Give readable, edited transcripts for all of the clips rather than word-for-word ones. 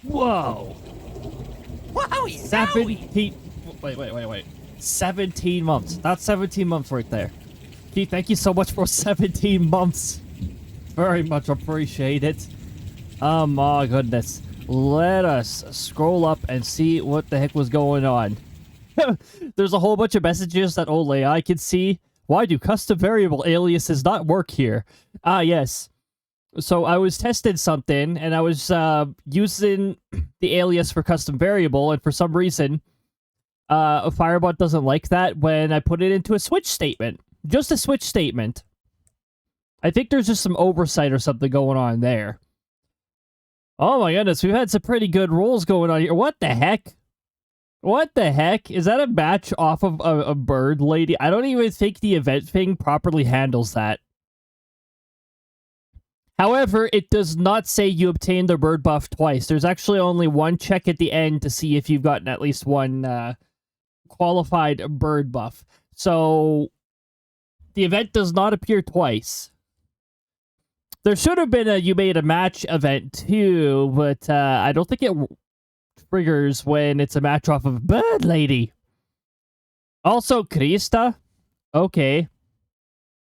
Whoa. Wow, 17... Wait. 17 months. That's 17 months right there. Keith, thank you so much for 17 months. Very much appreciate it. Oh my goodness. Let us scroll up and see what the heck was going on. There's a whole bunch of messages that only I can see. Why do custom variable aliases not work here? Ah, yes. So I was testing something, and I was using the alias for custom variable, and for some reason, Firebot doesn't like that when I put it into a switch statement. Just a switch statement. I think there's just some oversight or something going on there. Oh my goodness, we've had some pretty good rolls going on here. What the heck? What the heck? Is that a match off of a bird lady? I don't even think the event thing properly handles that. However, it does not say you obtained the bird buff twice. There's actually only one check at the end to see if you've gotten at least one qualified bird buff. So, the event does not appear twice. There should have been a you made a match event too, but I don't think it triggers when it's a match off of Bird Lady. Also, Crysta. Okay.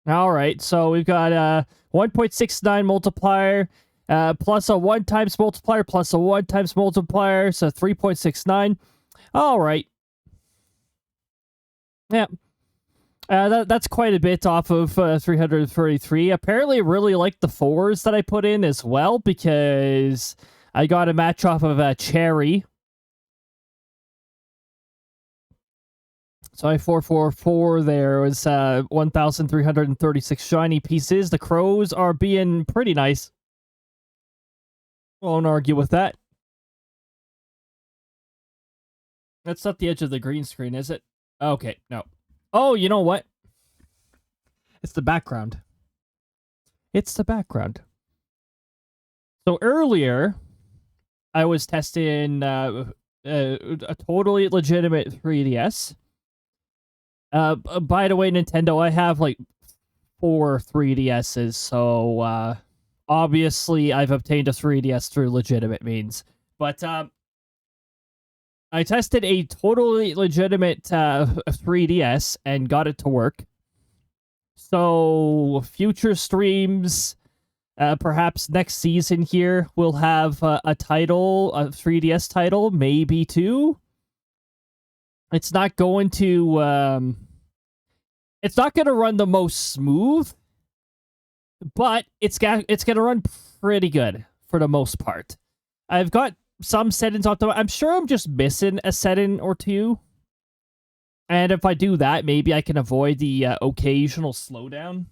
Alright, so we've got a 1.69 multiplier, plus a 1 times multiplier, plus a 1 times multiplier, so 3.69. Alright. Yeah. That's quite a bit off of 333. Apparently, I really like the 4s that I put in as well, because I got a match off of a Cherry. So I 444 there was 1,336 shiny pieces. The crows are being pretty nice. Won't argue with that. That's not the edge of the green screen, is it? Okay, no. Oh, you know what? It's the background. It's the background. So earlier, I was testing a totally legitimate 3DS. By the way, Nintendo, I have like 4 3DSs, so obviously I've obtained a 3DS through legitimate means. But I tested a totally legitimate 3DS and got it to work. So future streams, perhaps next season here, we'll have a title, a 3DS title, maybe 2. It's not going to it's not going to run the most smooth, but it's going to run pretty good for the most part. I've got some settings optimized. I'm sure I'm just missing a setting or two. And if I do that, maybe I can avoid the occasional slowdown.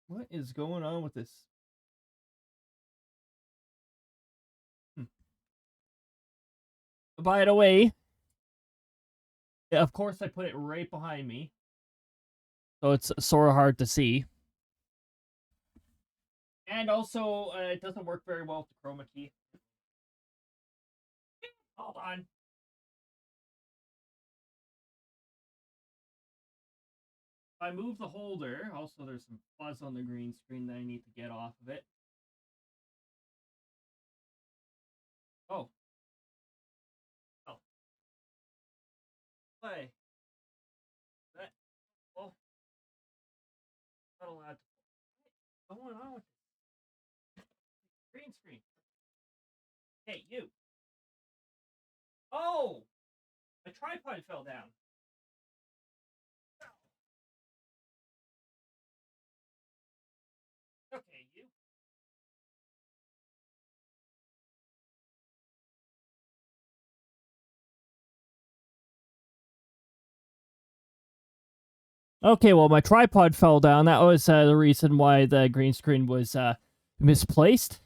What is going on with this? By the way, of course I put it right behind me, so it's sort of hard to see. And also, it doesn't work very well with the chroma key. Hold on. If I move the holder, also there's some fuzz on the green screen that I need to get off of it. Oh. Oh. Play. That. Oh. Not allowed to. What's going on with this? Green screen. Hey, you. Oh! My tripod fell down. Okay, you. Okay, well, my tripod fell down. That was the reason why the green screen was misplaced.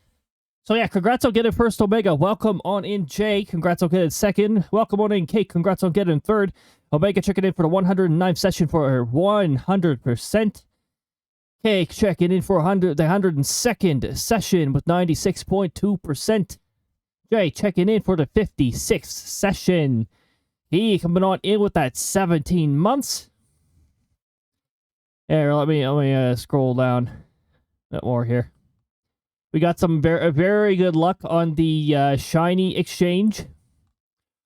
So yeah, congrats on getting first Omega. Welcome on in, Jay. Congrats on getting second. Welcome on in, Kate. Congrats on getting third. Omega checking in for the 109th session for 100%. Kate checking in for the 102nd session with 96.2%. Jay checking in for the 56th session. He coming on in with that 17 months. Here, let me scroll down a bit more here. We got some very good luck on the shiny exchange.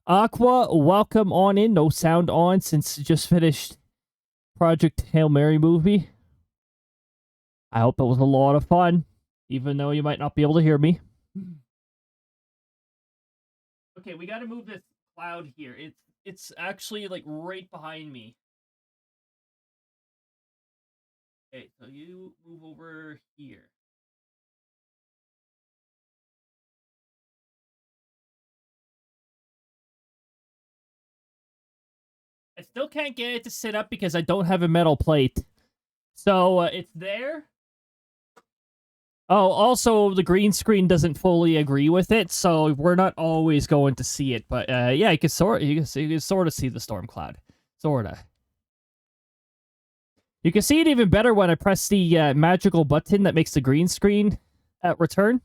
Aqua, welcome on in. No sound on since just finished Project Hail Mary movie. I hope it was a lot of fun, even though you might not be able to hear me. Okay, we got to move this cloud here. It's actually like right behind me. Okay, so you move over here. I still can't get it to sit up because I don't have a metal plate. So it's there. Oh, also the green screen doesn't fully agree with it, so we're not always going to see it. But yeah, you can sort of see the storm cloud, sorta. You can see it even better when I press the magical button that makes the green screen return.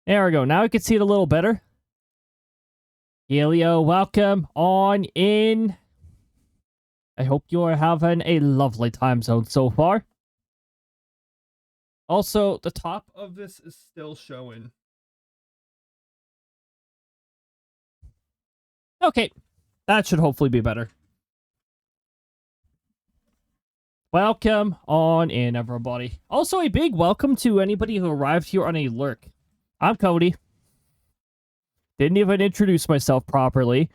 There we go. Now I can see it a little better. Helio, welcome on in. I hope you are having a lovely time zone so far. Also, the top of this is still showing. Okay, that should hopefully be better. Welcome on in, everybody. Also, a big welcome to anybody who arrived here on a lurk. I'm Cody. Didn't even introduce myself properly.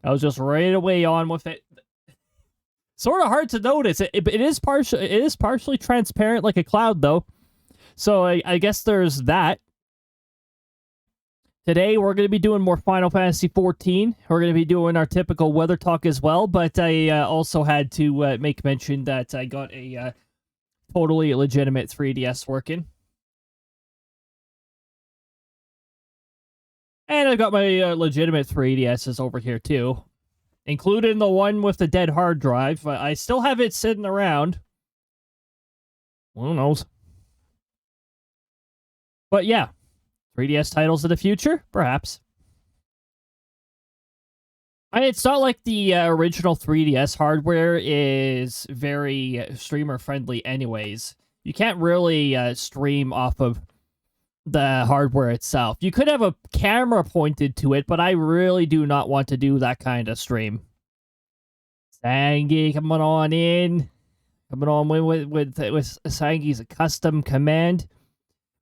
I was just right away on with it. Sort of hard to notice. It is partially transparent like a cloud, though. So I guess there's that. Today we're going to be doing more Final Fantasy XIV. We're going to be doing our typical weather talk as well, but I also had to make mention that I got a totally legitimate 3DS working. And I got my legitimate 3DSs over here too, including the one with the dead hard drive. I still have it sitting around. Who knows? But yeah, 3DS titles of the future? Perhaps. It's not like the original 3DS hardware is very streamer-friendly anyways. You can't really stream off of the hardware itself. You could have a camera pointed to it, but I really do not want to do that kind of stream. Sangi, coming on in. Coming on with Sangi's custom command,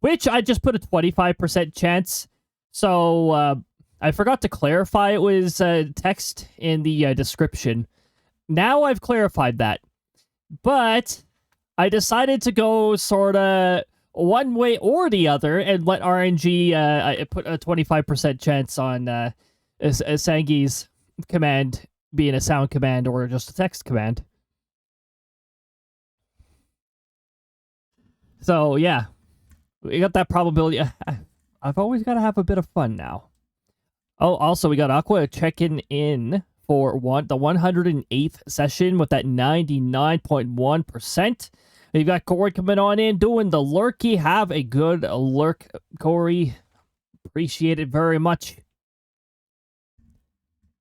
which I just put a 25% chance. So I forgot to clarify it was text in the description. Now I've clarified that. But I decided to go sort of one way or the other and let RNG put a 25% chance on Sangi's command being a sound command or just a text command. So, yeah. We got that probability. I've always got to have a bit of fun now. Oh, also, we got Aqua checking in for the 108th session with that 99.1%. We've got Corey coming on in, doing the lurky. Have a good lurk, Corey. Appreciate it very much.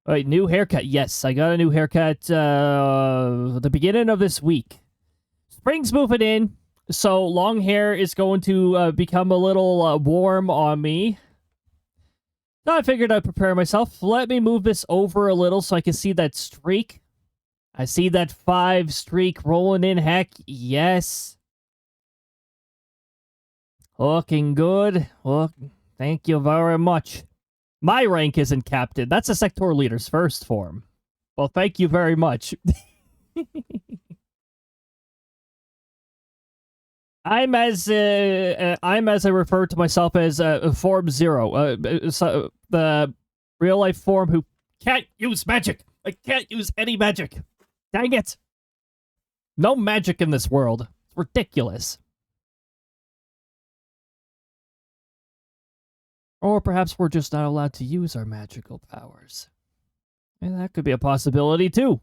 All right, new haircut. Yes, I got a new haircut the beginning of this week. Spring's moving in. So long hair is going to become a little warm on me. So I figured I'd prepare myself. Let me move this over a little so I can see that streak. I see that 5 streak rolling in. Heck, yes. Looking good. Look, thank you very much. My rank isn't captain. That's a sector leader's first form. Well, thank you very much. I'm as I refer to myself as Form 0, the real life form who can't use magic. I can't use any magic. Dang it! No magic in this world. It's ridiculous. Or perhaps we're just not allowed to use our magical powers. And that could be a possibility too.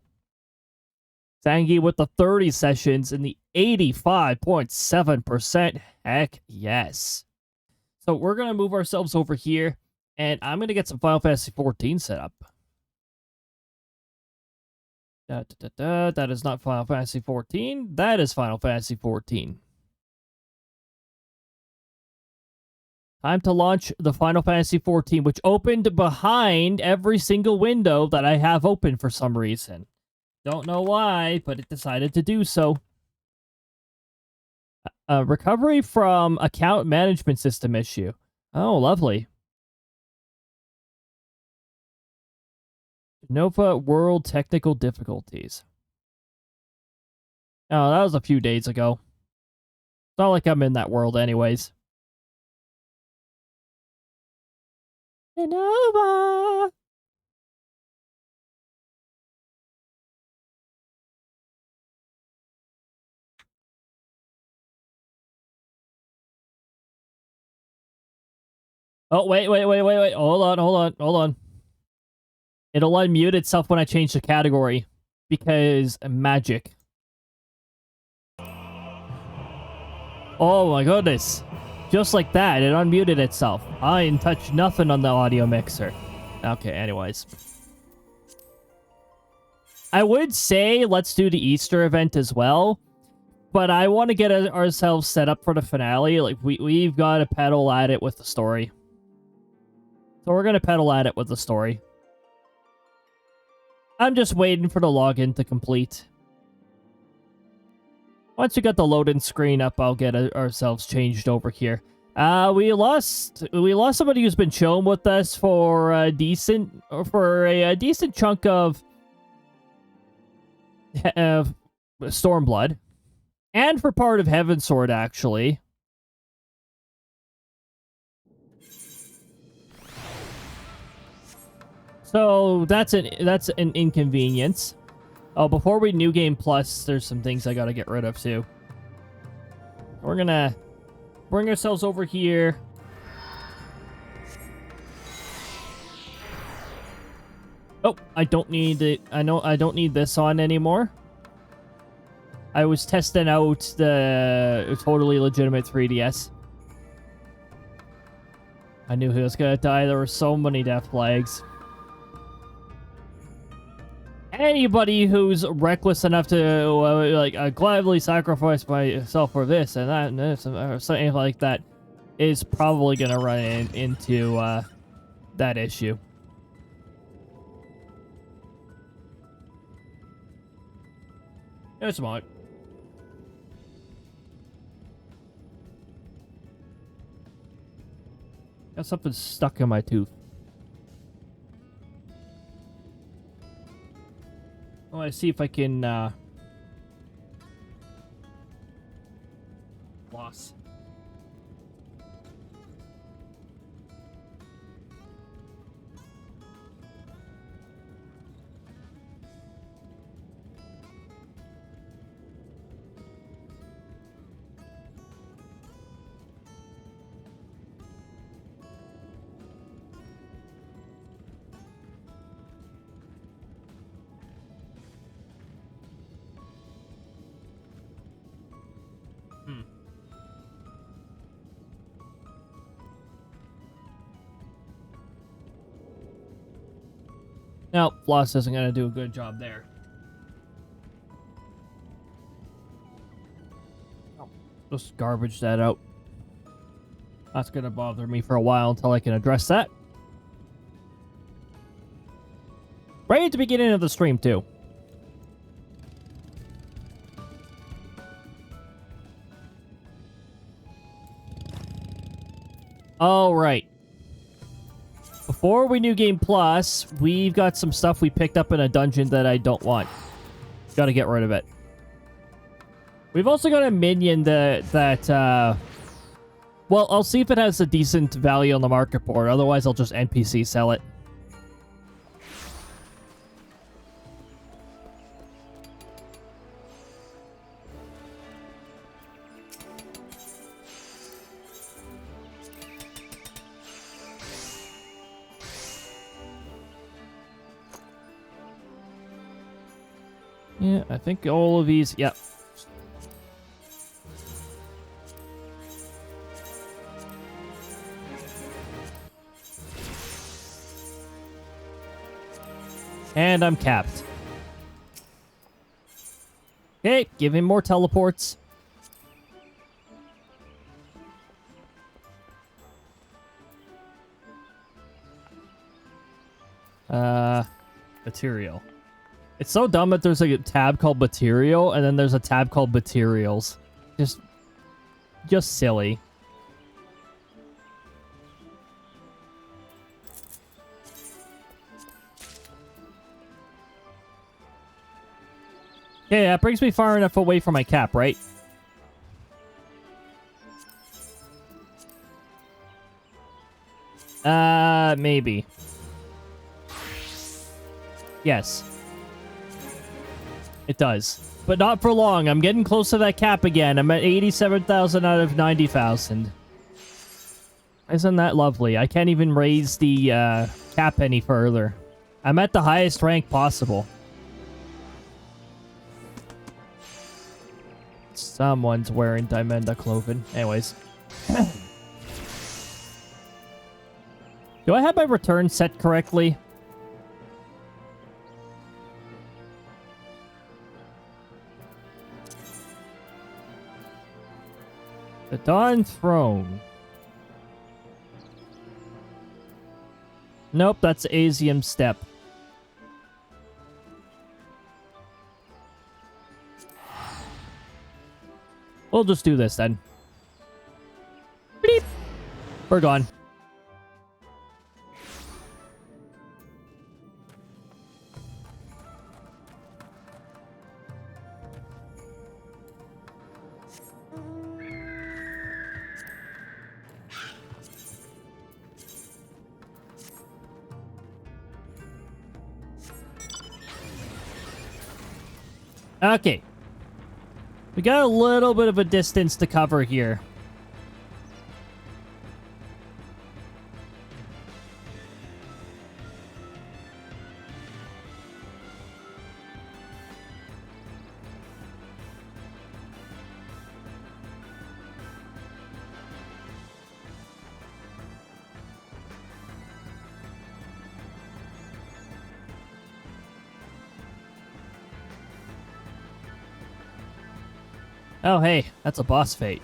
Sangi with the 30 sessions and the 85.7%. Heck yes. So we're going to move ourselves over here, and I'm going to get some Final Fantasy XIV set up. That is not Final Fantasy XIV. That is Final Fantasy XIV. Time to launch the Final Fantasy XIV, which opened behind every single window that I have open for some reason. Don't know why, but it decided to do so. Recovery from account management system issue. Oh, lovely. Nova World technical difficulties. Oh, that was a few days ago. It's not like I'm in that world anyways. Nova! Oh, wait. Hold on. It'll unmute itself when I change the category. Because magic. Oh my goodness. Just like that, it unmuted itself. I didn't touch nothing on the audio mixer. Okay, anyways. I would say let's do the Easter event as well. But I want to get ourselves set up for the finale. Like, we've got to pedal at it with the story. So we're going to pedal at it with the story. I'm just waiting for the login to complete. Once we got the loading screen up, I'll get ourselves changed over here. We lost somebody who's been chilling with us for a decent chunk of Stormblood, and for part of Heavensward, actually. So that's an inconvenience. Oh, before we New Game Plus, there's some things I gotta get rid of, too. We're gonna bring ourselves over here. Oh, I don't need it. I don't need this on anymore. I was testing out the totally legitimate 3DS. I knew he was gonna die. There were so many death flags. Anybody who's reckless enough to gladly sacrifice myself for this and that and this or something like that is probably gonna run into that issue. It's smart. Got something stuck in my tooth. I want to see if I can, floss. No, floss isn't going to do a good job there. Oh, just garbage that out. That's going to bother me for a while until I can address that. Right at the beginning of the stream, too. All right. Before we New Game Plus, we've got some stuff we picked up in a dungeon that I don't want. Gotta get rid of it. We've also got a minion that well, I'll see if it has a decent value on the market board. Otherwise, I'll just NPC sell it. Yeah, I think all of these, yep. And I'm capped. Okay, give him more teleports. Material. It's so dumb that there's like a tab called material, and then there's a tab called materials. Just silly. Yeah, that brings me far enough away from my cap, right? Maybe. Yes. It does. But not for long. I'm getting close to that cap again. I'm at 87,000 out of 90,000. Isn't that lovely? I can't even raise the cap any further. I'm at the highest rank possible. Someone's wearing Diamanda clothing. Anyways. Do I have my return set correctly? The Dawn Throne. Nope, that's Asium Step. We'll just do this then. Beep. We're gone. Okay. We got a little bit of a distance to cover here. Oh, hey, that's a boss fate.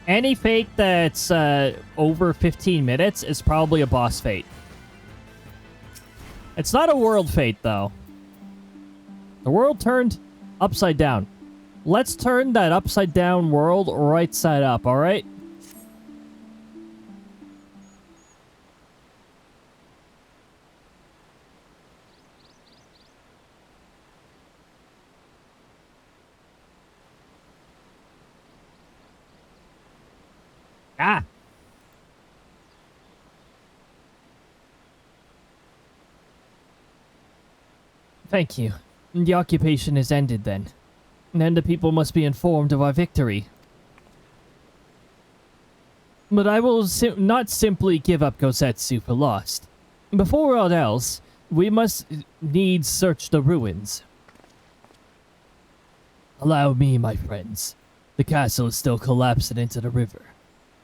Any fate that's over 15 minutes is probably a boss fate. It's not a world fate, though. The world turned upside down. Let's turn that upside down world right side up, alright? Ah! Thank you. The occupation is ended then. Then the people must be informed of our victory. But I will not simply give up Gosetsu for lost. Before all else, we must needs search the ruins. Allow me, my friends. The castle is still collapsing into the river,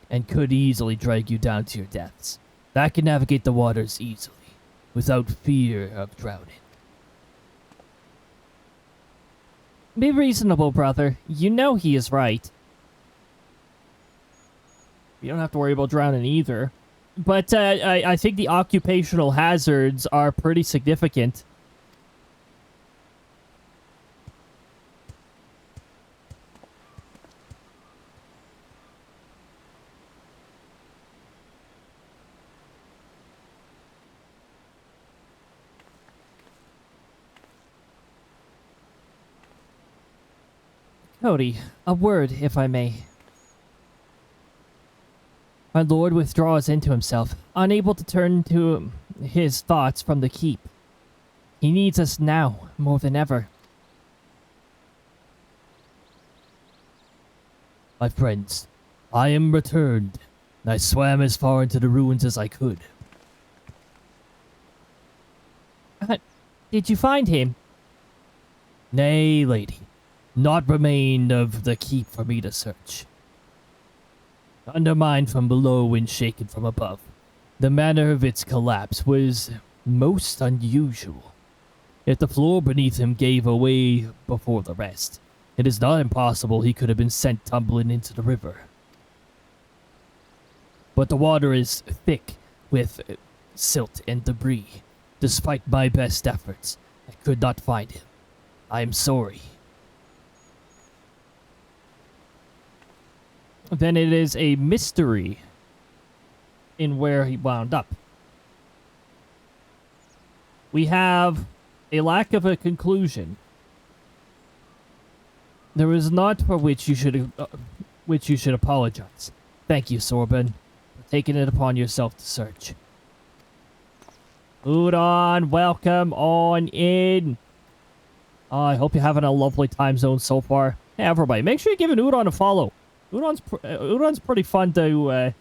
and could easily drag you down to your deaths. I can navigate the waters easily, without fear of drowning. Be reasonable, brother. You know he is right. You don't have to worry about drowning either. But I think the occupational hazards are pretty significant. Cody, a word, if I may. My lord withdraws into himself, unable to turn to his thoughts from the keep. He needs us now, more than ever. My friends, I am returned. I swam as far into the ruins as I could. Did you find him? Nay, lady. Naught remained of the keep for me to search. Undermined from below and shaken from above, the manner of its collapse was most unusual. Yet the floor beneath him gave away before the rest. It is not impossible he could have been sent tumbling into the river. But the water is thick with silt and debris. Despite my best efforts, I could not find him. I am sorry. Then it is a mystery in where he wound up. We have a lack of a conclusion. There is not for which you should apologize. Thank you, Sorbin, for taking it upon yourself to search. Udon, welcome on in. I hope you're having a lovely time zone so far. Hey, everybody, make sure you give an Udon a follow. Udon's pretty fun to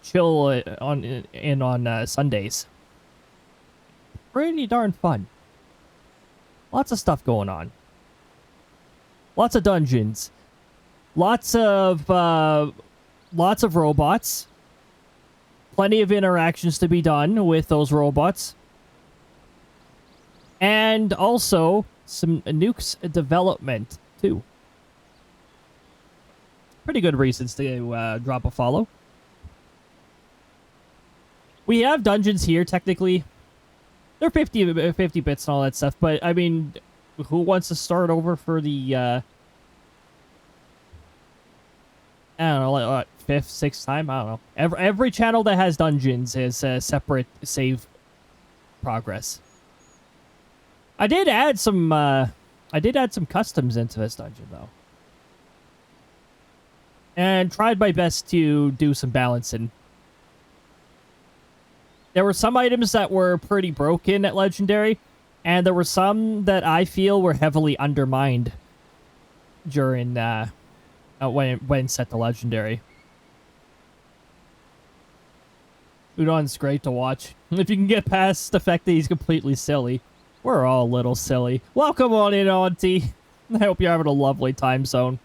chill on Sundays. Pretty darn fun. Lots of stuff going on. Lots of dungeons. Lots of robots. Plenty of interactions to be done with those robots. And also some nukes development too. Pretty good reasons to drop a follow. We have dungeons here, technically. They're 50 bits and all that stuff, but I mean, who wants to start over for the, I don't know, like, fifth, sixth time? I don't know. Every channel that has dungeons is a separate save progress. I did add some customs into this dungeon, though. And tried my best to do some balancing. There were some items that were pretty broken at Legendary, and there were some that I feel were heavily undermined during when set to Legendary. Udon's great to watch. If you can get past the fact that he's completely silly. We're all a little silly. Welcome on in, Auntie. I hope you're having a lovely time zone.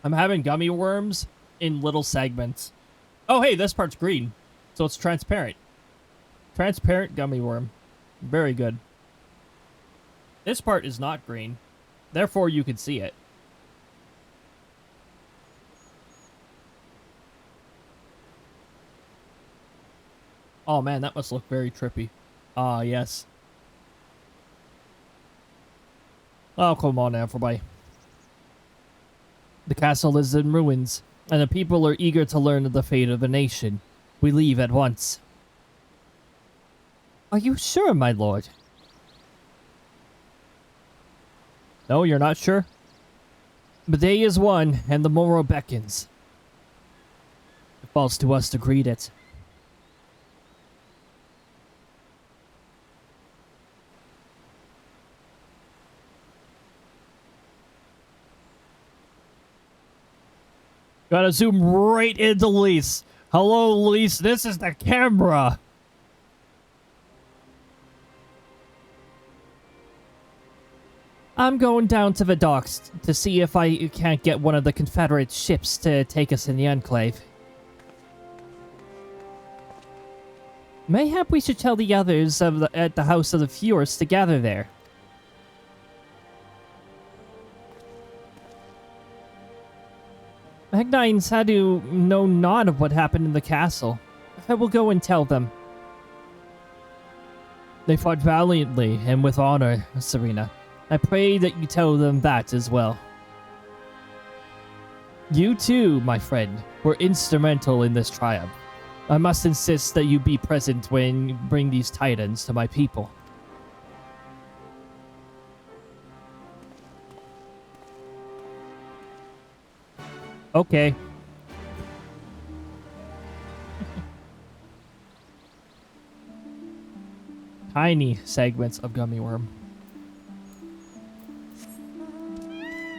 I'm having gummy worms in little segments. Oh, hey, this part's green. So it's transparent. Transparent gummy worm. Very good. This part is not green. Therefore, you can see it. Oh, man, that must look very trippy. Ah, yes. Oh, come on, everybody. The castle is in ruins, and the people are eager to learn of the fate of the nation. We leave at once. Are you sure, my lord? No, you're not sure? The day is one, and the morrow beckons. It falls to us to greet it. Gotta zoom right into Lise. Hello, Lise. This is the camera. I'm going down to the docks to see if I can't get one of the Confederate ships to take us in the Enclave. Mayhap we should tell the others at the House of the Fjords to gather there. Magnines had to know not of what happened in the castle. I will go and tell them. They fought valiantly and with honor, Serena. I pray that you tell them that as well. You too, my friend, were instrumental in this triumph. I must insist that you be present when you bring these titans to my people. Okay. Tiny segments of gummy worm.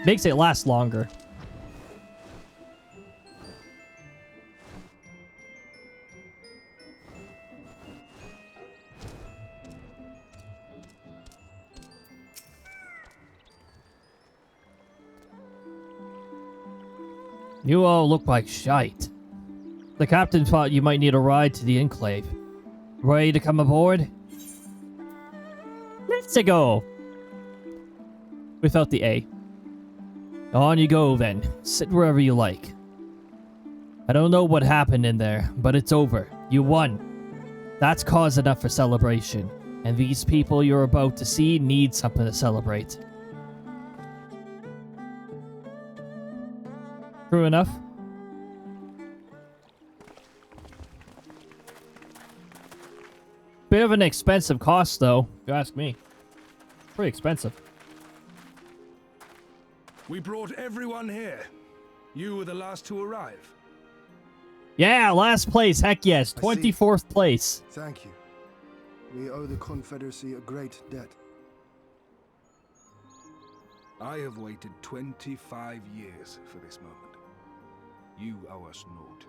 Makes it last longer. You all look like shite. The captain thought you might need a ride to the Enclave. Ready to come aboard? Let's go! Without the A. On you go then. Sit wherever you like. I don't know what happened in there, but it's over. You won. That's cause enough for celebration. And these people you're about to see need something to celebrate. True enough. Bit of an expensive cost, though, if you ask me. Pretty expensive. We brought everyone here. You were the last to arrive. Yeah, last place. Heck yes. 24th place. Thank you. We owe the Confederacy a great debt. I have waited 25 years for this moment. You owe us naught.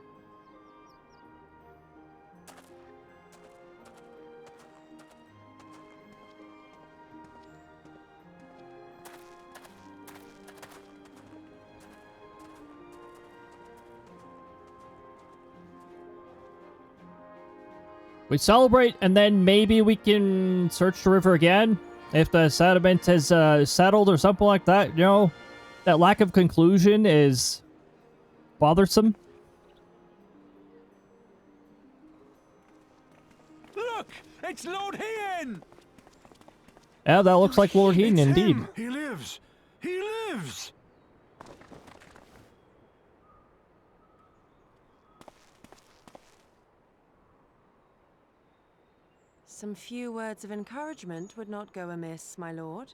We celebrate, and then maybe we can search the river again if the sediment has settled or something like that. You know, that lack of conclusion is bothersome. Look! It's Lord Hien! Yeah, that looks like Lord Heen, It's indeed. him! He lives! He lives! Some few words of encouragement would not go amiss, my lord.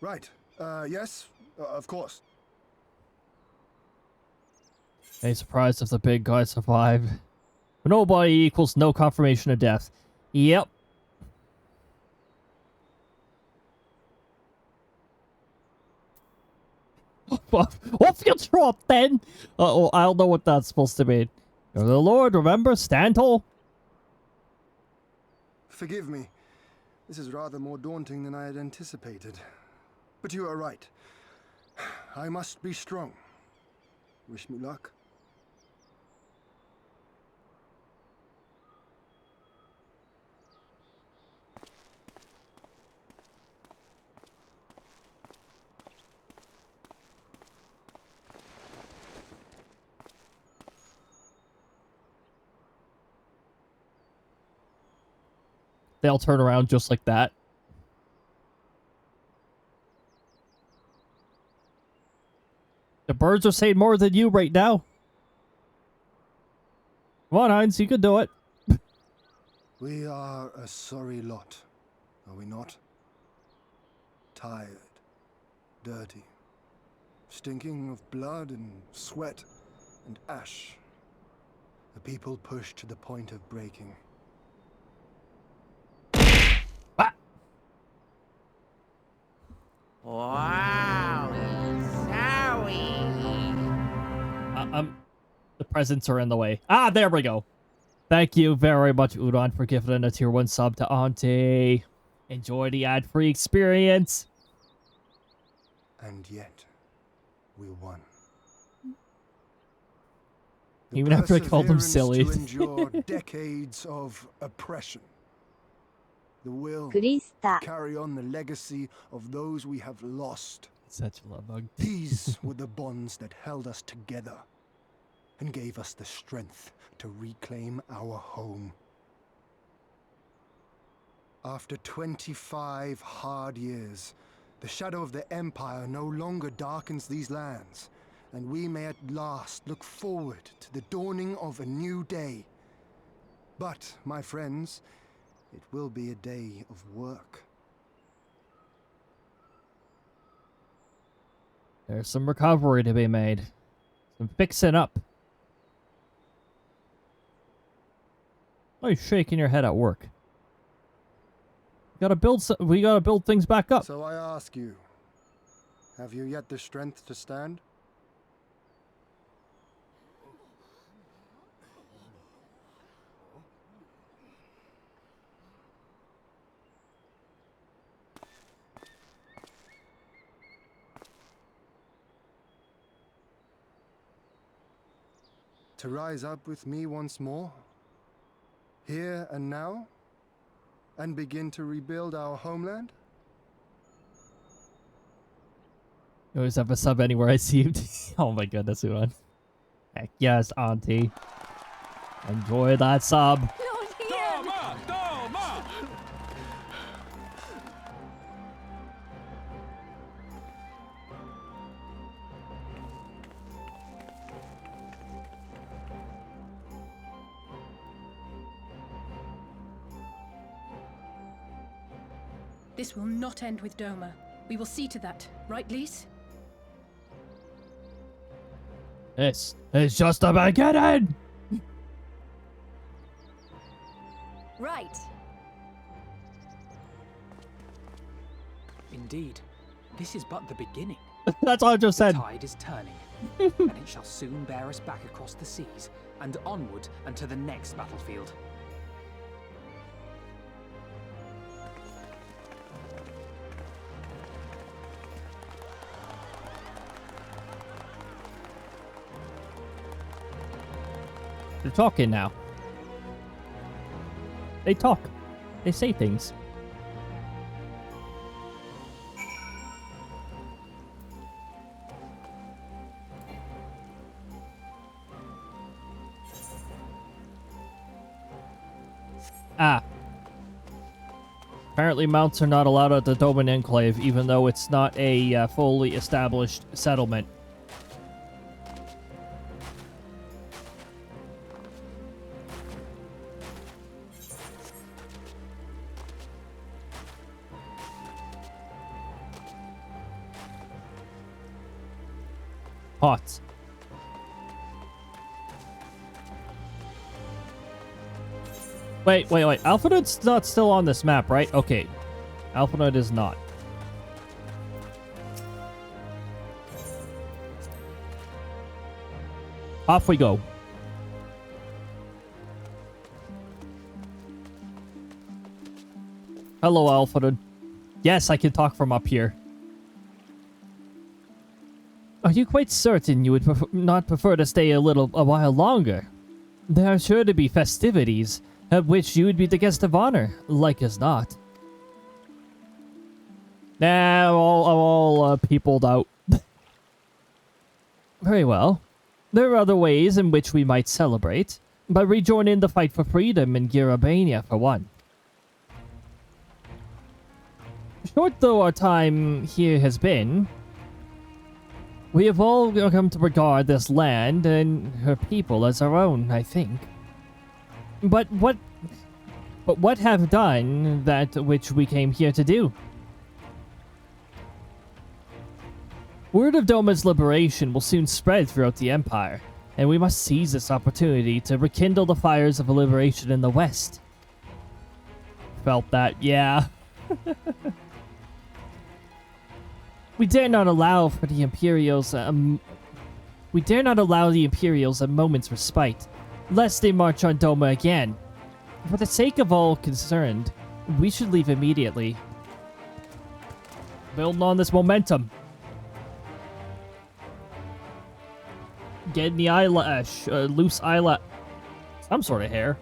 Right. Yes, of course. Hey, surprised if the big guy survived. Nobody equals no confirmation of death. Yep. What's your drop then? Uh-oh, I don't know what that's supposed to mean. You're the Lord, remember? Stand tall. Forgive me. This is rather more daunting than I had anticipated. But you are right. I must be strong. Wish me luck. They'll turn around just like that. The birds are saying more than you right now. Come on, Heinz, you can do it. We are a sorry lot, are we not? Tired, dirty, stinking of blood and sweat and ash. A people pushed to the point of breaking. Ah! Wow! Zowie! The presents are in the way. Ah, there we go. Thank you very much, Udon, for giving a tier 1 sub to Auntie. Enjoy the ad-free experience. And yet, we won. Even after I called them silly. To endure decades of oppression. The will Crysta. carry on the legacy of those we have lost. Such a love bug. These were the bonds that held us together and gave us the strength to reclaim our home. After 25 hard years, the shadow of the Empire no longer darkens these lands, and we may at last look forward to the dawning of a new day. But, my friends, it will be a day of work. There's some recovery to be made. Some fixing up. Why are you shaking your head at work? We gotta build things back up. So I ask you, have you yet the strength to stand? To rise up with me once more? Here and now? And begin to rebuild our homeland? You always have a sub anywhere I see you. Oh my goodness, Ulan. Heck yes, Auntie. Enjoy that sub. Lord Ian! Doma! Doma! This will not end with Doma. We will see to that, right, Lise? This is just the beginning. Right. Indeed, this is but the beginning. That's all I just The said. tide is turning, and it shall soon bear us back across the seas and onward and to the next battlefield. They're talking now. They talk. They say things. Ah. Apparently mounts are not allowed at the Doma Enclave, even though it's not a fully established settlement. Hot. Wait. Alphanut's not still on this map, right? Okay. Alphanut is not. Off we go. Hello, Alphanut. Yes, I can talk from up here. Are you quite certain you would not prefer to stay a while longer? There are sure to be festivities at which you would be the guest of honor, like as not. Nah, I'm all peopled out. Very well. There are other ways in which we might celebrate, by rejoining the fight for freedom in Girabania for one. Short though our time here has been, we have all come to regard this land and her people as our own, I think. But what have done that which we came here to do? Word of Doma's liberation will soon spread throughout the Empire, and we must seize this opportunity to rekindle the fires of liberation in the West. Felt that, yeah. We dare not allow the Imperials a moment's respite, lest they march on Doma again. For the sake of all concerned, we should leave immediately. Building on this momentum. Getting the eyelash, loose eyelash, some sort of hair.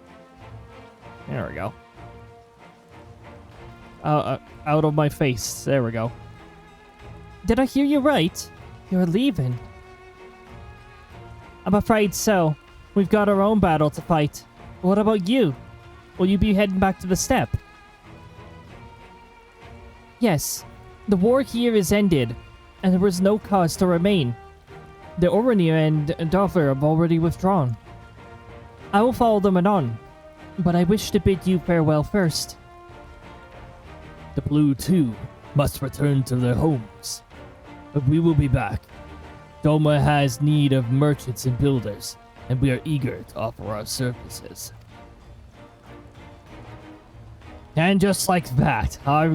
There we go. Out of my face. There we go. Did I hear you right? You're leaving. I'm afraid so. We've got our own battle to fight. What about you? Will you be heading back to the steppe? Yes. The war here is ended, and there was no cause to remain. The Oranir and Doffer have already withdrawn. I will follow them anon, but I wish to bid you farewell first. The Blue, too, must return to their homes. But we will be back. Doma has need of merchants and builders, and we are eager to offer our services. And just like that, our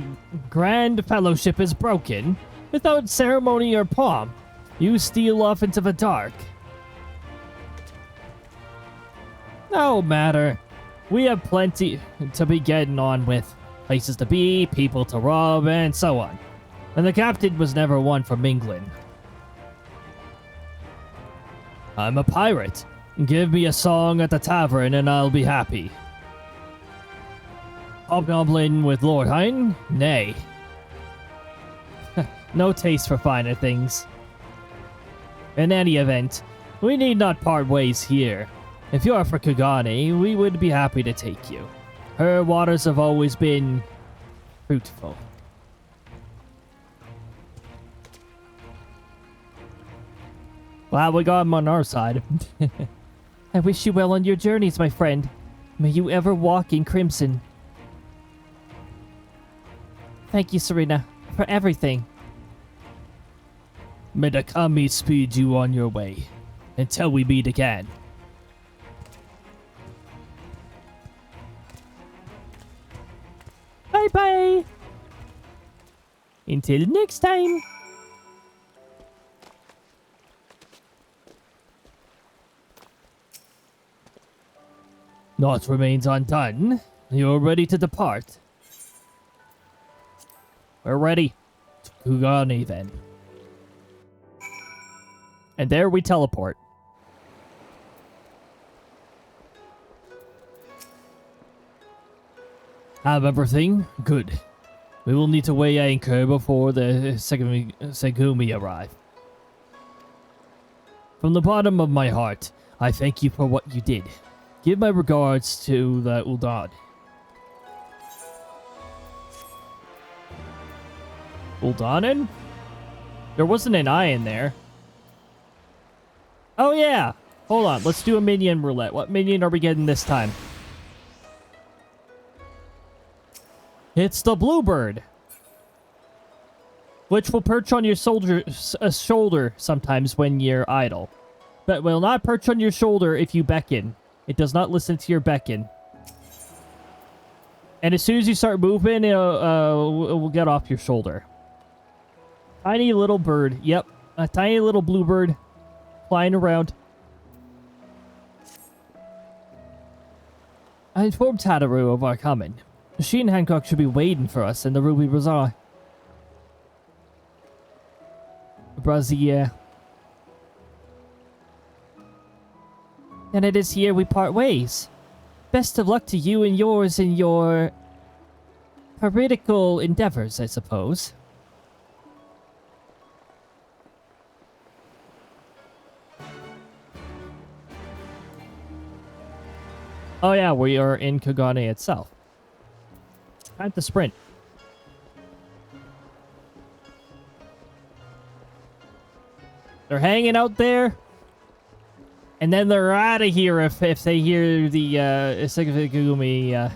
grand fellowship is broken. Without ceremony or pomp, you steal off into the dark. No matter. We have plenty to be getting on with. Places to be, people to rob, and so on. And the captain was never one for mingling. I'm a pirate. Give me a song at the tavern and I'll be happy. Hobgoblin with Lord Hein? Nay. No taste for finer things. In any event, we need not part ways here. If you are for Kagane, we would be happy to take you. Her waters have always been fruitful. Glad we got him on our side. I wish you well on your journeys, my friend. May you ever walk in crimson. Thank you, Serena, for everything. May the kami speed you on your way, until we meet again. Bye-bye! Until next time! Naught remains undone. You're ready to depart. We're ready. To Kugane then. And there we teleport. Have everything? Good. We will need to weigh anchor before the Segumi arrive. From the bottom of my heart, I thank you for what you did. Give my regards to the Uldad. Uldanen? There wasn't an I in there. Oh yeah! Hold on, let's do a minion roulette. What minion are we getting this time? It's the bluebird, which will perch on your shoulder sometimes when you're idle, but will not perch on your shoulder if you beckon. It does not listen to your beckon. And as soon as you start moving, it will get off your shoulder. Tiny little bird. Yep, a tiny little bluebird flying around. I informed Tataru of our coming. She and Hancock should be waiting for us in the Ruby Bazaar. Brazier. Then it is here we part ways. Best of luck to you and yours in your political endeavors, I suppose. Oh yeah, we are in Kagane itself. Time to sprint. They're hanging out there. And then they're out of here if they hear the Segumi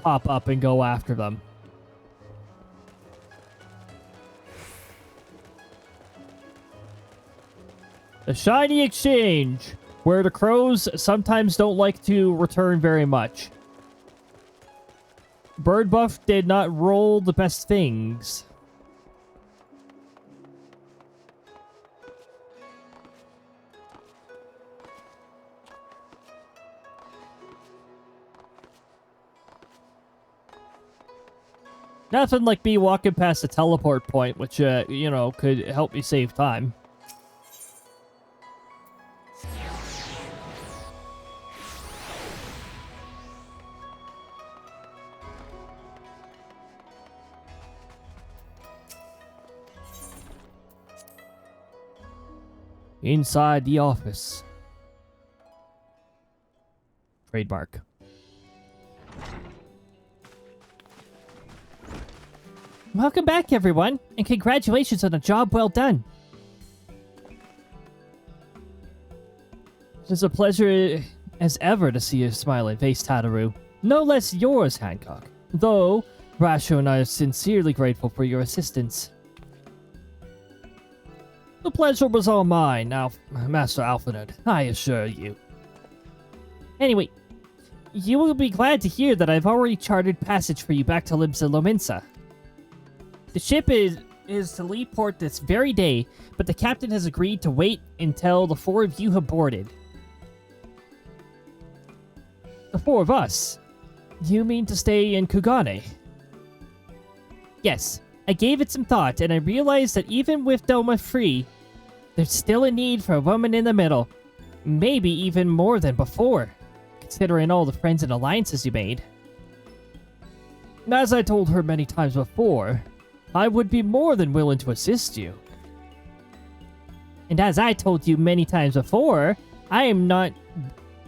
pop up and go after them. The Shiny Exchange, where the crows sometimes don't like to return very much. Bird Buff did not roll the best things. Nothing like me walking past a teleport point, which, you know, could help me save time. Inside the office. Trademark. Welcome back, everyone, and congratulations on a job well done. It is a pleasure as ever to see your smiling face, Tataru. No less yours, Hancock. Though, Rasho and I are sincerely grateful for your assistance. The pleasure was all mine, Master Alphonid, I assure you. Anyway, you will be glad to hear that I've already chartered passage for you back to Limsa Lominsa. The ship is to leave port this very day, but the captain has agreed to wait until the four of you have boarded. The four of us? You mean to stay in Kugane? Yes, I gave it some thought, and I realized that even with Doma free, there's still a need for a woman in the middle. Maybe even more than before, considering all the friends and alliances you made. As I told her many times before, I would be more than willing to assist you. And as I told you many times before, I am not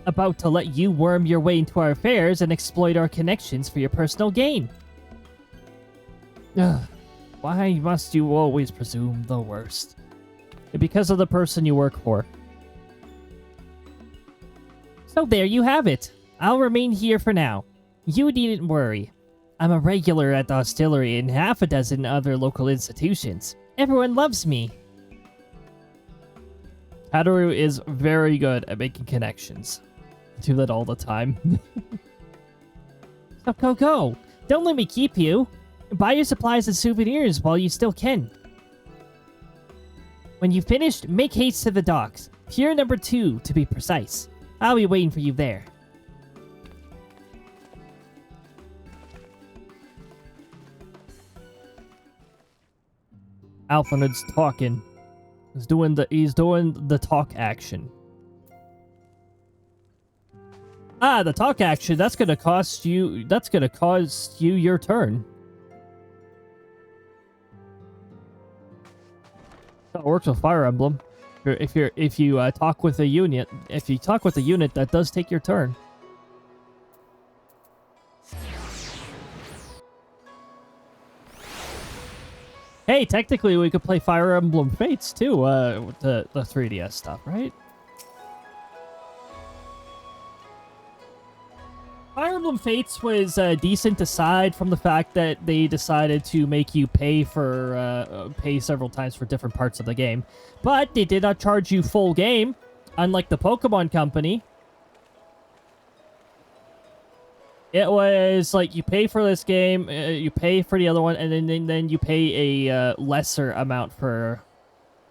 about to let you worm your way into our affairs and exploit our connections for your personal gain. Ugh. Why must you always presume the worst? Because of the person you work for. So there you have it. I'll remain here for now. You needn't worry. I'm a regular at the distillery and half a dozen other local institutions. Everyone loves me. Hadaru is very good at making connections. I do that all the time. So go. Don't let me keep you. Buy your supplies and souvenirs while you still can. When you've finished, make haste to the docks. Pier number 2, to be precise. I'll be waiting for you there. Alphanud's talking. He's doing the talk action. Ah, the talk action, that's gonna cost you your turn. That works with Fire Emblem. If you talk with a unit, that does take your turn. Hey, technically we could play Fire Emblem Fates too, with the 3DS stuff, right? Fire Emblem Fates was decent aside from the fact that they decided to make you pay several times for different parts of the game. But they did not charge you full game, unlike the Pokemon Company. It was like you pay for this game, you pay for the other one, and then you pay a lesser amount for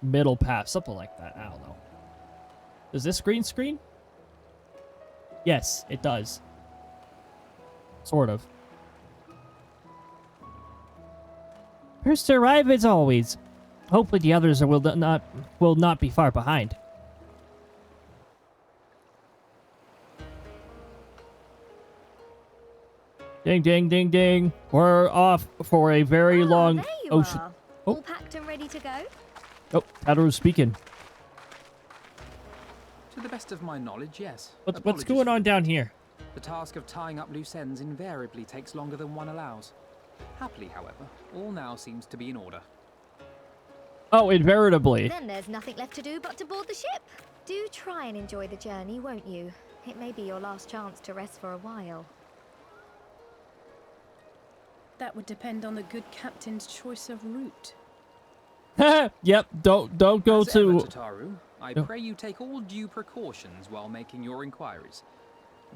middle path, something like that. I don't know. Does this green screen? Yes, it does. Sort of. First to arrive as always. Hopefully the others will not be far behind. Ding, ding, ding, ding. We're off for a very long there you ocean. are. Oh. All packed and ready to go? Oh, Tadaru's speaking. To the best of my knowledge, yes. What's Apologies going for on down here? The task of tying up loose ends invariably takes longer than one allows. Happily, however, all now seems to be in order. Oh, invariably. Then there's nothing left to do but to board the ship. Do try and enjoy the journey, won't you? It may be your last chance to rest for a while. That would depend on the good captain's choice of route. Yep, don't go As to... ever, Tataru, I No. pray you take all due precautions while making your inquiries.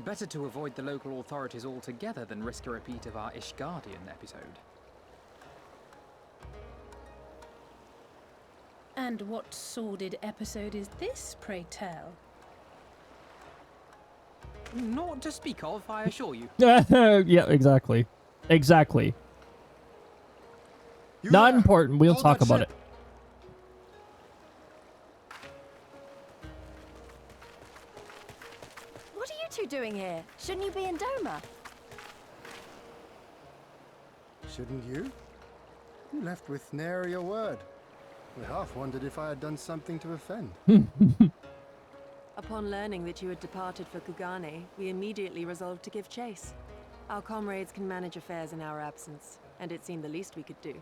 Better to avoid the local authorities altogether than risk a repeat of our Ishgardian episode. And what sordid episode is this, pray tell? Not to speak of, I assure you. Yeah, exactly. Exactly. You Not there. important. We'll Hold talk that about ship. it. What are you two doing here? Shouldn't you be in Doma? Shouldn't you? You left with nary a word. We half wondered if I had done something to offend. Upon learning that you had departed for Kugane, we immediately resolved to give chase. Our comrades can manage affairs in our absence, and it seemed the least we could do.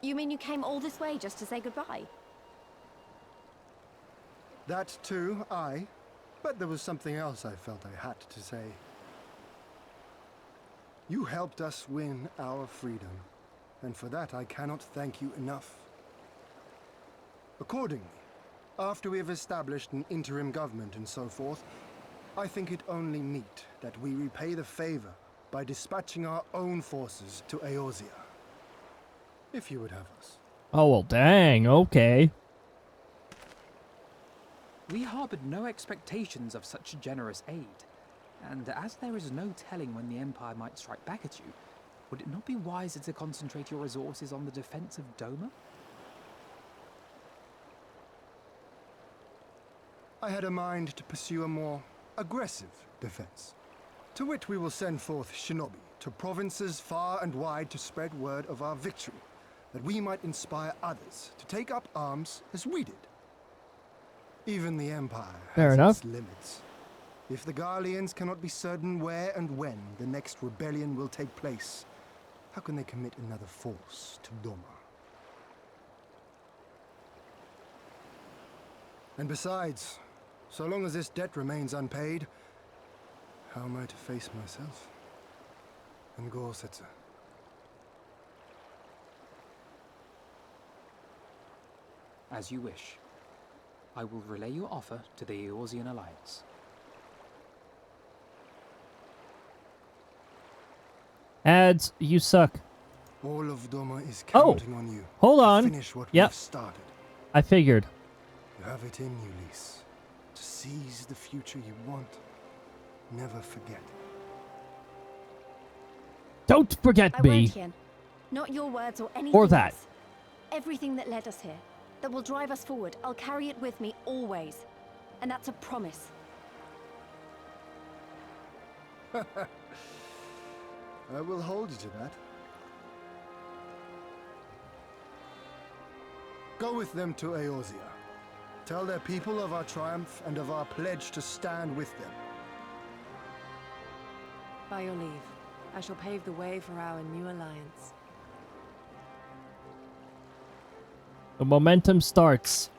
You mean you came all this way just to say goodbye? That too, aye. But there was something else I felt I had to say. You helped us win our freedom, and for that I cannot thank you enough. Accordingly, after we have established an interim government and so forth, I think it only meet that we repay the favor by dispatching our own forces to Eorzea. If you would have us. Oh, well, dang. Okay. We harbored no expectations of such generous aid, and as there is no telling when the Empire might strike back at you, would it not be wiser to concentrate your resources on the defense of Doma? I had a mind to pursue a more aggressive defense, to which we will send forth shinobi to provinces far and wide to spread word of our victory, that we might inspire others to take up arms as we did. Even the Empire Fair has enough. its limits. If the Garleans cannot be certain where and when the next rebellion will take place, how can they commit another force to Doma? And besides, so long as this debt remains unpaid, how am I to face myself and Gorsetzer? As you wish. I will relay your offer to the Eorzean Alliance. Ads, you suck. All of Doma is Oh, counting on you. hold to on. Finish what Yep. we've started. I figured. You have it in you, Lise. To seize the future you want. Never forget. Don't forget I me. won't, Hien. Not your words or anything Or that. else. Everything that led us here, that will drive us forward, I'll carry it with me always. And that's a promise. I will hold you to that. Go with them to Eorzea. Tell their people of our triumph and of our pledge to stand with them. By your leave, I shall pave the way for our new alliance. The momentum starts.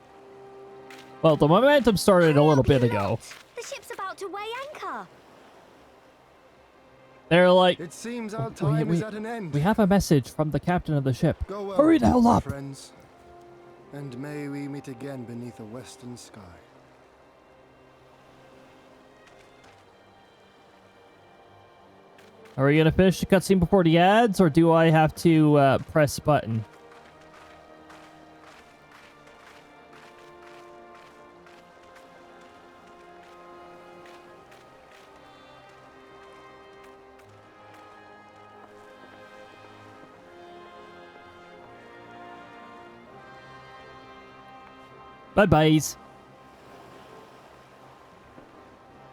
Well, the momentum started a little bit ago. The ship's about to weigh anchor. They're like, It seems our time is at an end. we have a message from the captain of the ship. Go well, Hurry the hell my up. friends. And may we meet again beneath a western sky. Are we gonna finish the cutscene before the ads, or do I have to press button? Bye-byes.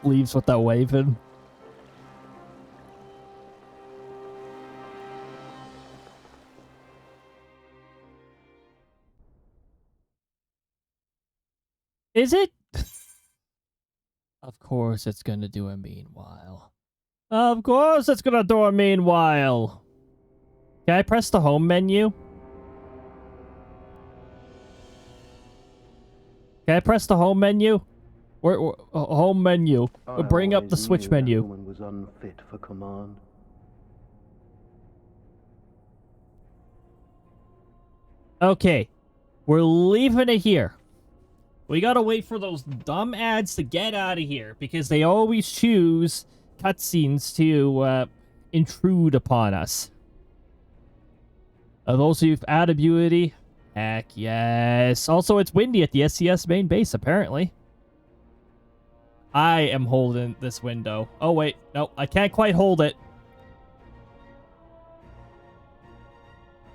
Leaves without waving. Is it? Of course it's gonna do a meanwhile. Of course it's gonna do a meanwhile. Can I press the home menu? Can I press the home menu? Home menu. Bring up the Switch menu. Woman was unfit for command. Okay. We're leaving it here. We gotta wait for those dumb ads to get out of here, because they always choose cutscenes to intrude upon us. Those of you out of Unity, heck yes. Also, it's windy at the SCS main base, apparently. I am holding this window. Oh, wait. No, I can't quite hold it.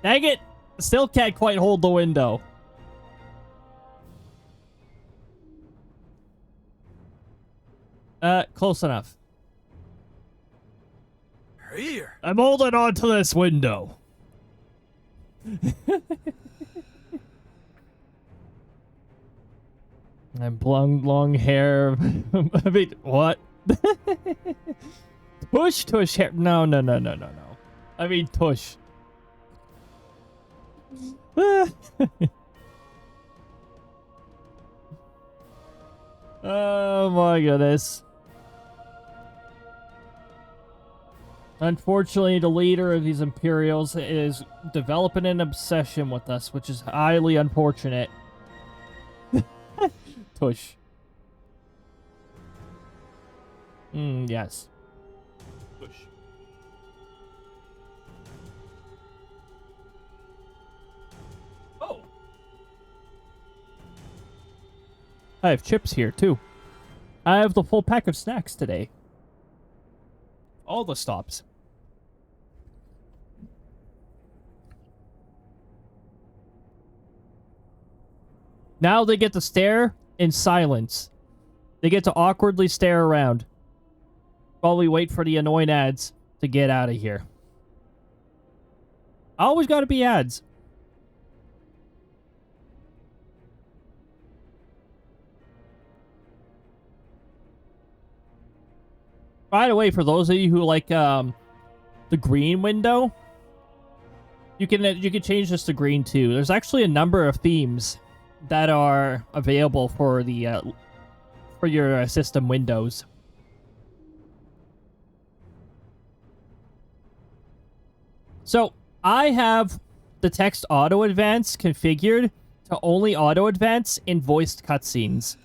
Dang it! Still can't quite hold the window. Close enough. Here. I'm holding on to this window. And long hair. I mean, what? Tush hair. No. I mean, tush. Oh my goodness. Unfortunately, the leader of these Imperials is developing an obsession with us, which is highly unfortunate. Tush. Yes. Push. Oh. I have chips here, too. I have the full pack of snacks today. All the stops. Now they get to stare in silence. They get to awkwardly stare around while we wait for the annoying ads to get out of here. Always gotta be ads. By the way, for those of you who like the green window, you can change this to green too. There's actually a number of themes that are available for the for your system windows. So I have the text auto advance configured to only auto advance in voiced cutscenes.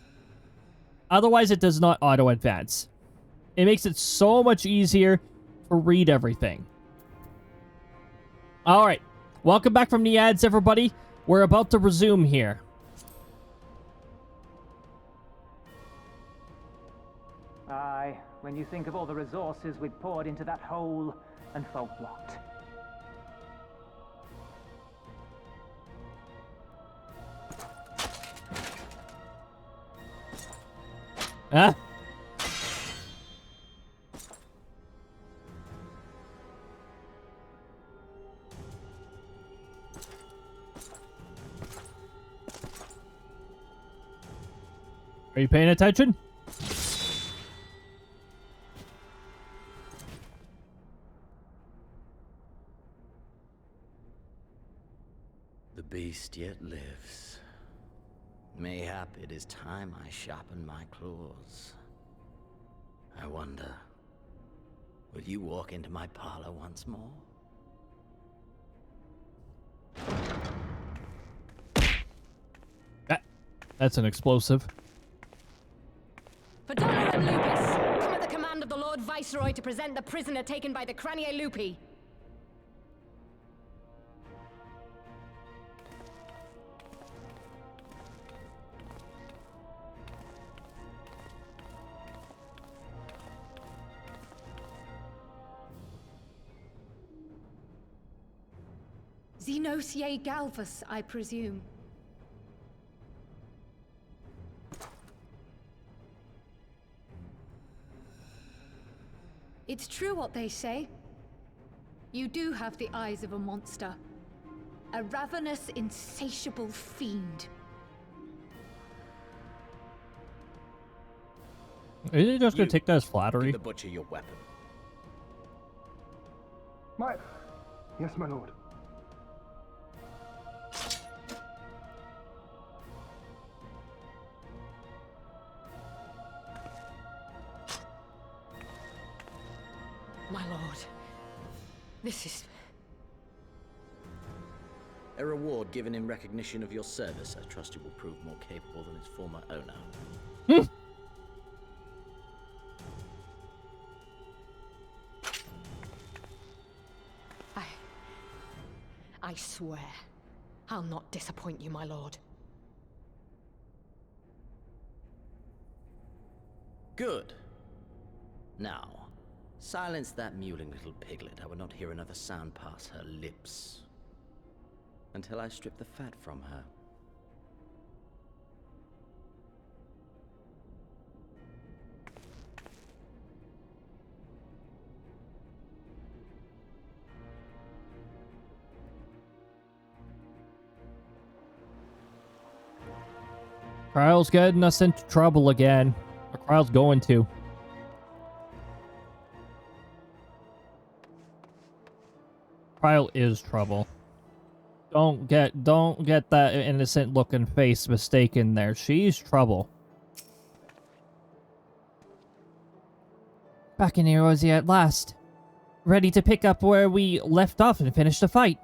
Otherwise, it does not auto advance. It makes it so much easier to read everything. All right, welcome back from the ads, everybody. We're about to resume here. Aye, when you think of all the resources we'd poured into that hole, and for what? Huh? Are you paying attention? The beast yet lives. Mayhap it is time I sharpen my claws. I wonder, will you walk into my parlor once more? That's an explosive. For Doma and Lupus, come at the command of the Lord Viceroy to present the prisoner taken by the Cranie Lupi. Xenosier Galvus, I presume. It's true what they say. You do have the eyes of a monster. A ravenous, insatiable fiend. Is he just gonna take that as flattery? Give the butcher your weapon. Yes, my lord. My lord, this is... A reward given in recognition of your service. I trust you will prove more capable than its former owner. I swear, I'll not disappoint you, my lord. Good. Now, silence that mewling little piglet. I will not hear another sound pass her lips. Until I strip the fat from her. Kryle's getting us into trouble again. Or Kryle's going to. Kryle is trouble. Don't get that innocent looking face mistaken there. She's trouble. Back in Erosia at last. Ready to pick up where we left off and finish the fight.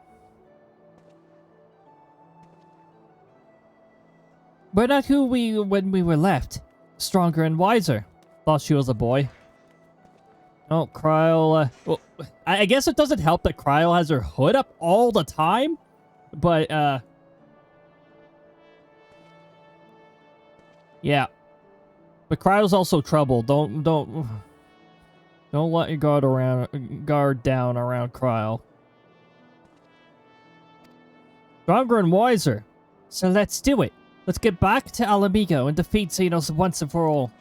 We're not who when we were left. Stronger and wiser. Thought she was a boy. Oh, Kryle, well, I guess it doesn't help that Kryle has her hood up all the time. But, yeah. But Kryle's also trouble. Don't let your guard down around Kryle. Stronger and wiser. So let's do it. Let's get back to Alamigo and defeat Xenos once and for all.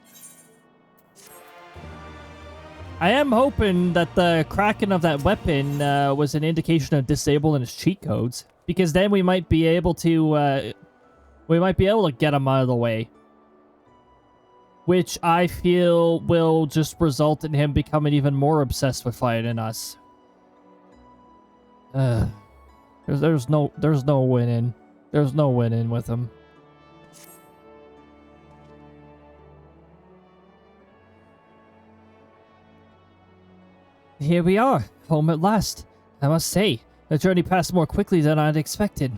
I am hoping that the cracking of that weapon was an indication of disabling his cheat codes, because then we might be able to get him out of the way. which I feel will just result in him becoming even more obsessed with fighting us. There's no winning. There's no winning with him. Here we are, home at last. I must say, the journey passed more quickly than I'd expected.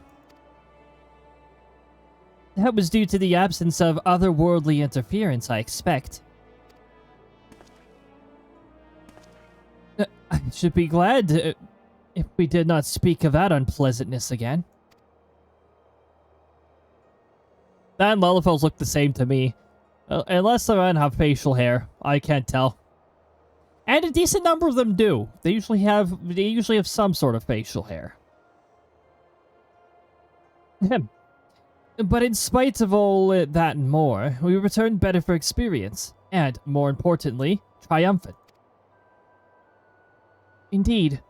That was due to the absence of otherworldly interference, I expect. I should be glad if we did not speak of that unpleasantness again. That and Lalafells look the same to me. Unless the men have facial hair, I can't tell. And a decent number of them do. They usually have some sort of facial hair. But in spite of all that and more, we returned better for experience, and, more importantly, triumphant. Indeed.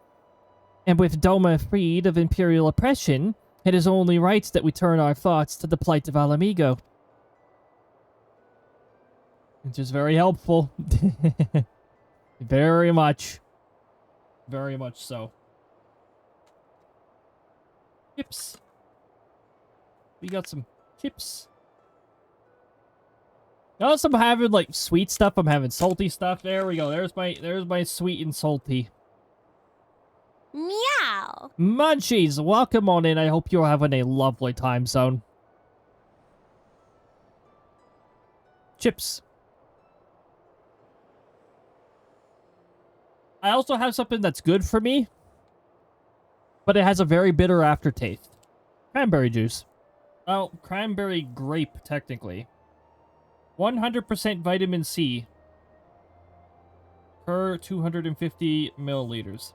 And with Doma freed of Imperial oppression, it is only right that we turn our thoughts to the plight of Alamigo. Which is very helpful. Very much. Very much so. Chips. We got some chips. Notice I'm having like sweet stuff. I'm having salty stuff. There we go. There's my sweet and salty. Meow. Munchies, welcome on in. I hope you're having a lovely time zone. Chips. I also have something that's good for me, but it has a very bitter aftertaste. Cranberry juice. Oh, cranberry grape, technically. 100% vitamin C per 250 milliliters.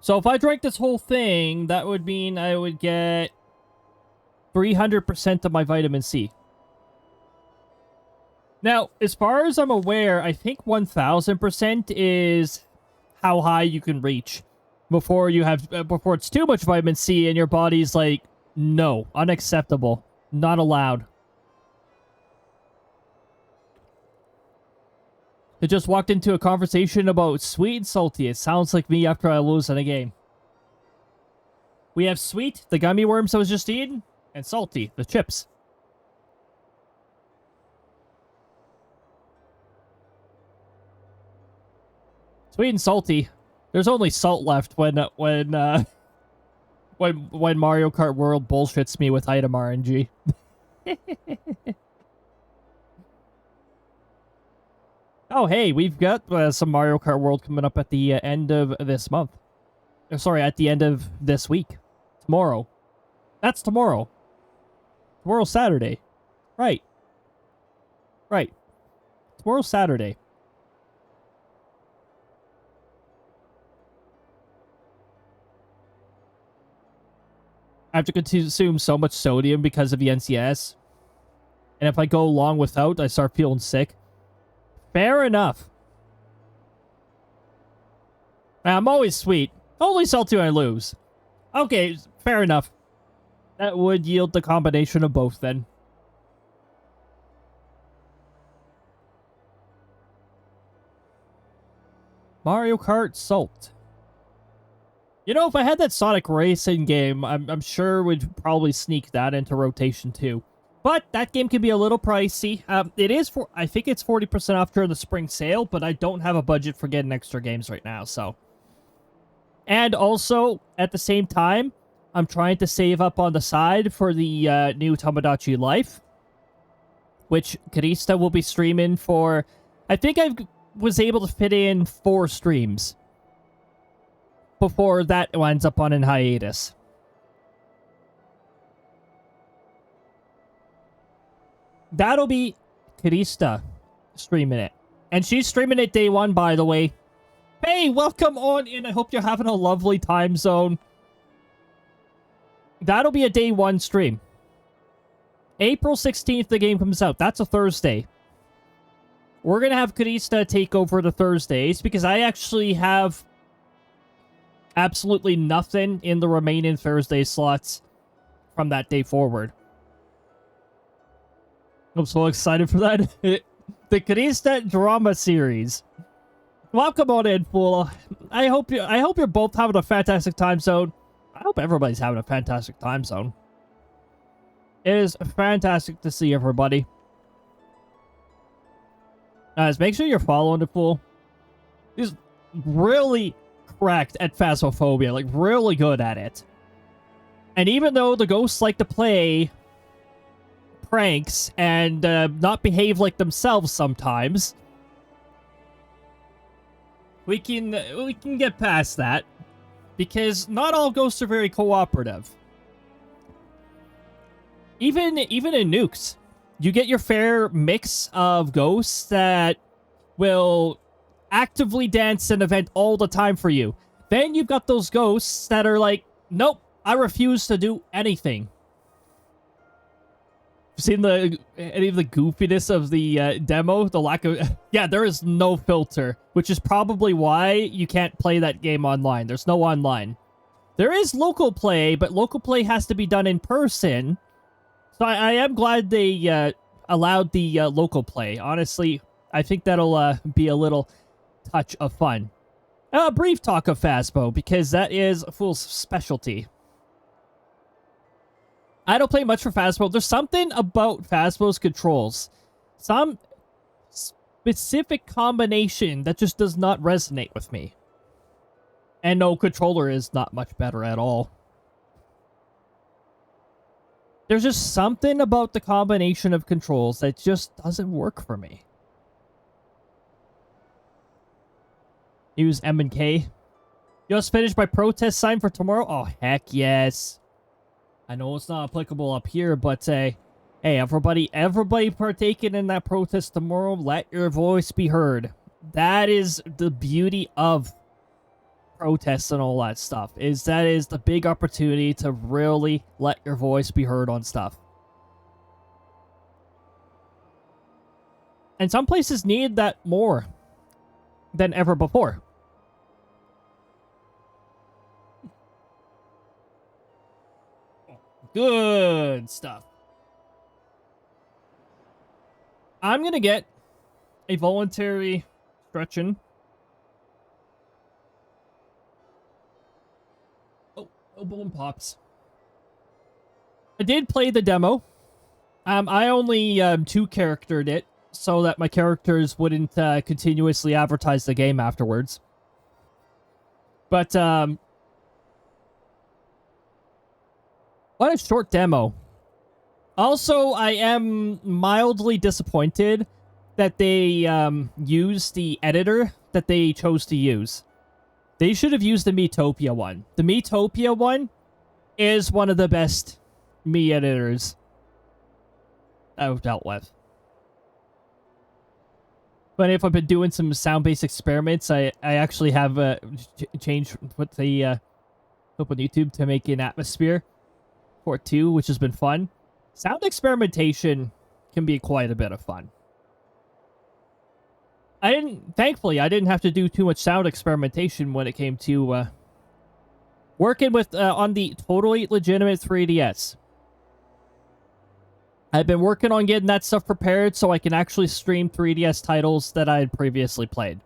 So if I drank this whole thing, that would mean I would get 300% of my vitamin C. Now, as far as I'm aware, I think 1000% is how high you can reach before it's too much vitamin C and your body's like, no, unacceptable, not allowed. I just walked into a conversation about sweet and salty. It sounds like me after I lose in a game. We have sweet, the gummy worms I was just eating, and salty, the chips. Sweet and salty. There's only salt left when Mario Kart World bullshits me with item RNG. Oh, hey, we've got some Mario Kart World coming up at the end of this month. Sorry, at the end of this week. Tomorrow. That's tomorrow. Tomorrow's Saturday. Right. Right. Tomorrow's Saturday. I have to consume so much sodium because of the NCS. And if I go long without, I start feeling sick. Fair enough. I'm always sweet. Only salty when I lose. Okay, fair enough. That would yield the combination of both then. Mario Kart Salt. You know, if I had that Sonic Racing game, I'm sure we'd probably sneak that into rotation too. But that game can be a little pricey. It is I think it's 40% off during the spring sale, but I don't have a budget for getting extra games right now, so. And also, at the same time, I'm trying to save up on the side for the new Tomodachi Life, which Crysta will be streaming for. I think I was able to fit in 4 streams before that winds up on an hiatus. That'll be Crysta streaming it. And she's streaming it day 1, by the way. Hey, welcome on in. I hope you're having a lovely time zone. That'll be a day 1 stream. April 16th, the game comes out. That's a Thursday. We're going to have Crysta take over the Thursdays because I actually have absolutely nothing in the remaining Thursday slots. from that day forward. I'm so excited for that. The Crysta drama series. Welcome on in, fool. I hope you're both having a fantastic time zone. I hope everybody's having a fantastic time zone. It is fantastic to see everybody. Guys, make sure you're following the fool. He's really cracked at phasmophobia, like really good at it. And even though the ghosts like to play pranks and not behave like themselves sometimes, we can get past that, because not all ghosts are very cooperative. Even in nukes, you get your fair mix of ghosts that will actively dance an event all the time for you. Then you've got those ghosts that are like, nope, I refuse to do anything. Seen any of the goofiness of the demo? The lack of... Yeah, there is no filter, which is probably why you can't play that game online. There's no online. There is local play, but local play has to be done in person. So I am glad they allowed the local play. Honestly, I think that'll be a little touch of fun. A brief talk of Phasmo, because that is Fool's specialty. I don't play much for Phasmo. There's something about Phasmo's controls. Some specific combination that just does not resonate with me. And no, controller is not much better at all. There's just something about the combination of controls that just doesn't work for me. Use M and K. Just finished my protest sign for tomorrow? Oh, heck yes. I know it's not applicable up here, but hey, everybody partaking in that protest tomorrow, let your voice be heard. That is the beauty of protests and all that stuff, is the big opportunity to really let your voice be heard on stuff. And some places need that more than ever before. Good stuff. I'm gonna get a voluntary stretching. Oh, boom pops. I did play the demo. I only two-charactered it so that my characters wouldn't continuously advertise the game afterwards. But what a short demo. Also, I am mildly disappointed that they used the editor that they chose to use. They should have used the Metopia one. The Metopia one is one of the best me editors I've dealt with. But if I've been doing some sound-based experiments, I actually have changed what the open YouTube to make an atmosphere for it too, which has been fun. Sound experimentation can be quite a bit of fun. Thankfully, I didn't have to do too much sound experimentation when it came to working with on the totally legitimate 3DS. I've been working on getting that stuff prepared so I can actually stream 3DS titles that I had previously played.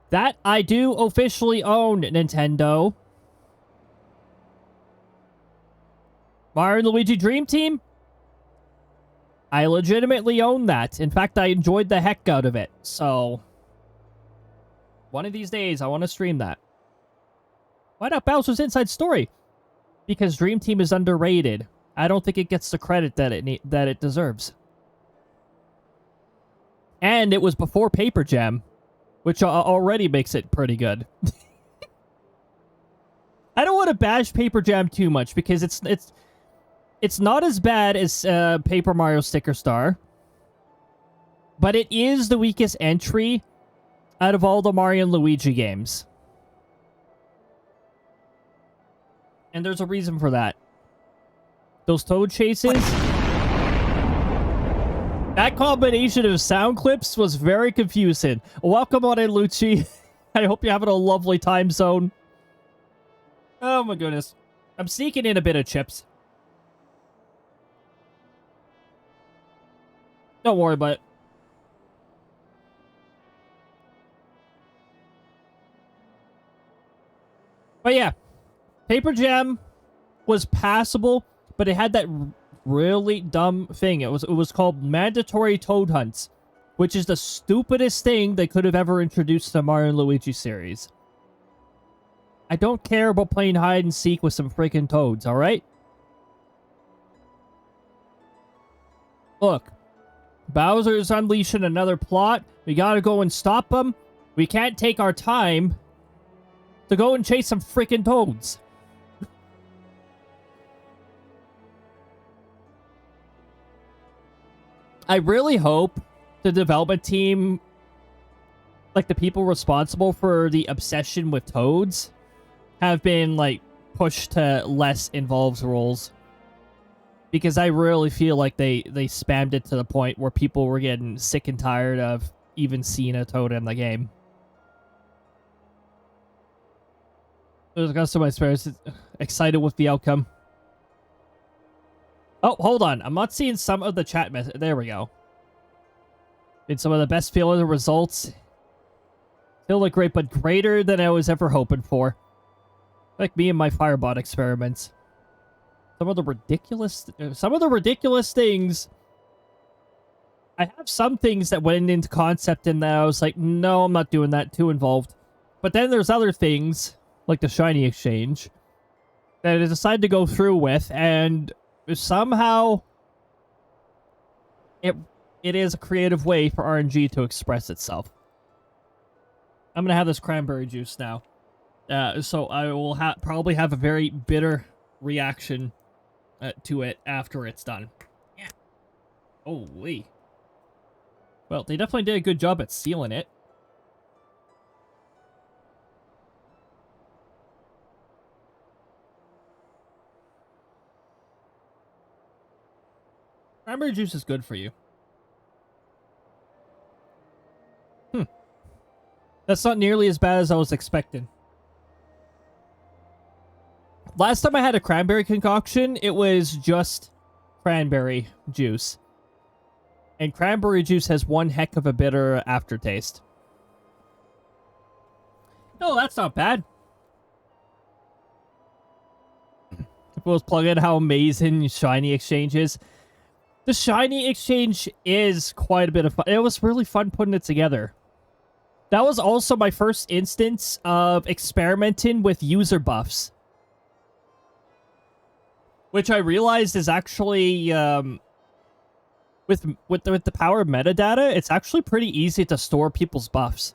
That I do officially own, Nintendo. Mario and Luigi Dream Team? I legitimately own that. In fact, I enjoyed the heck out of it. So, one of these days, I want to stream that. Why not Bowser's Inside Story? Because Dream Team is underrated. I don't think it gets the credit that it deserves. And it was before Paper Jam, which already makes it pretty good. I don't want to bash Paper Jam too much because it's not as bad as Paper Mario Sticker Star, but it is the weakest entry out of all the Mario and Luigi games. And there's a reason for that. Those Toad chases, that combination of sound clips was very confusing. Welcome on in, Lucci. I hope you're having a lovely time zone. Oh my goodness. I'm sneaking in a bit of chips. Don't worry about it. But yeah, Paper Jam was passable, but it had that really dumb thing. It was called mandatory toad hunts, which is the stupidest thing they could have ever introduced to the Mario and Luigi series. I don't care about playing hide and seek with some freaking toads, alright? Look, Bowser's unleashing another plot. We gotta go and stop him. We can't take our time to go and chase some freaking toads. I really hope the development team, like the people responsible for the obsession with toads, have been, like, pushed to less involved roles. Because I really feel like they spammed it to the point where people were getting sick and tired of even seeing a toad in the game. There's a customer experience. Excited with the outcome. Oh, hold on. I'm not seeing some of the chat message. There we go. Been some of the best feeling the results. Still look great, but greater than I was ever hoping for. Like me and my Firebot experiments. Some of the ridiculous things. I have some things that went into concept and that I was like, no, I'm not doing that. Too involved. But then there's other things, like the shiny exchange, that I decided to go through with, and somehow it is a creative way for RNG to express itself. I'm gonna have this cranberry juice now, so I will probably have a very bitter reaction to it after it's done. Yeah. Holy. Well, they definitely did a good job at sealing it. Cranberry juice is good for you. That's not nearly as bad as I was expecting. Last time I had a cranberry concoction, it was just cranberry juice. And cranberry juice has one heck of a bitter aftertaste. No, that's not bad. We'll plug in how amazing Shiny Exchange is. The Shiny Exchange is quite a bit of fun. It was really fun putting it together. That was also my first instance of experimenting with user buffs. Which I realized is actually, with the power of metadata, it's actually pretty easy to store people's buffs.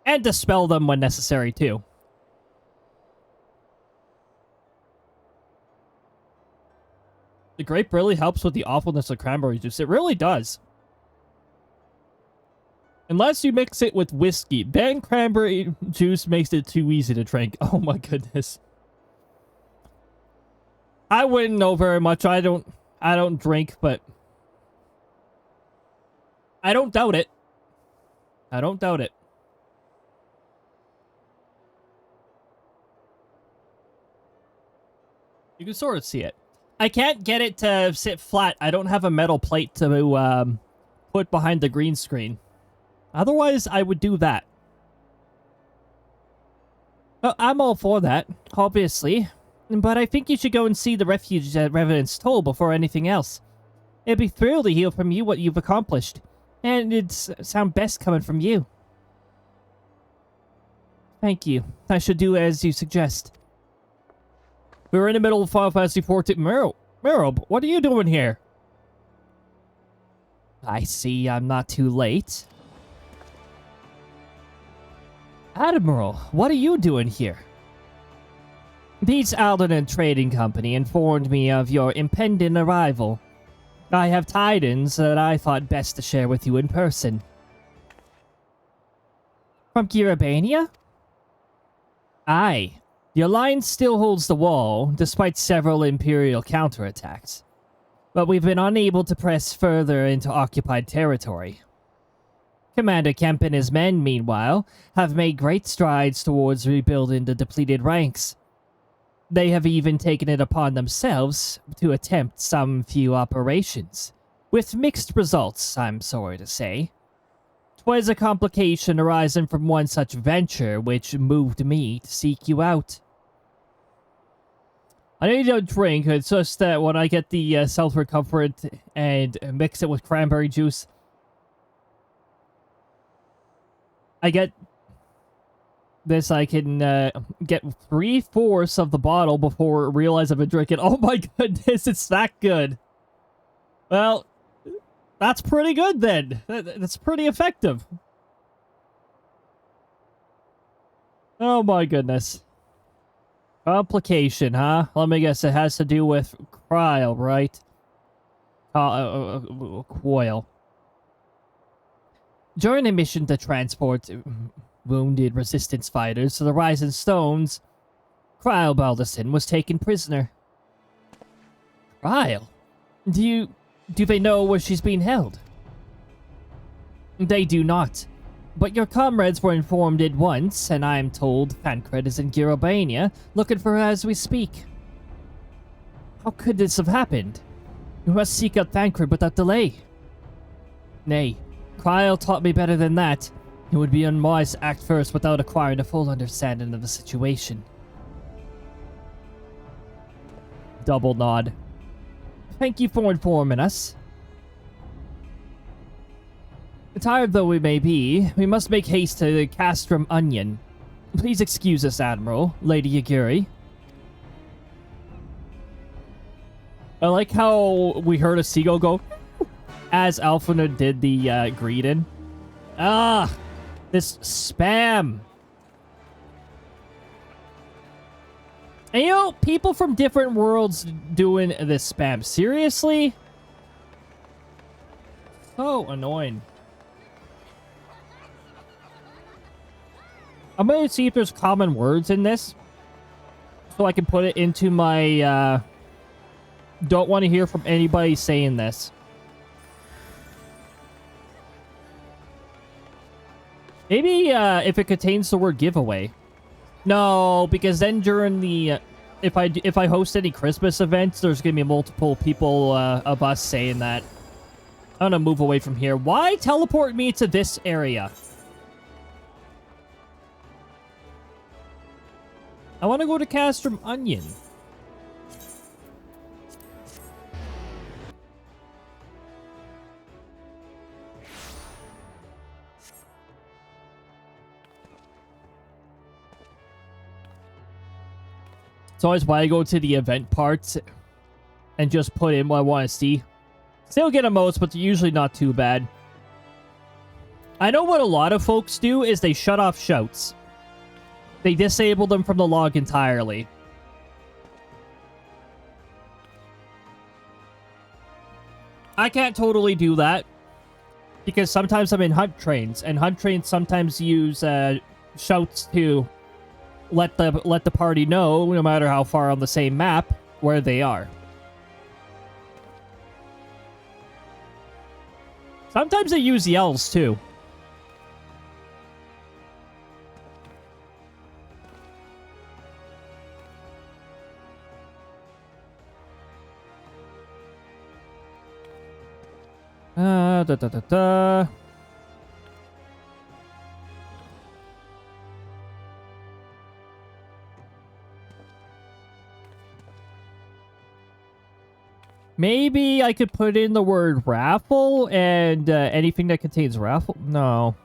And dispel them when necessary, too. The grape really helps with the awfulness of cranberry juice. It really does. Unless you mix it with whiskey. Then cranberry juice makes it too easy to drink. Oh my goodness. I wouldn't know very much. I don't drink, but I don't doubt it. I don't doubt it. You can sort of see it. I can't get it to sit flat. I don't have a metal plate to put behind the green screen. Otherwise, I would do that. Well, I'm all for that, obviously. But I think you should go and see the refuge at Revenant's Toll before anything else. It'd be thrilled to hear from you what you've accomplished. And it'd sound best coming from you. Thank you. I should do as you suggest. We were in the middle of Final Fantasy XIV. Meryl, what are you doing here? I see I'm not too late. Admiral, what are you doing here? The SLdr Trading Company informed me of your impending arrival. I have tidings that I thought best to share with you in person. From Kiribania? Aye. The Alliance still holds the wall, despite several Imperial counterattacks. But we've been unable to press further into occupied territory. Commander Kemp and his men, meanwhile, have made great strides towards rebuilding the depleted ranks. They have even taken it upon themselves to attempt some few operations. With mixed results, I'm sorry to say. 'Twas a complication arising from one such venture which moved me to seek you out. I know you don't drink, it's just that when I get the self-recomforant and mix it with cranberry juice, I get this, I can get 3/4 of the bottle before I realize I've been drinking. Oh my goodness, it's that good. Well, that's pretty good then. That's pretty effective. Oh my goodness. Complication, huh? Let me guess, it has to do with cryo, right? Coil. During a mission to transport wounded resistance fighters to the Rising Stones, Cryo Balderson was taken prisoner. Cryo? Do they know where she's being held? They do not. But your comrades were informed at once, and I am told Thancred is in Girobania, looking for her as we speak. How could this have happened? You must seek out Thancred without delay. Nay, Cryo taught me better than that. It would be unwise to act first without acquiring a full understanding of the situation. Double nod. Thank you for informing us. Tired though we may be, we must make haste to the Castrum Onion. Please excuse us, Admiral, Lady Yaguri. I like how we heard a seagull go as Alphina did the greeting. Ah, this spam. And you know, people from different worlds doing this spam. Seriously? So annoying. I'm going to see if there's common words in this, so I can put it into my, don't want to hear from anybody saying this. Maybe, if it contains the word giveaway. No, because then during the, if I host any Christmas events, there's going to be multiple people, of us saying that. I'm going to move away from here. Why teleport me to this area? I want to go to Castrum Onion. It's always why I go to the event parts and just put in what I want to see. Still get emotes, but they're usually not too bad. I know what a lot of folks do is they shut off shouts. They disable them from the log entirely. I can't totally do that because sometimes I'm in hunt trains, and hunt trains sometimes use shouts to let the party know, no matter how far on the same map, where they are. Sometimes they use yells too. Maybe I could put in the word raffle and anything that contains raffle. No.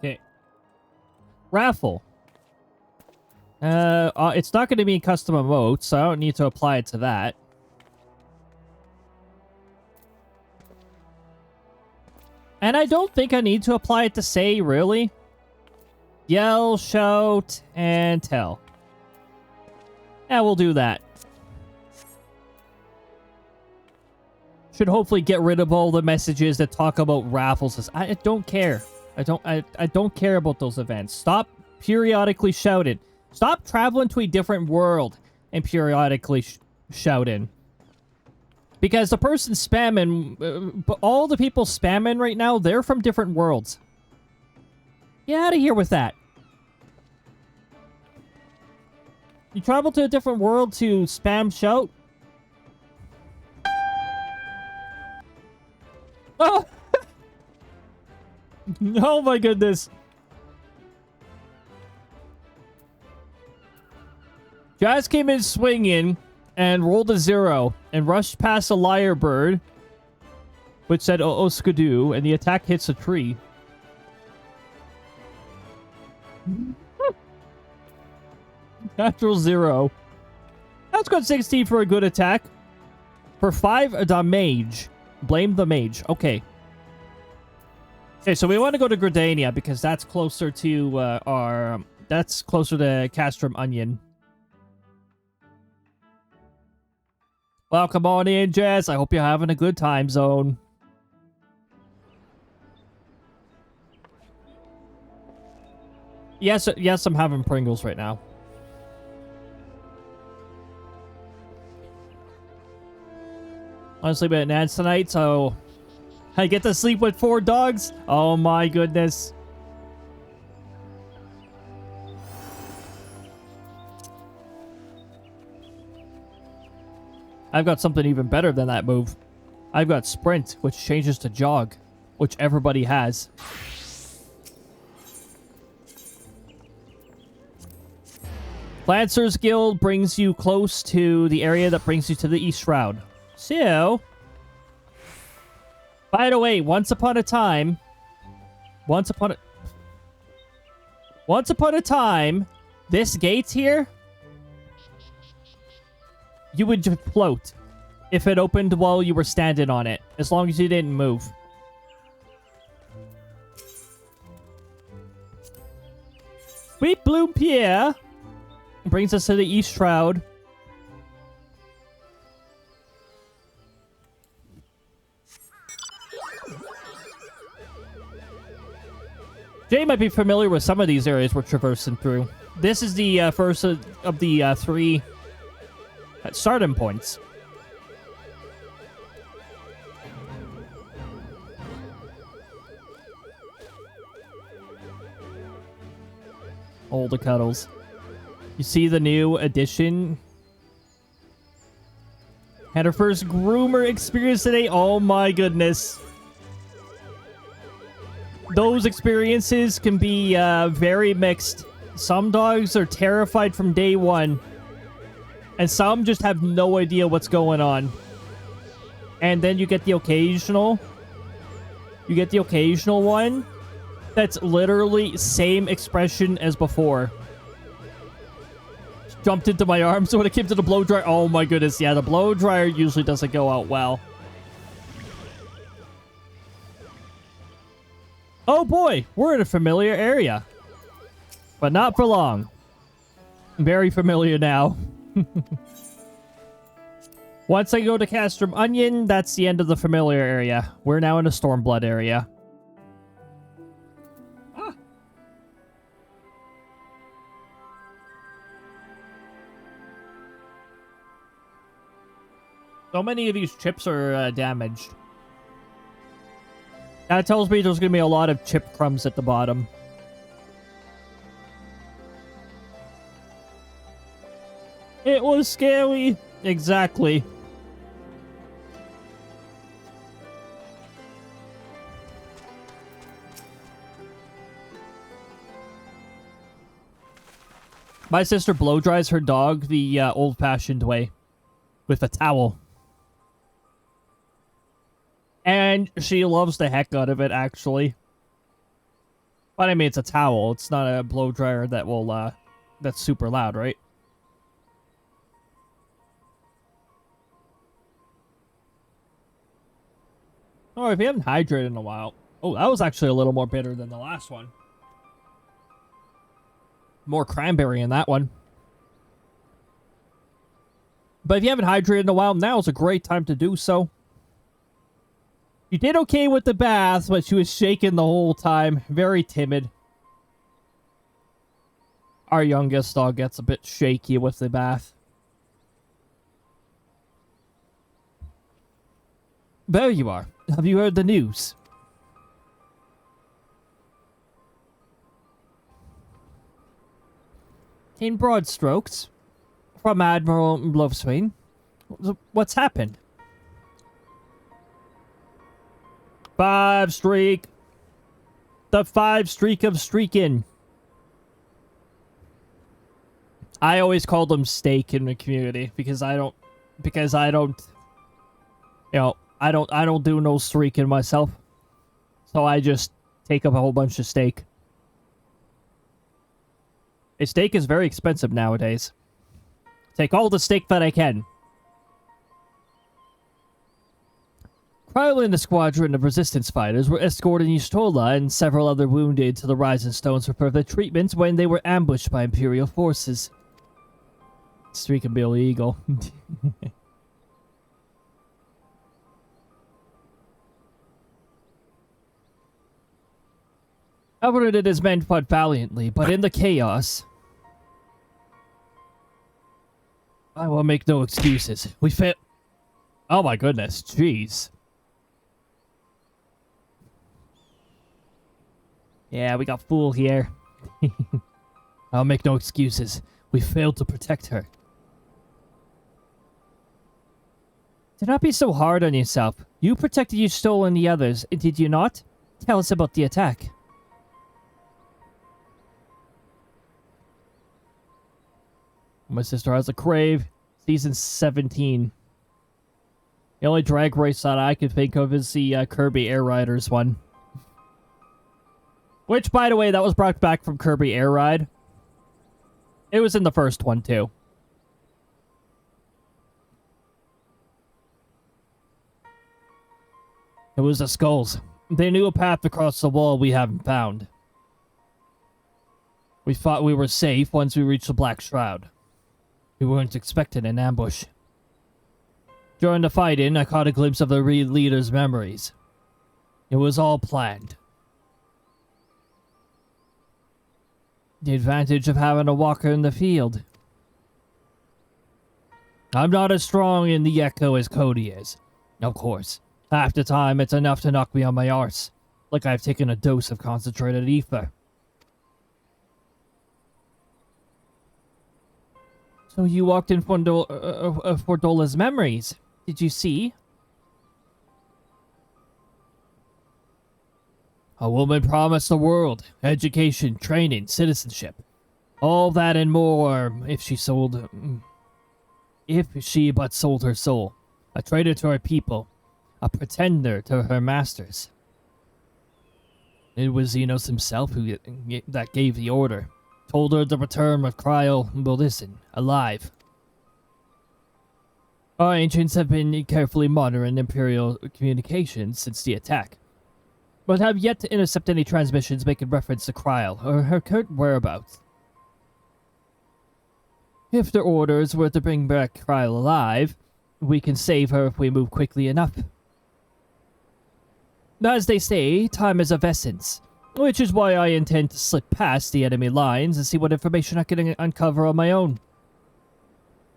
Okay. Raffle. It's not going to be custom emotes, so I don't need to apply it to that. And I don't think I need to apply it to say, really. Yell, shout, and tell. Yeah, we'll do that. Should hopefully get rid of all the messages that talk about raffles. I don't care. I don't care about those events. Stop periodically shouting. Stop traveling to a different world and periodically shouting. Because the person spamming, all the people spamming right now, they're from different worlds. Get out of here with that. You travel to a different world to spam shout? Oh! Oh my goodness. Jazz came in swinging and rolled a 0 and rushed past a liar bird, which said "Oh, skidoo," and the attack hits a tree. Natural 0. That's good 16 for a good attack. For 5, the mage. Blame the mage. Okay. Okay, so we want to go to Gridania because that's closer to that's closer to Castrum Onion. Welcome on in, Jazz. I hope you're having a good time zone. Yes, yes, I'm having Pringles right now. I'm sleeping at Nan's tonight, so I get to sleep with 4 dogs. Oh my goodness. I've got something even better than that move. I've got Sprint, which changes to Jog, which everybody has. Lancer's Guild brings you close to the area that brings you to the East Shroud. So, by the way, once upon a time, this gate here, you would just float if it opened while you were standing on it, as long as you didn't move. Sweet Bloom Pierre brings us to the East Shroud. Jay might be familiar with some of these areas we're traversing through. This is the first of the 3 starting points. All the cuddles. You see the new addition? Had her first groomer experience today. Oh my goodness. Those experiences can be very mixed. Some dogs are terrified from day one. And some just have no idea what's going on. And then you get the occasional. You get the occasional one that's literally same expression as before. Jumped into my arms when it came to the blow dryer. Oh my goodness, yeah, the blow dryer usually doesn't go out well. Oh boy, we're in a familiar area. But not for long. Very familiar now. Once I go to Castrum Onion, that's the end of the familiar area. We're now in the Stormblood area. So many of these chips are damaged. That tells me there's going to be a lot of chip crumbs at the bottom. It was scary. Exactly. My sister blow dries her dog the old-fashioned way with a towel. And she loves the heck out of it, actually. But I mean, it's a towel. It's not a blow dryer that will, that's super loud, right? Oh, if you haven't hydrated in a while. Oh, that was actually a little more bitter than the last one. More cranberry in that one. But if you haven't hydrated in a while, now is a great time to do so. She did okay with the bath, but she was shaking the whole time. Very timid. Our youngest dog gets a bit shaky with the bath. There you are. Have you heard the news? In broad strokes, from Admiral Loveswain, what's happened? 5 streak. The 5 streak of streaking. I always call them steak in the community because I don't, you know, I don't do no streaking myself. So I just take up a whole bunch of steak. A steak is very expensive nowadays. Take all the steak that I can. Cryle and a squadron of resistance fighters were escorting Yustola and several other wounded to the Rising Stones for further treatment when they were ambushed by Imperial forces. Streak can be illegal. Alfred and his men fought valiantly, but in the chaos... I will make no excuses. We failed... Oh my goodness, jeez. Yeah, we got fool here. I'll make no excuses. We failed to protect her. Do not be so hard on yourself. You protected Yustola and the others, did you not? Tell us about the attack. My sister has a crave. Season 17. The only drag race that I could think of is the Kirby Air Riders one. Which, by the way, that was brought back from Kirby Air Ride. It was in the first one, too. It was the skulls. They knew a path across the wall we haven't found. We thought we were safe once we reached the Black Shroud. We weren't expecting an ambush. During the fighting, I caught a glimpse of the leader's memories. It was all planned. The advantage of having a walker in the field. I'm not as strong in the echo as Cody is. Of course. Half the time, it's enough to knock me on my arse. Like I've taken a dose of concentrated ether. So you walked in for Dola's memories. Did you see? A woman promised the world. Education, training, citizenship. All that and more if she but sold her soul. A traitor to her people. A pretender to her masters. It was Xenos himself that gave the order. Told her the return of Cryle Bolison, alive. Our ancients have been carefully monitoring Imperial communications since the attack, but have yet to intercept any transmissions making reference to Cryle or her current whereabouts. If the orders were to bring back Cryle alive, we can save her if we move quickly enough. As they say, time is of essence. Which is why I intend to slip past the enemy lines and see what information I can uncover on my own.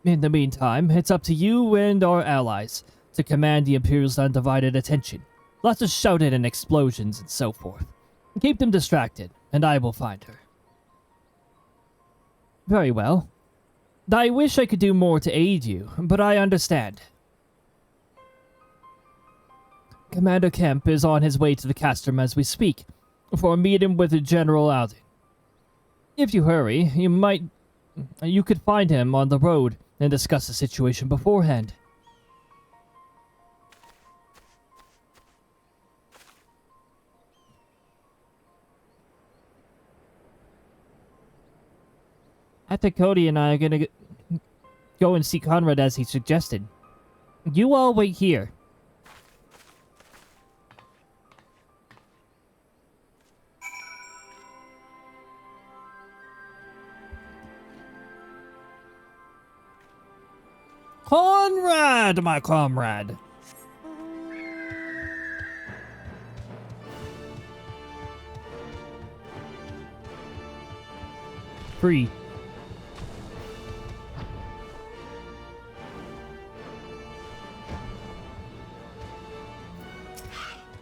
In the meantime, it's up to you and our allies to command the Imperial's undivided attention. Lots of shouting and explosions and so forth. Keep them distracted, and I will find her. Very well. I wish I could do more to aid you, but I understand. Commander Kemp is on his way to the Castrum as we speak, for a meeting with General Alden. If you hurry, you could find him on the road and discuss the situation beforehand. I think Cody and I are gonna go and see Conrad as he suggested. You all wait here. Comrade, my comrade. Free.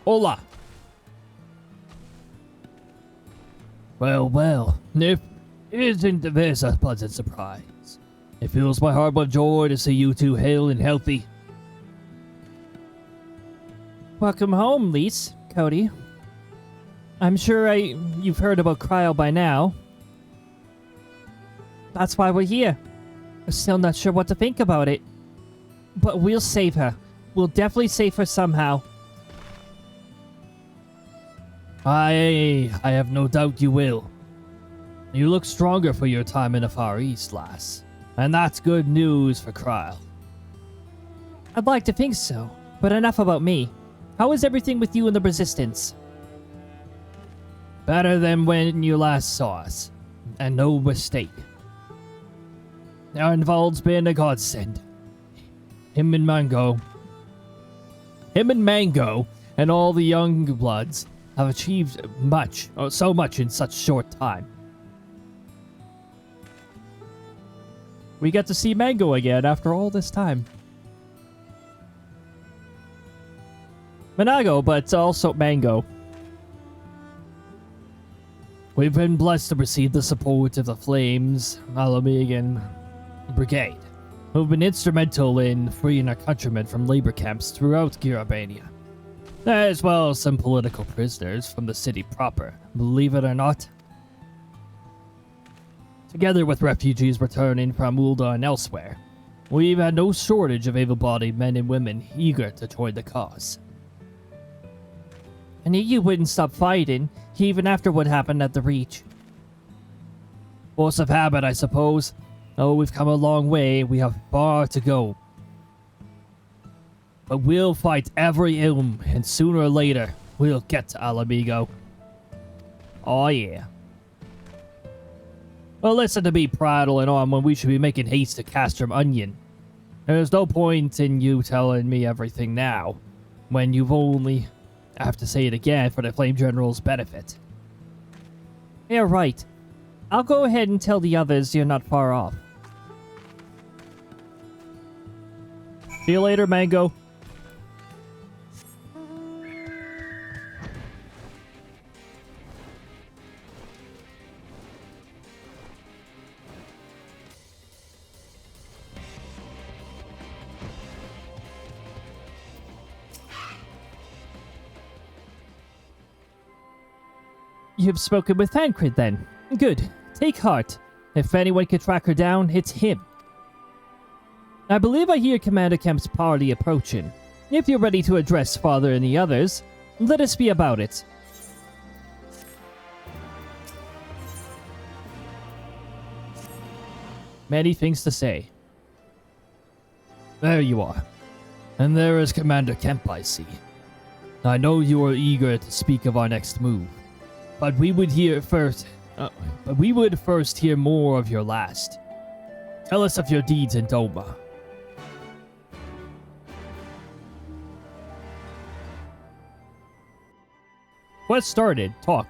Hola. Well, well, if isn't this a pleasant surprise? It fills my heart with joy to see you two hale and healthy. Welcome home, Lise, Cody. I'm sure you've heard about Cryo by now. That's why we're here. We're still not sure what to think about it. But we'll save her. We'll definitely save her somehow. I have no doubt you will. You look stronger for your time in the Far East, lass. And that's good news for Cryle. I'd like to think so, but enough about me. How is everything with you and the Resistance? Better than when you last saw us. And no mistake. Arnvald's been a godsend. Him and Mango and all the young bloods have achieved much, so much in such short time. We get to see Mango again after all this time. Manago, but also Mango. We've been blessed to receive the support of the Flames, Alamegan Brigade, who've been instrumental in freeing our countrymen from labor camps throughout Girabania, as well as some political prisoners from the city proper, believe it or not. Together with refugees returning from Ulda and elsewhere, we've had no shortage of able-bodied men and women eager to join the cause. I knew you wouldn't stop fighting, even after what happened at the Reach. Force of habit, I suppose. Oh, we've come a long way, we have far to go. But we'll fight every ilm, and sooner or later, we'll get to Alamigo. Oh yeah. Well, listen to me prattling on when we should be making haste to Castrum Onion. There's no point in you telling me everything now, when you've only have to say it again for the Flame General's benefit. Yeah, right. I'll go ahead and tell the others you're not far off. See you later, Mango. You've spoken with Thancred, then. Good. Take heart. If anyone can track her down, it's him. I believe I hear Commander Kemp's party approaching. If you're ready to address Father and the others, let us be about it. Many things to say. There you are. And there is Commander Kemp, I see. I know you are eager to speak of our next move. But we would first hear more of your last. Tell us of your deeds in Doma. Quest started. Talk.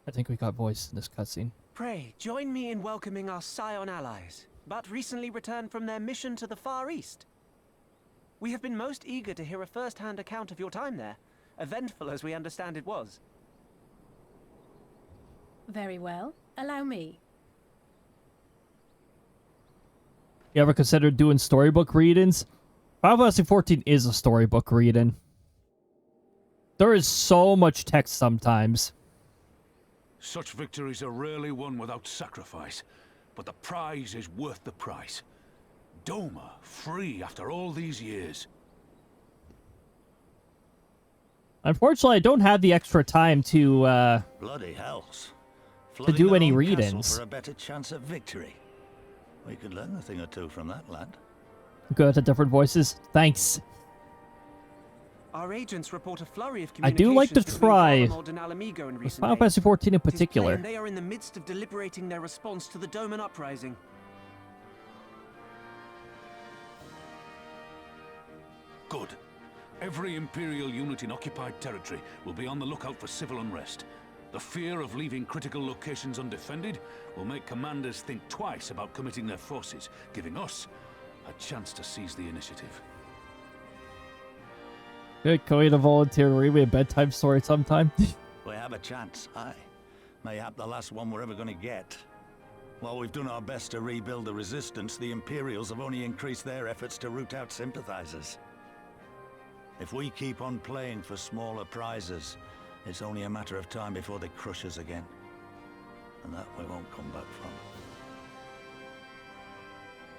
I think we got voice in this cutscene. Pray, join me in welcoming our Scion allies, but recently returned from their mission to the Far East. We have been most eager to hear a first-hand account of your time there, eventful as we understand it was. Very well. Allow me. You ever considered doing storybook readings? Final Fantasy 14 is a storybook reading. There is so much text sometimes. Such victories are rarely won without sacrifice, but the prize is worth the price. Doma, free after all these years. Unfortunately, I don't have the extra time to, Bloody hells. to do any readings. For a better chance at victory. We could learn a thing or two from that lad. Good at different voices. Thanks. Our agents report a flurry of I do like to communications between try Garlemald and Alamigo in with recent Final days. Fantasy 14 in It is particular. plain they are in the midst of deliberating their response to the Doman uprising. Good. Every Imperial unit in occupied territory will be on the lookout for civil unrest. The fear of leaving critical locations undefended will make commanders think twice about committing their forces, giving us a chance to seize the initiative. Good, Cody to volunteer to read me a bedtime story sometime. We have a chance, aye. Mayhap the last one we're ever going to get. While we've done our best to rebuild the resistance, the Imperials have only increased their efforts to root out sympathizers. If we keep on playing for smaller prizes, it's only a matter of time before they crush us again. And that we won't come back from.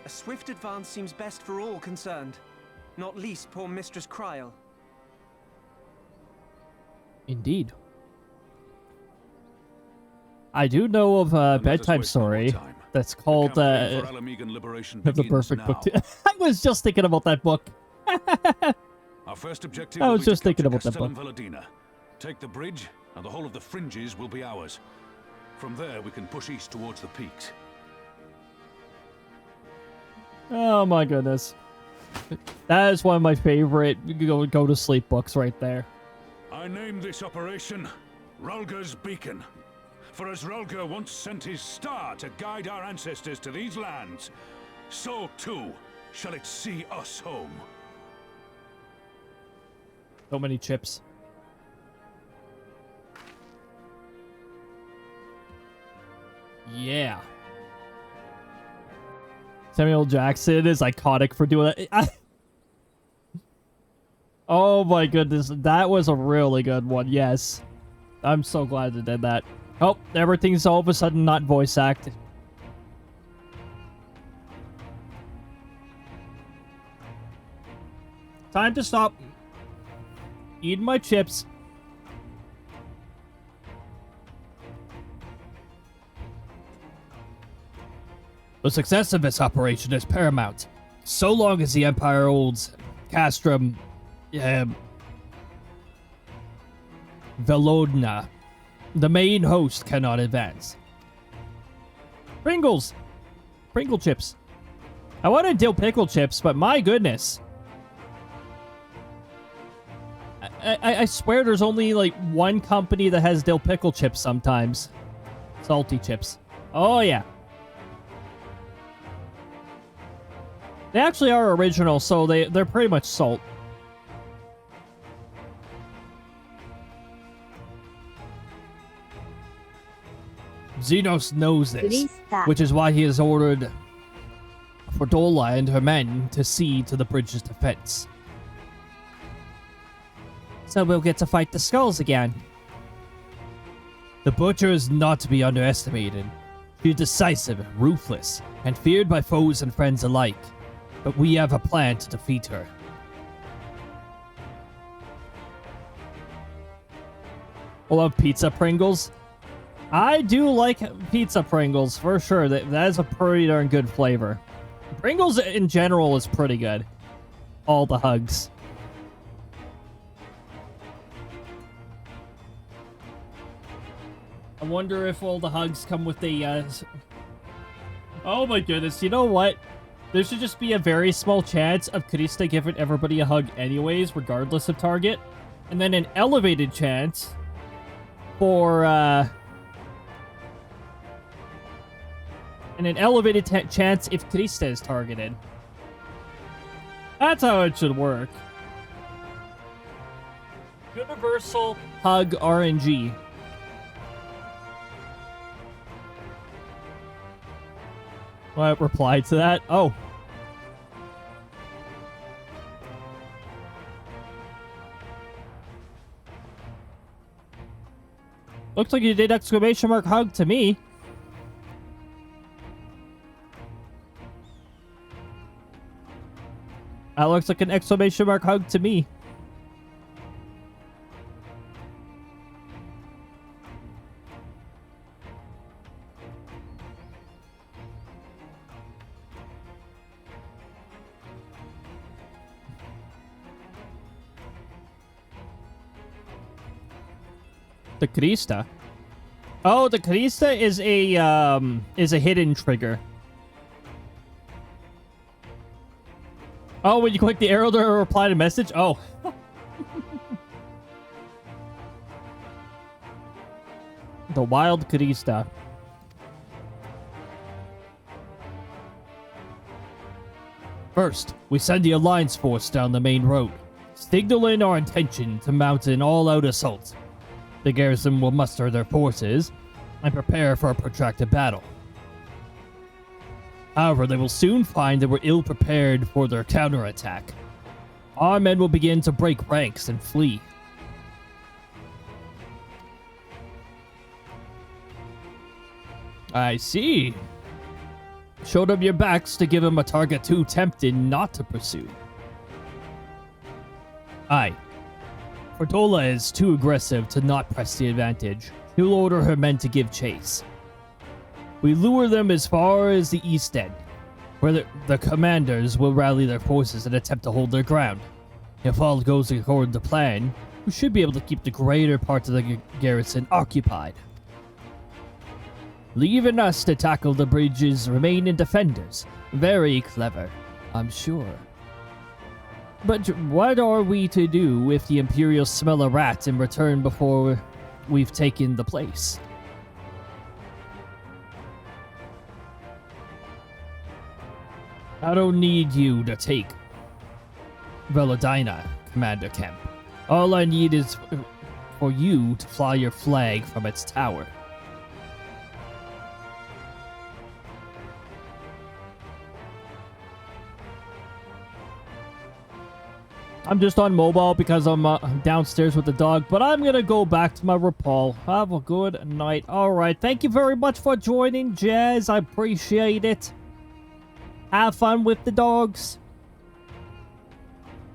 A swift advance seems best for all concerned, not least poor Mistress Kryl. Indeed. I do know of a bedtime story that's called The liberation The Perfect Book. I was just thinking about that book. Our first objective I will was be to just thinking capture about that book. Castellum Valadina. Take the bridge, and the whole of the fringes will be ours. From there, we can push east towards the peaks. Oh my goodness. That is one of my favorite go to sleep books right there. I named this operation Rulga's Beacon. For as Rulga once sent his star to guide our ancestors to these lands, so too shall it see us home. So many chips. Yeah. Samuel Jackson is iconic for doing that. Oh my goodness, that was a really good one, yes. I'm so glad they did that. Oh, everything's all of a sudden not voice acted. Time to stop eating my chips. The success of this operation is paramount. So long as the Empire holds Castrum, Velodna, the main host cannot advance. Pringles! Pringle chips. I wanted dill pickle chips, but my goodness. I swear there's only like one company that has dill pickle chips sometimes. Salty chips. Oh yeah. They actually are original, so they're pretty much salt. Xenos knows this, Crysta. which is why he has ordered for Dola and her men to see to the bridge's defense. So we'll get to fight the skulls again. The Butcher is not to be underestimated. She is decisive, ruthless, and feared by foes and friends alike. But we have a plan to defeat her. I love pizza Pringles. I do like pizza Pringles, for sure. That is a pretty darn good flavor. Pringles in general is pretty good. All the hugs. I wonder if all the hugs come with the, Oh my goodness, you know what? There should just be a very small chance of Crysta giving everybody a hug anyways, regardless of target. And then an elevated chance for, and an elevated chance if Crysta is targeted. That's how it should work. Universal hug RNG. What reply to that? Oh. Looks like you did exclamation mark hug to me. That looks like an exclamation mark hug to me. The Crysta. Oh, the Crysta is a hidden trigger. Oh, when you click the arrow to reply to message? Oh. The wild Crysta. First, we send the Alliance force down the main road, signaling our intention to mount an all-out assault. The garrison will muster their forces and prepare for a protracted battle. However, they will soon find that we're ill-prepared for their counterattack. Our men will begin to break ranks and flee. I see. Show them your backs to give them a target too tempting not to pursue. Aye. Fordola is too aggressive to not press the advantage. He'll order her men to give chase. We lure them as far as the east end, where the commanders will rally their forces and attempt to hold their ground. If all goes according to plan, we should be able to keep the greater part of the garrison occupied. Leaving us to tackle the bridge's remaining defenders. Very clever, I'm sure. But what are we to do if the Imperials smell a rat in return before we've taken the place? I don't need you to take Veladina, Commander Kemp. All I need is for you to fly your flag from its tower. I'm just on mobile because I'm downstairs with the dog, but I'm gonna go back to my Rapal. Have a good night. Alright, thank you very much for joining, Jazz. I appreciate it. Have fun with the dogs.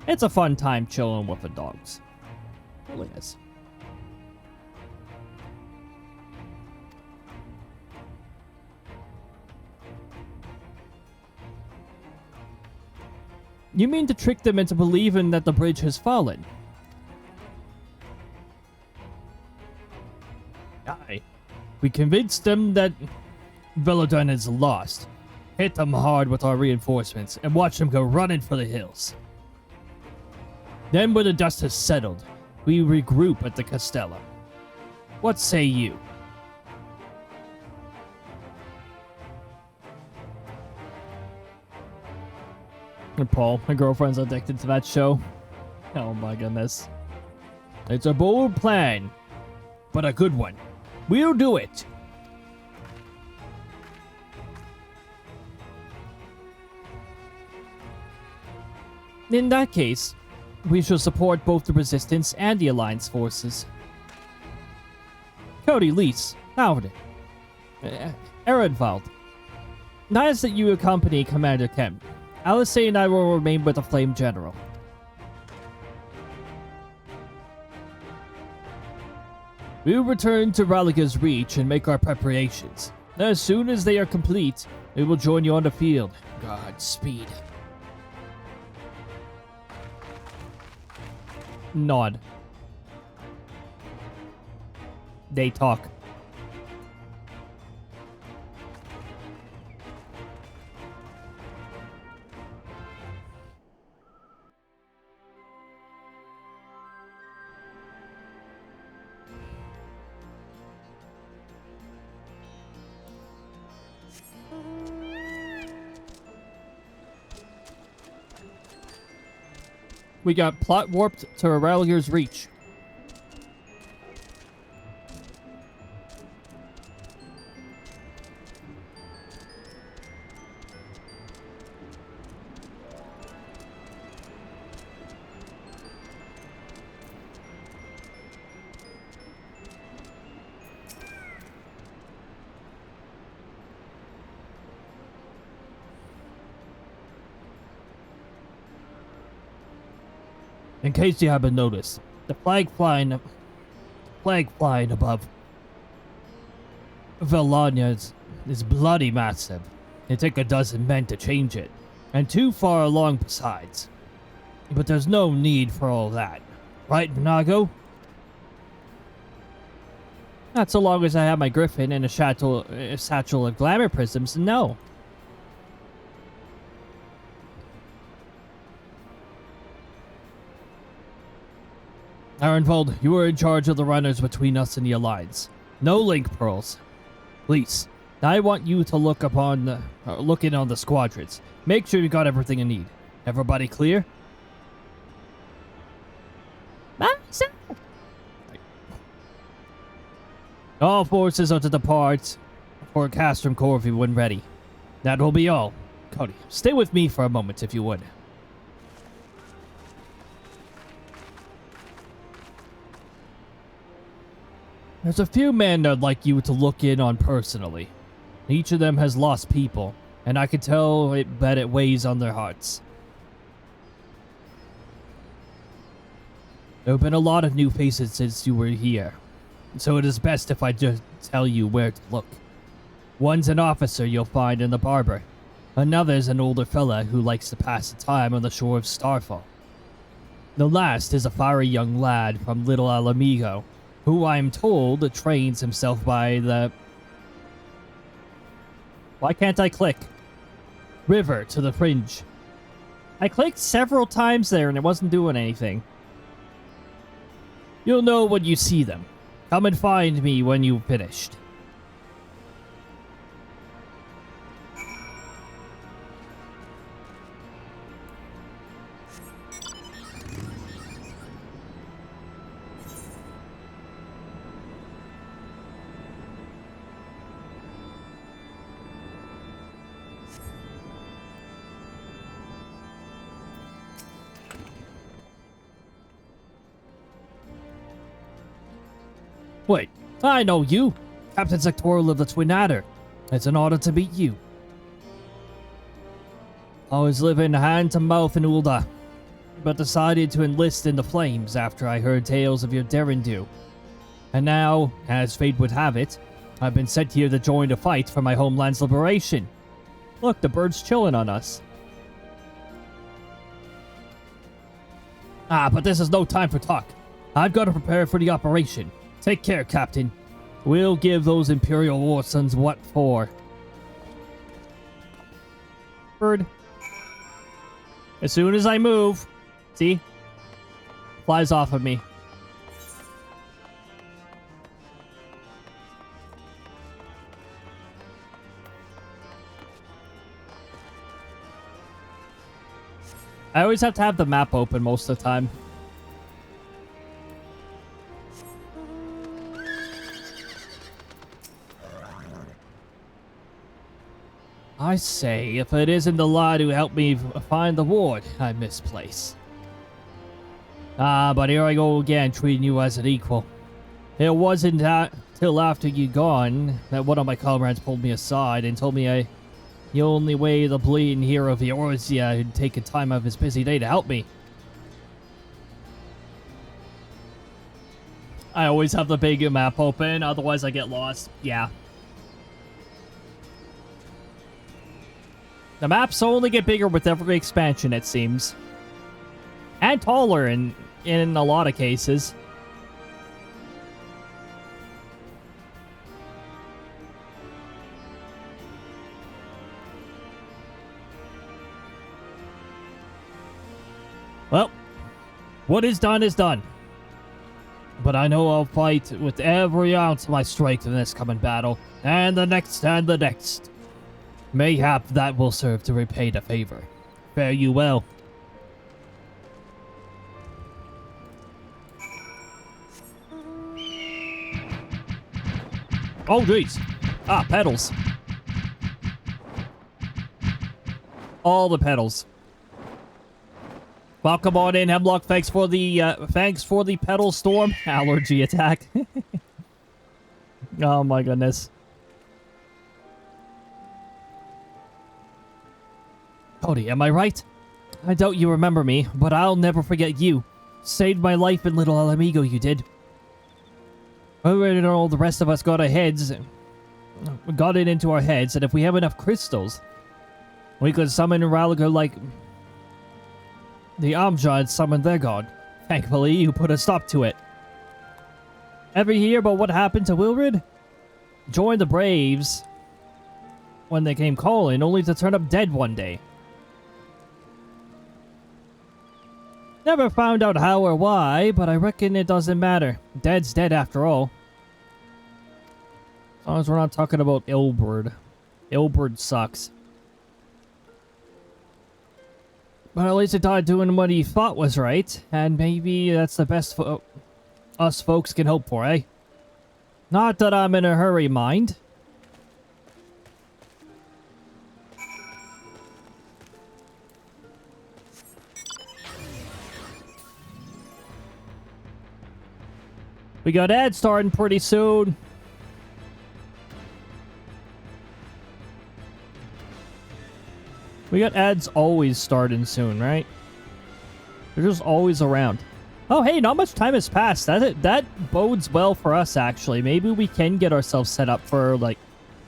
It's a fun time chilling with the dogs. It really is. You mean to trick them into believing that the bridge has fallen? Aye. We convinced them that Veladina is lost. Hit them hard with our reinforcements and watch them go running for the hills. Then when the dust has settled, we regroup at the Castella. What say you? And Paul, my girlfriend's addicted to that show. Oh my goodness. It's a bold plan, but a good one. We'll do it. In that case, we shall support both the Resistance and the Alliance forces. Cody, Lise, Howard, Ehrenwald. Nice that you accompany Commander Kemp. Alice and I will remain with the Flame General. We will return to Raliga's Reach and make our preparations. As soon as they are complete, we will join you on the field. Godspeed. Nod. They talk. We got plot warped to Raliga's Reach. In case you haven't noticed, the flag flying above Velania is bloody massive. It'd take a dozen men to change it, and too far along besides. But there's no need for all that. Right, Nago? Not so long as I have my griffin and a satchel of glamour prisms, no. Arenvald, you are in charge of the runners between us and the Alliance. No link pearls. Please, I want you to look in on the squadrons. Make sure you got everything you need. Everybody clear? All forces are to depart for Castrum Corvey when ready. That will be all. Cody, stay with me for a moment if you would. There's a few men I'd like you to look in on personally. Each of them has lost people, and I can tell that it weighs on their hearts. There have been a lot of new faces since you were here, so it is best if I just tell you where to look. One's an officer you'll find in the barber. Another's an older fella who likes to pass the time on the shore of Starfall. The last is a fiery young lad from Little Alamigo, who I'm told trains himself by the... Why can't I click? River to the fringe. I clicked several times there and it wasn't doing anything. You'll know when you see them. Come and find me when you've finished. Wait, I know you. Captain Sectorial of the Twin Adder. It's an honor to meet you. I was living hand to mouth in Ulda, but decided to enlist in the Flames after I heard tales of your derring-do. And now, as fate would have it, I've been sent here to join the fight for my homeland's liberation. Look, the bird's chilling on us. But this is no time for talk. I've got to prepare for the operation. Take care, Captain. We'll give those Imperial War Sons what for. Bird. As soon as I move, see? Flies off of me. I always have to have the map open most of the time. I say, if it isn't the lad who helped me find the ward, I misplace. But here I go again, treating you as an equal. It wasn't till after you gone that one of my comrades pulled me aside and told me the only way the bleeding hero of Eorzea had taken time out of his busy day to help me. I always have the big map open, otherwise I get lost. Yeah. The maps only get bigger with every expansion, it seems. And taller in a lot of cases. Well, what is done is done. But I know I'll fight with every ounce of my strength in this coming battle, and the next, and the next. Mayhap that will serve to repay the favor. Fare you well. Oh, jeez. Pedals. All the pedals. Welcome on in, Hemlock. Thanks for the pedal storm allergy attack. Oh my goodness. Cody, am I right? I doubt you remember me, but I'll never forget you. Saved my life in Little Alamigo, you did. All the rest of us got it into our heads that if we have enough crystals, we could summon a Ralaga like the Amjad summoned their god. Thankfully, you put a stop to it. Ever hear about what happened to Wilred? Joined the Braves when they came calling, only to turn up dead one day. Never found out how or why, but I reckon it doesn't matter. Dead's dead after all. As long as we're not talking about Ilberd. Ilberd sucks. But at least he died doing what he thought was right, and maybe that's the best us folks can hope for, eh? Not that I'm in a hurry, mind. We got ads starting pretty soon. We got ads always starting soon, right? They're just always around. Oh, hey, not much time has passed. That bodes well for us, actually. Maybe we can get ourselves set up for, like,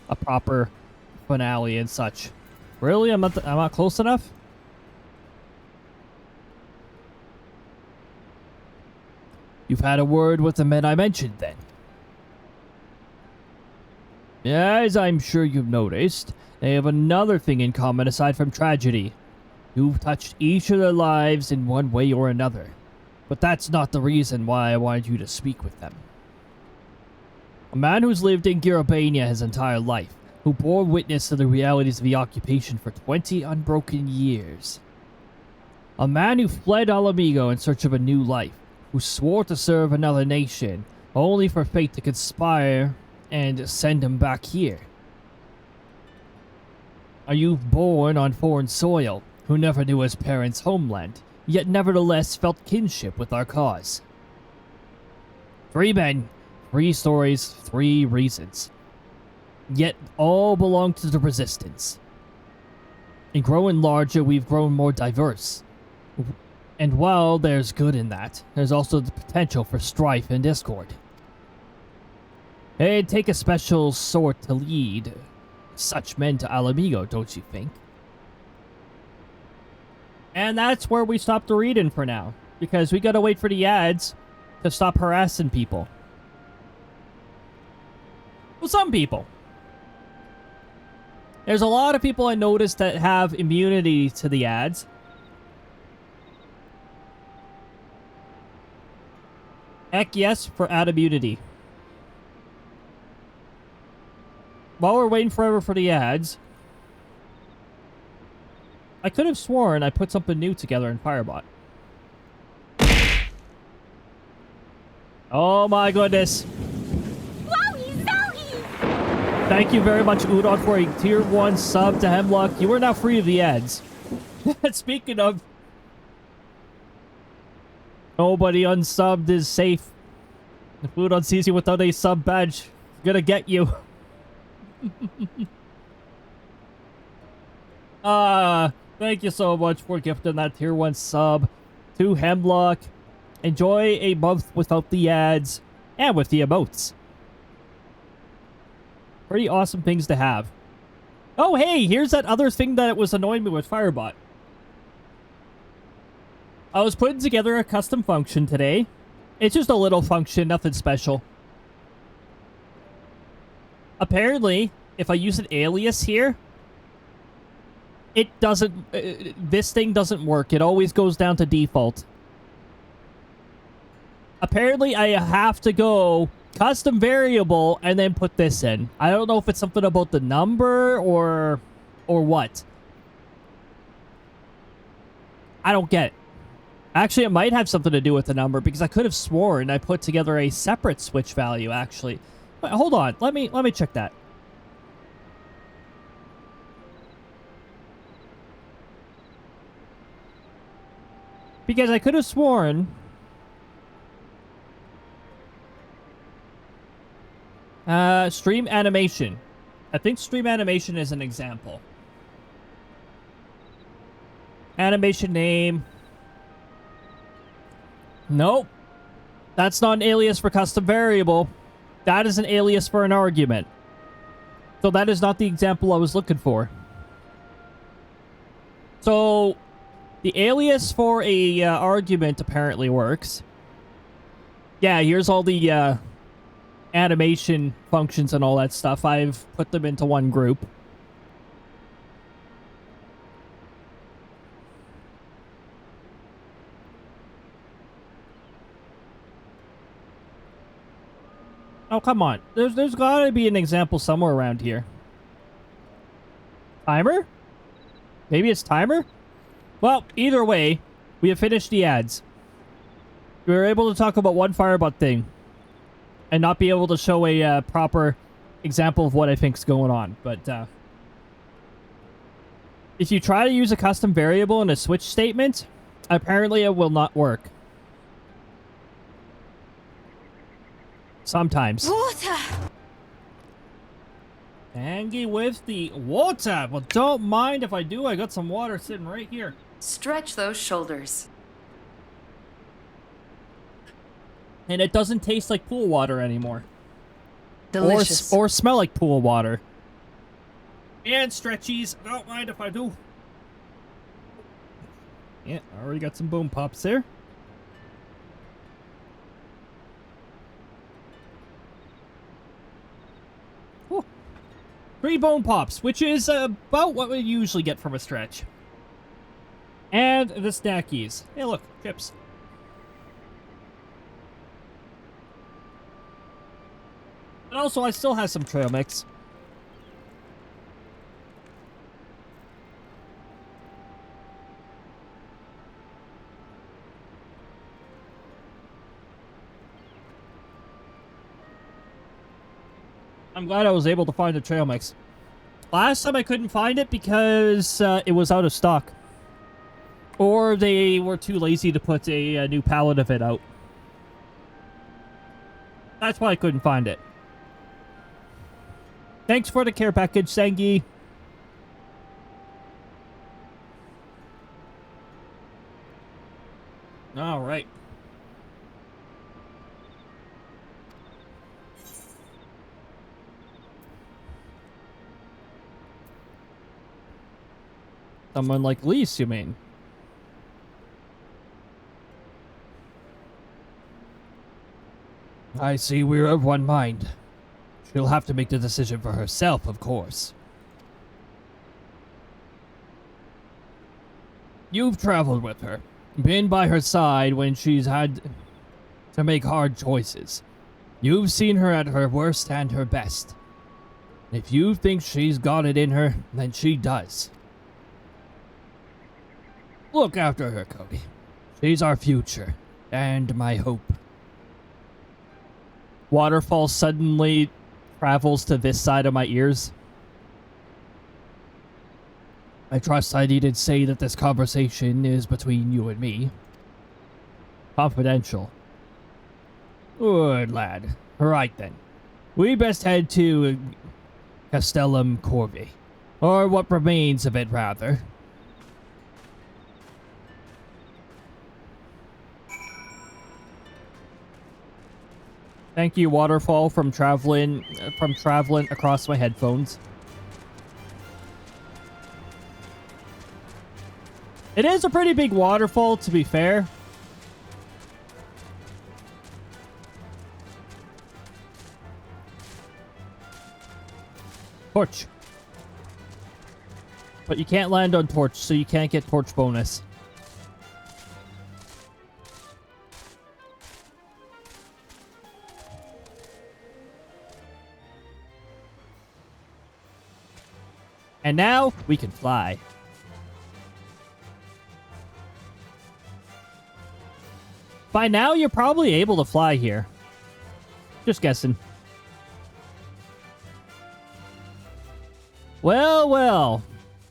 a proper finale and such. Really? I'm not close enough? You've had a word with the men I mentioned, then? As I'm sure you've noticed, they have another thing in common aside from tragedy. You've touched each of their lives in one way or another. But that's not the reason why I wanted you to speak with them. A man who's lived in Girobania his entire life, who bore witness to the realities of the occupation for 20 unbroken years. A man who fled Alamigo in search of a new life, who swore to serve another nation, only for fate to conspire and send him back here. A youth born on foreign soil, who never knew his parents' homeland, yet nevertheless felt kinship with our cause. 3 men, 3 stories, 3 reasons. Yet all belong to the Resistance. In growing larger, we've grown more diverse. And while there's good in that, there's also the potential for strife and discord. It'd take a special sort to lead such men to Alamigo, don't you think? And that's where we stopped the reading for now, because we gotta wait for the ads to stop harassing people. Well, some people. There's a lot of people I noticed that have immunity to the ads. Heck yes for ad immunity. While we're waiting forever for the ads, I could have sworn I put something new together in Firebot. Oh my goodness. Wowie zowie! Thank you very much, Udon, for a tier 1 sub to Hemlock. You are now free of the ads. Speaking of, nobody unsubbed is safe. If Udon sees you without a sub badge, gonna get you. Thank you so much for gifting that tier 1 sub to Hemlock. Enjoy a month without the ads and with the emotes. Pretty awesome things to have. Oh, hey, here's that other thing that was annoying me with Firebot. I was putting together a custom function today. It's just a little function, nothing special. Apparently, if I use an alias here, it doesn't, this thing doesn't work. It always goes down to default. Apparently, I have to go custom variable and then put this in. I don't know if it's something about the number or what. I don't get it. Actually, it might have something to do with the number because I could have sworn I put together a separate switch value, actually. Wait, hold on. Let me check that. Because I could have sworn stream animation. I think stream animation is an example. Animation name. Nope. That's not an alias for custom variable. That is an alias for an argument. So that is not the example I was looking for. So the alias for a argument apparently works. Yeah, here's all the animation functions and all that stuff, I've put them into one group. Oh, come on. There's gotta be an example somewhere around here. Timer? Maybe it's timer? Well, either way, we have finished the ads. We were able to talk about one Firebutt thing and not be able to show a proper example of what I think's going on. But if you try to use a custom variable in a switch statement, apparently it will not work. Sometimes. Water! Angie with the water. Well, don't mind if I do. I got some water sitting right here. Stretch those shoulders. And it doesn't taste like pool water anymore. Delicious. Or smell like pool water. And stretchies. Don't mind if I do. Yeah, I already got some boom pops there. Whew. 3 bone pops, which is about what we usually get from a stretch. And the snackies. Hey, look, chips. And also, I still have some trail mix. I'm glad I was able to find the trail mix. Last time I couldn't find it because it was out of stock. Or they were too lazy to put a new pallet of it out. That's why I couldn't find it. Thanks for the care package, Sengi. All right. Someone like Lise, you mean? I see we're of one mind. She'll have to make the decision for herself, of course. You've traveled with her, been by her side when she's had to make hard choices. You've seen her at her worst and her best. If you think she's got it in her, then she does. Look after her, Cody. She's our future, and my hope. Waterfall suddenly travels to this side of my ears. I trust I needn't say that this conversation is between you and me. Confidential. Good lad. Right then. We best head to Castellum Corvi. Or what remains of it, rather. Thank you, Waterfall, from traveling across my headphones. It is a pretty big waterfall, to be fair. Torch. But you can't land on torch, so you can't get torch bonus. And now, we can fly. By now, you're probably able to fly here. Just guessing. Well, well.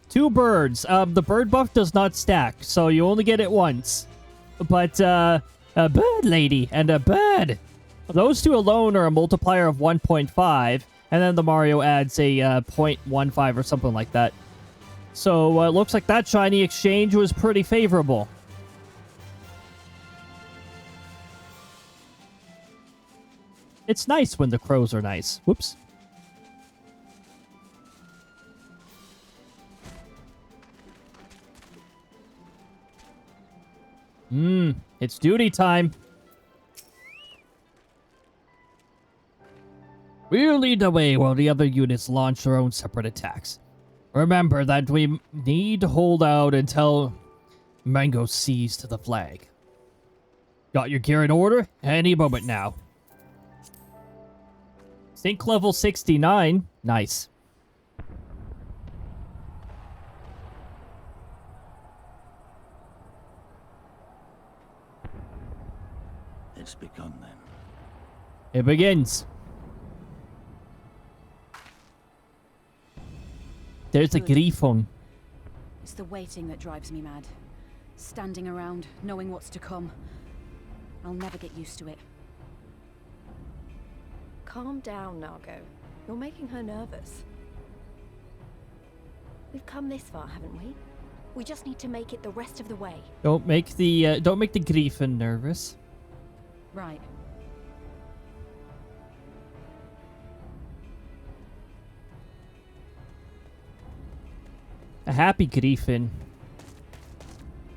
2 birds. The bird buff does not stack, so you only get it once. But, a bird lady and a bird. Those 2 alone are a multiplier of 1.5. And then the Mario adds a 0.15 or something like that. So it looks like that shiny exchange was pretty favorable. It's nice when the crows are nice. Whoops. It's duty time. We'll lead the way while the other units launch their own separate attacks. Remember that we need to hold out until Mango sees to the flag. Got your gear in order? Any moment now. Sync level 69. Nice. It's begun then. It begins. There's a Griffon. It's the waiting that drives me mad. Standing around, knowing what's to come. I'll never get used to it. Calm down, Nargo. You're making her nervous. We've come this far, haven't we? We just need to make it the rest of the way. Don't make the Griffon nervous. Right. A happy Griffon.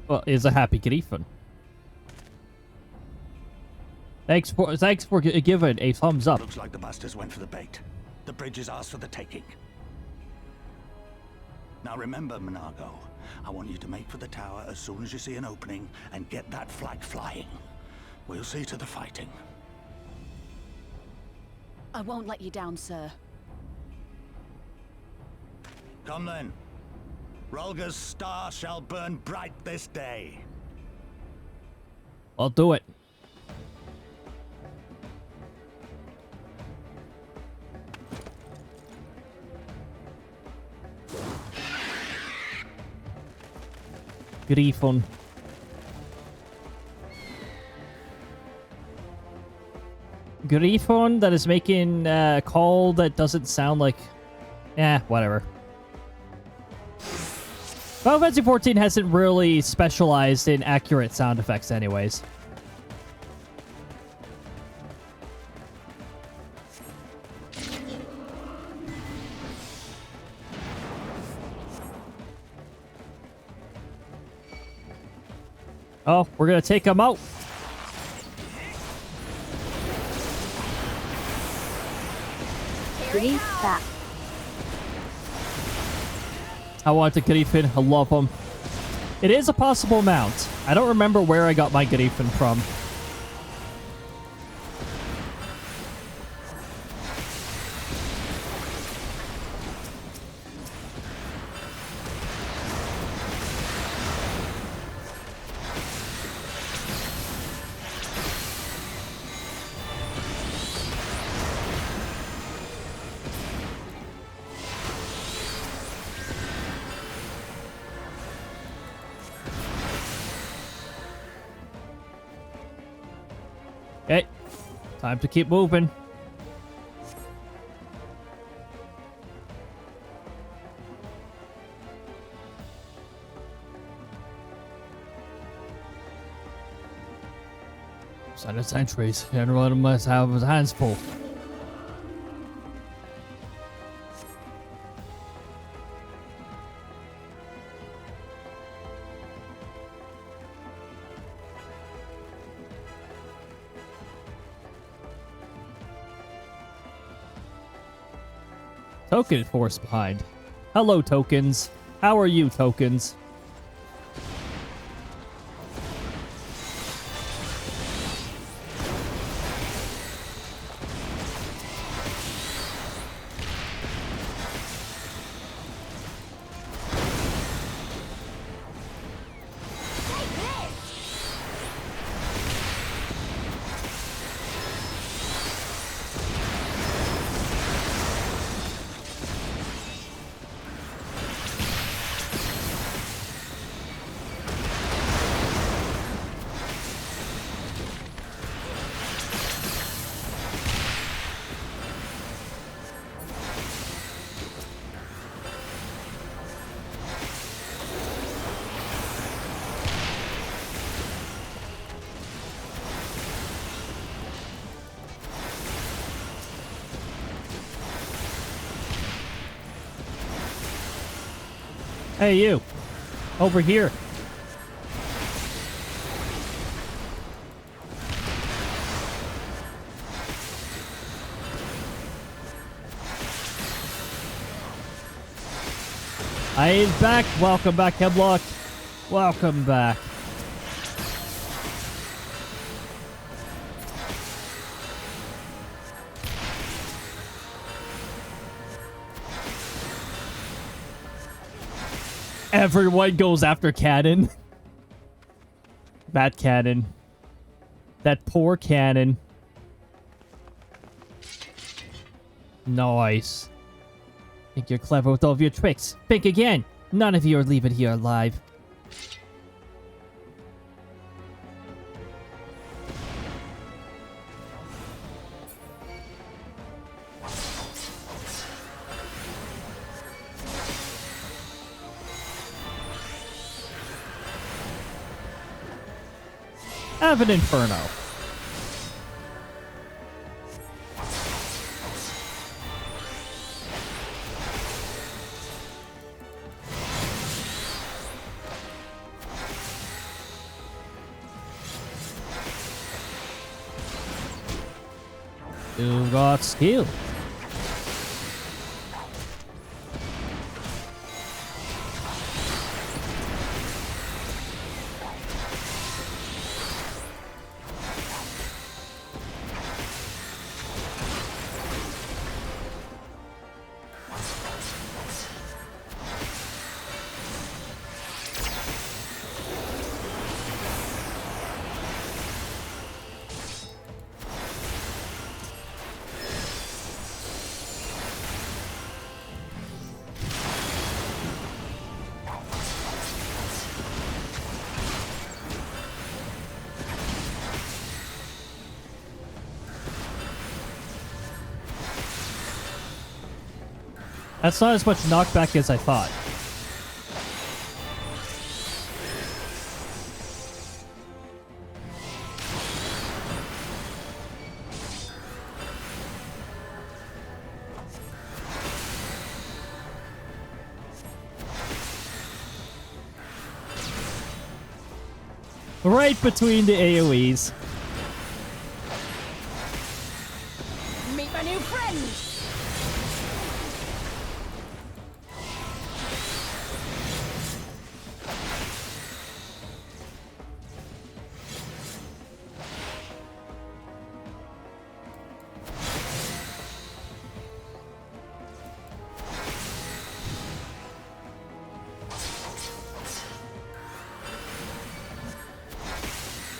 Well, is a happy Griffon. Thanks for giving a thumbs up. Looks like the bastards went for the bait. The bridge is ours for the taking. Now remember, Monago, I want you to make for the tower as soon as you see an opening and get that flag flying. We'll see to the fighting. I won't let you down, sir. Come then. Rolga's star shall burn bright this day. I'll do it. Griffon. Griffon that is making a call that doesn't sound like... whatever. Final Fantasy XIV hasn't really specialized in accurate sound effects anyways. Oh, we're gonna take him out. That. I want the Griffin. I love him. It is a possible mount. I don't remember where I got my Griffin from. Okay, time to keep moving. Son of centuries, everyone must have his hands full. Token force behind. Hello, tokens. How are you, tokens? Hey, you. Over here. I am back. Welcome back, Hemlock. Welcome back. Everyone goes after Cannon. That Cannon. That poor Cannon. Nice. Think you're clever with all of your tricks. Think again. None of you are leaving here alive. Have an inferno. You got skill. That's not as much knockback as I thought. Right between the AoEs. Meet my new friend!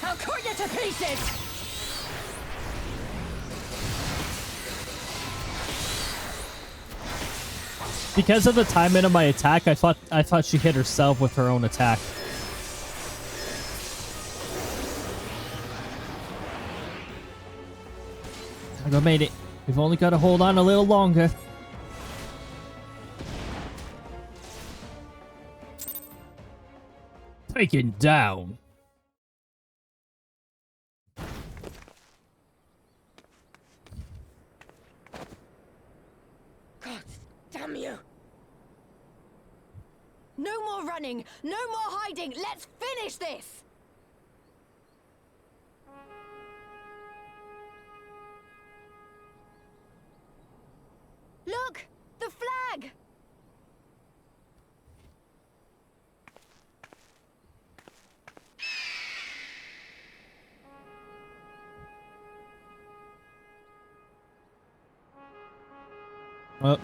I'll cut you to pieces! Because of the timing of my attack, I thought she hit herself with her own attack. I made it. We've only got to hold on a little longer. Taken down. God damn you! No more running! No more hiding! Let's finish this! Look! The flag! Well.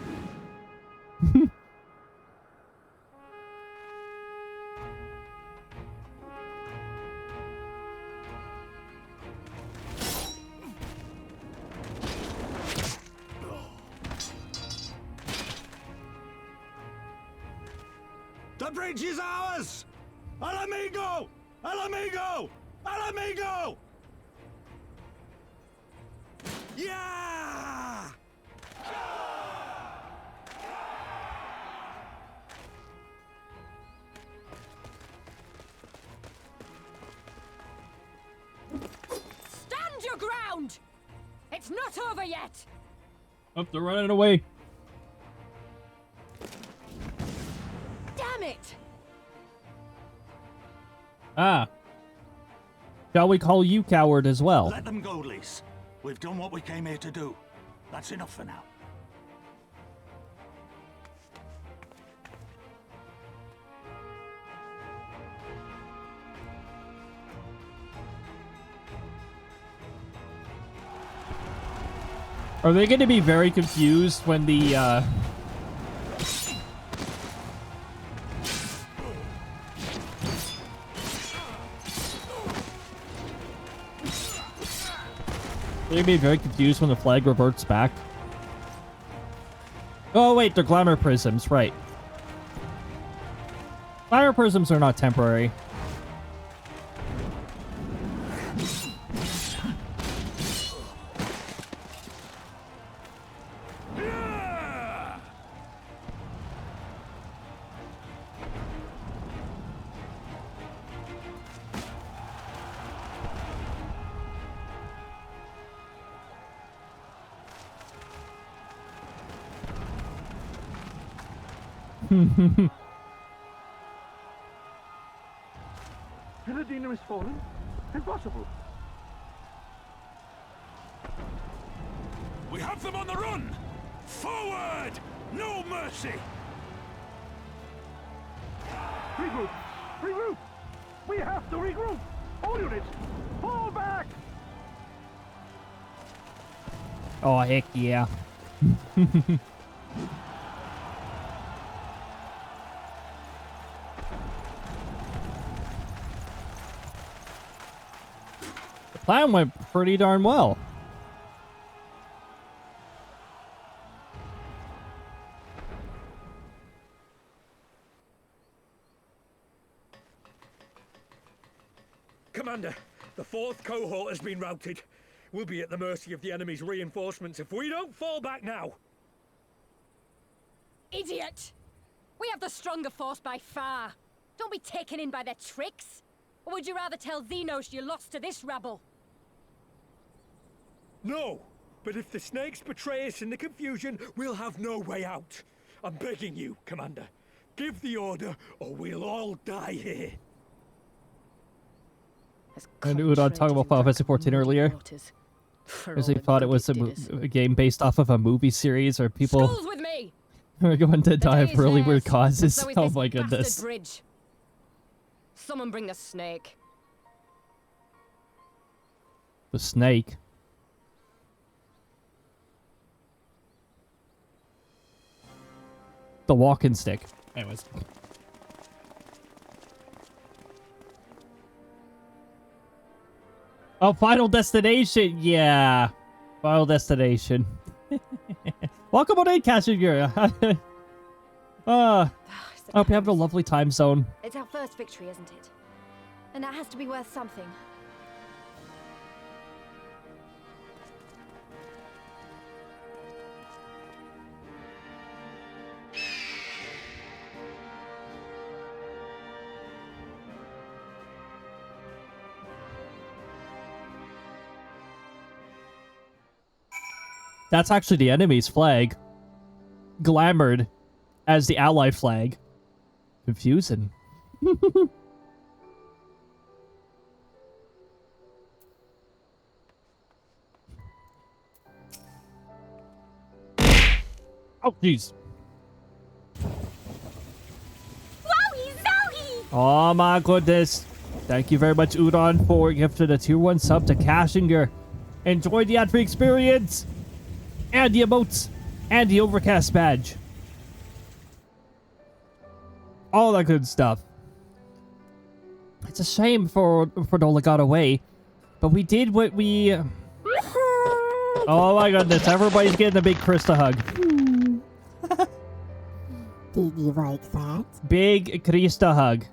The bridge is ours! Al amigo! Al amigo! Al amigo! Yeah! Stand your ground! It's not over yet! Oh, they're running away. Damn it! Ah. Shall we call you coward as well? Let them go, Lise. We've done what we came here to do. That's enough for now. Are they going to be very confused when the, They're going to be very confused when the flag reverts back? Oh, wait, they're glamour prisms, right. Glamour prisms are not temporary. Saladino is fallen? Impossible. We have them on the run! Forward! No mercy! Regroup! Regroup! We have to regroup! All units, fall back! Oh, heck yeah. The plan went pretty darn well. Commander, the 4th cohort has been routed. We'll be at the mercy of the enemy's reinforcements if we don't fall back now. Idiot! We have the stronger force by far. Don't be taken in by their tricks. Or would you rather tell Xenos you lost to this rabble? No, but if the snakes betray us in the confusion, we'll have no way out. I'm begging you, Commander. Give the order, or we'll all die here. I knew Udon talking about Final Fantasy 14 earlier. Because he thought it was a game based off of a movie series, or people with me. are going to die of really weird So causes. is Oh this my bastard goodness. bridge. Someone bring the snake. The snake. The walking stick. Anyways. Oh, Final Destination. Yeah. Final Destination. Welcome on in, Cashier. I hope you have a lovely time zone. It's our first victory, isn't it? And that has to be worth something. That's actually the enemy's flag. Glamored as the ally flag. Confusing. Oh, jeez. Oh my goodness. Thank you very much, Udon, for gifting a tier 1 sub to Cashinger. Enjoy the ad-free experience. And the emotes. And the overcast badge. All that good stuff. It's a shame for Nola got away. But we did what we... Oh my goodness, everybody's getting a big Crysta hug. Did you like that? Big Crysta hug.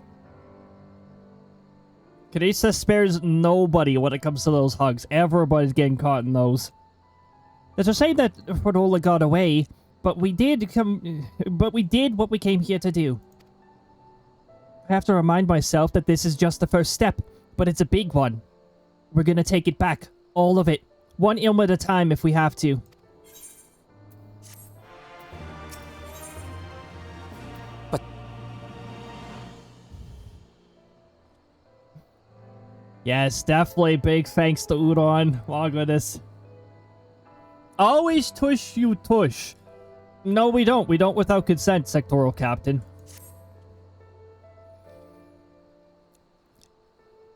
Crysta spares nobody when it comes to those hugs. Everybody's getting caught in those. It's a shame that Frodola got away, but we did what we came here to do. I have to remind myself that this is just the first step, but it's a big one. We're gonna take it back. All of it. One ilm at a time if we have to. Yes, definitely big thanks to Udon. My goodness. Always tush you tush. No, we don't. We don't without consent, Sectoral Captain.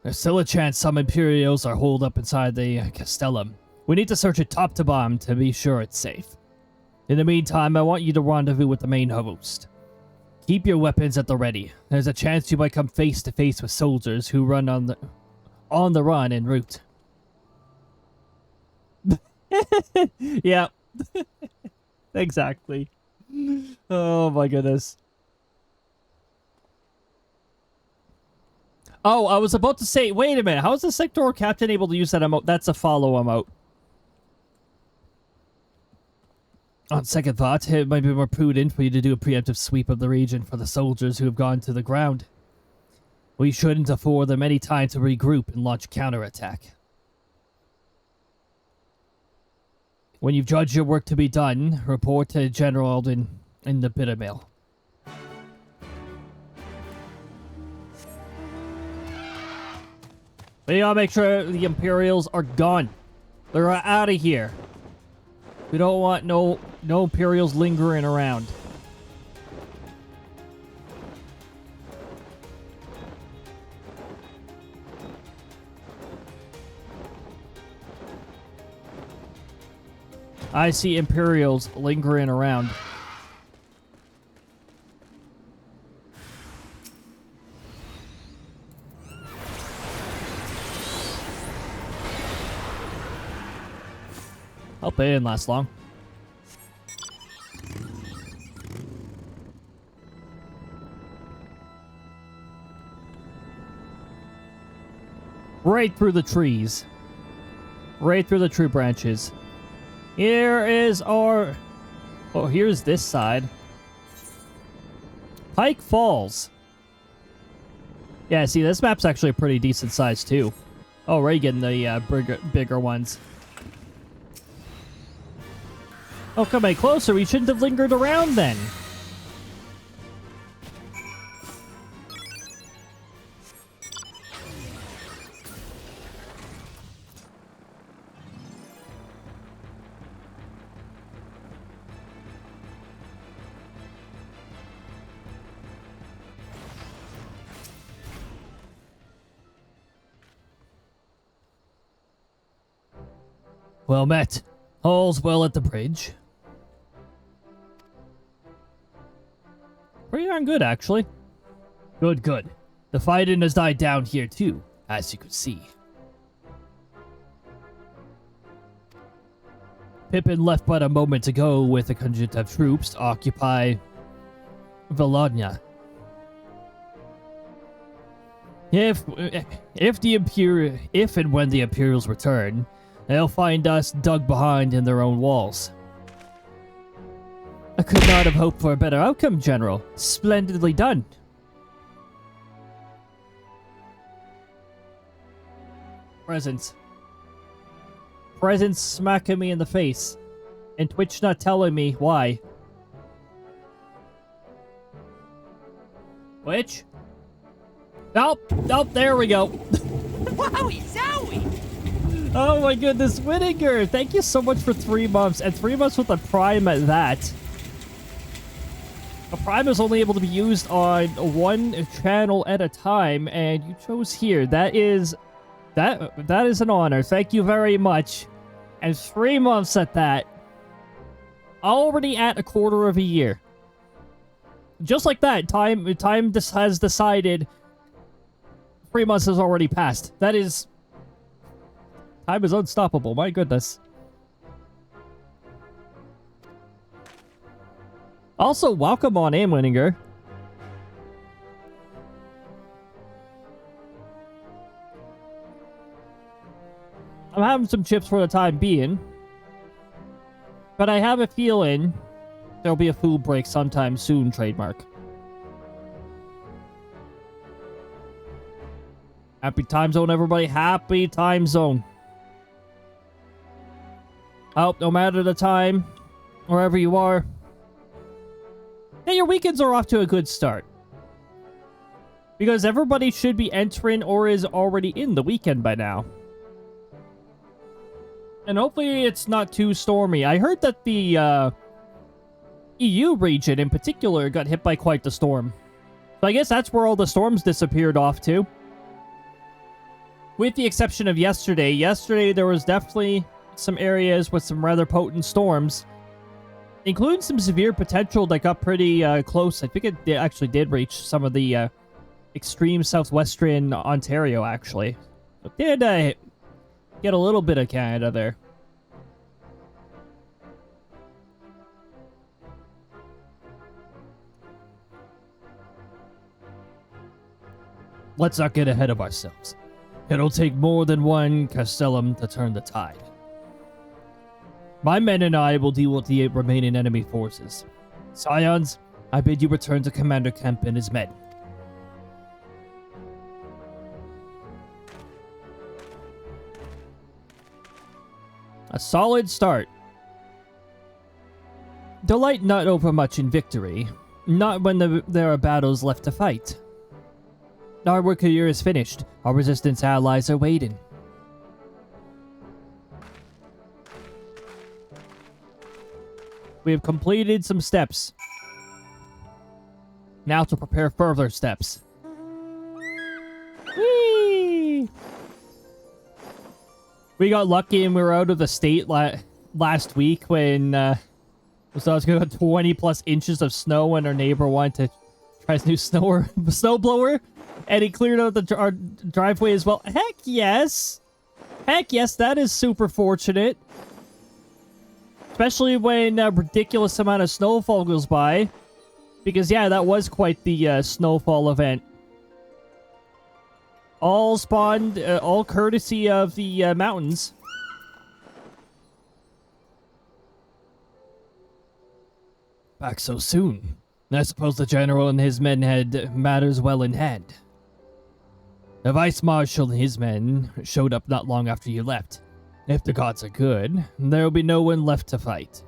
There's still a chance some Imperials are holed up inside the Castellum. We need to search it top to bottom to be sure it's safe. In the meantime, I want you to rendezvous with the main host. Keep your weapons at the ready. There's a chance you might come face to face with soldiers who run on the run en route. Yeah. Exactly. Oh my goodness. Oh, I was about to say, wait a minute. How is the sector captain able to use that emote? That's a follow emote. On second thought, it might be more prudent for you to do a preemptive sweep of the region for the soldiers who have gone to the ground. We shouldn't afford them any time to regroup and launch counterattack. When you've judged your work to be done, report to General in the bitter mill. We gotta make sure the Imperials are gone. They're out of here. We don't want no Imperials lingering around. I see Imperials lingering around. Hope they didn't last long. Right through the trees. Right through the tree branches. Here is our... Oh, here's this side. Pike Falls. Yeah, see, this map's actually a pretty decent size, too. Oh, we're getting the bigger ones. Oh, come any closer. We shouldn't have lingered around then. Well met. All's well at the bridge. Pretty darn good, actually. Good, good. The fighting has died down here, too, as you could see. Pippin left but a moment ago with a contingent of troops to occupy Volodya. If and when the Imperials return, they'll find us dug behind in their own walls. I could not have hoped for a better outcome, General. Splendidly done. Presents. Presents smacking me in the face. And Twitch not telling me why. Twitch? Nope, nope, there we go. Wowie zowie! Oh my goodness, Whittaker! Thank you so much for 3 months, and 3 months with a Prime at that. A Prime is only able to be used on one channel at a time, and you chose here. That is an honor. Thank you very much. And 3 months at that. Already at a quarter of a year. Just like that, time has decided 3 months has already passed. That is... Time is unstoppable, my goodness. Also, welcome on in, Winninger. I'm having some chips for the time being. But I have a feeling there'll be a food break sometime soon, trademark. Happy time zone, everybody. Happy time zone. Oh, no matter the time, wherever you are. Hey, your weekends are off to a good start. Because everybody should be entering or is already in the weekend by now. And hopefully it's not too stormy. I heard that the EU region in particular got hit by quite the storm. So I guess that's where all the storms disappeared off to. With the exception of yesterday. Yesterday there was definitely some areas with some rather potent storms, including some severe potential that got pretty close. I think it actually did reach some of the extreme southwestern Ontario, actually. It did get a little bit of Canada there. Let's not get ahead of ourselves. It'll take more than one Castellum to turn the tide. My men and I will deal with the remaining enemy forces. Scions, I bid you return to Commander Kemp and his men. A solid start. Delight not over much in victory, not when there are battles left to fight. Our work here is finished. Our resistance allies are waiting. We have completed some steps. Now to prepare further steps. Whee! We got lucky and we were out of the state last week when so I was going to 20 plus inches of snow when our neighbor wanted to try his new snowblower. And he cleared out our driveway as well. Heck yes! Heck yes, that is super fortunate. Especially when a ridiculous amount of snowfall goes by. Because, yeah, that was quite the snowfall event. All spawned, all courtesy of the mountains. Back so soon. I suppose the general and his men had matters well in hand. The vice marshal and his men showed up not long after you left. If the gods are good, there will be no one left to fight.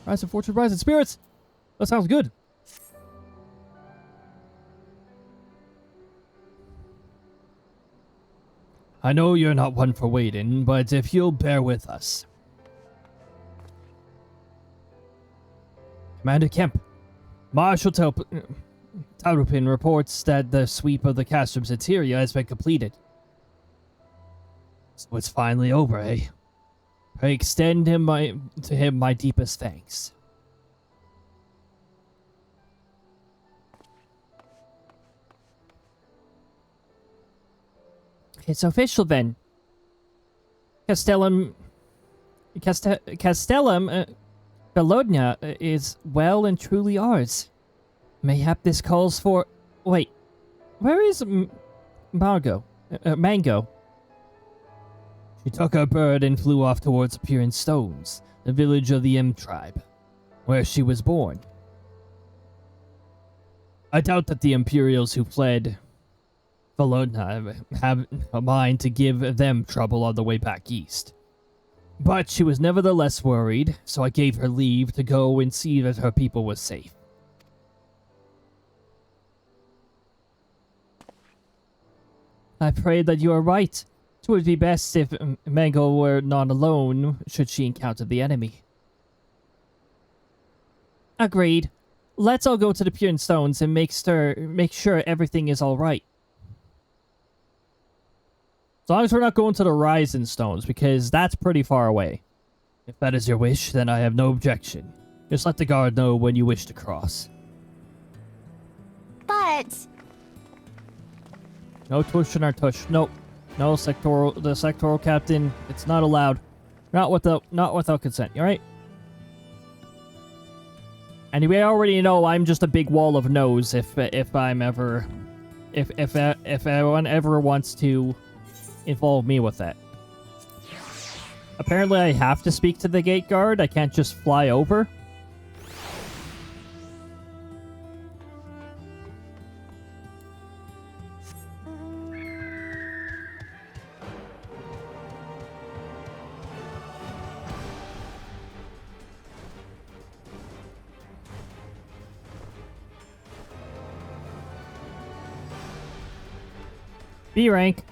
Rise of fortune, rise in spirits! That sounds good. I know you're not one for waiting, but if you'll bear with us. Commander Kemp, Marshal Taurupin reports that the sweep of the Castrum's interior has been completed. So it's finally over, eh? I extend to him my deepest thanks. It's official then. Castellum Bologna is well and truly ours. Mayhap this calls for... Wait, where is Mango? She took her bird and flew off towards Appearing Stones, the village of the M tribe, where she was born. I doubt that the Imperials who fled Bologna have a mind to give them trouble on the way back east. But she was nevertheless worried, so I gave her leave to go and see that her people was safe. I pray that you are right. It would be best if Mango were not alone should she encounter the enemy. Agreed. Let's all go to the Pure Stones and make sure everything is alright. As long as we're not going to the Rising Stones, because that's pretty far away. If that is your wish, then I have no objection. Just let the guard know when you wish to cross. But... No tush in our tush. Nope. No sectoral. The sectoral captain. It's not allowed. Not without consent. You alright? Anyway, I already know I'm just a big wall of no's if anyone ever wants to involve me with that. Apparently, I have to speak to the gate guard. I can't just fly over. B rank.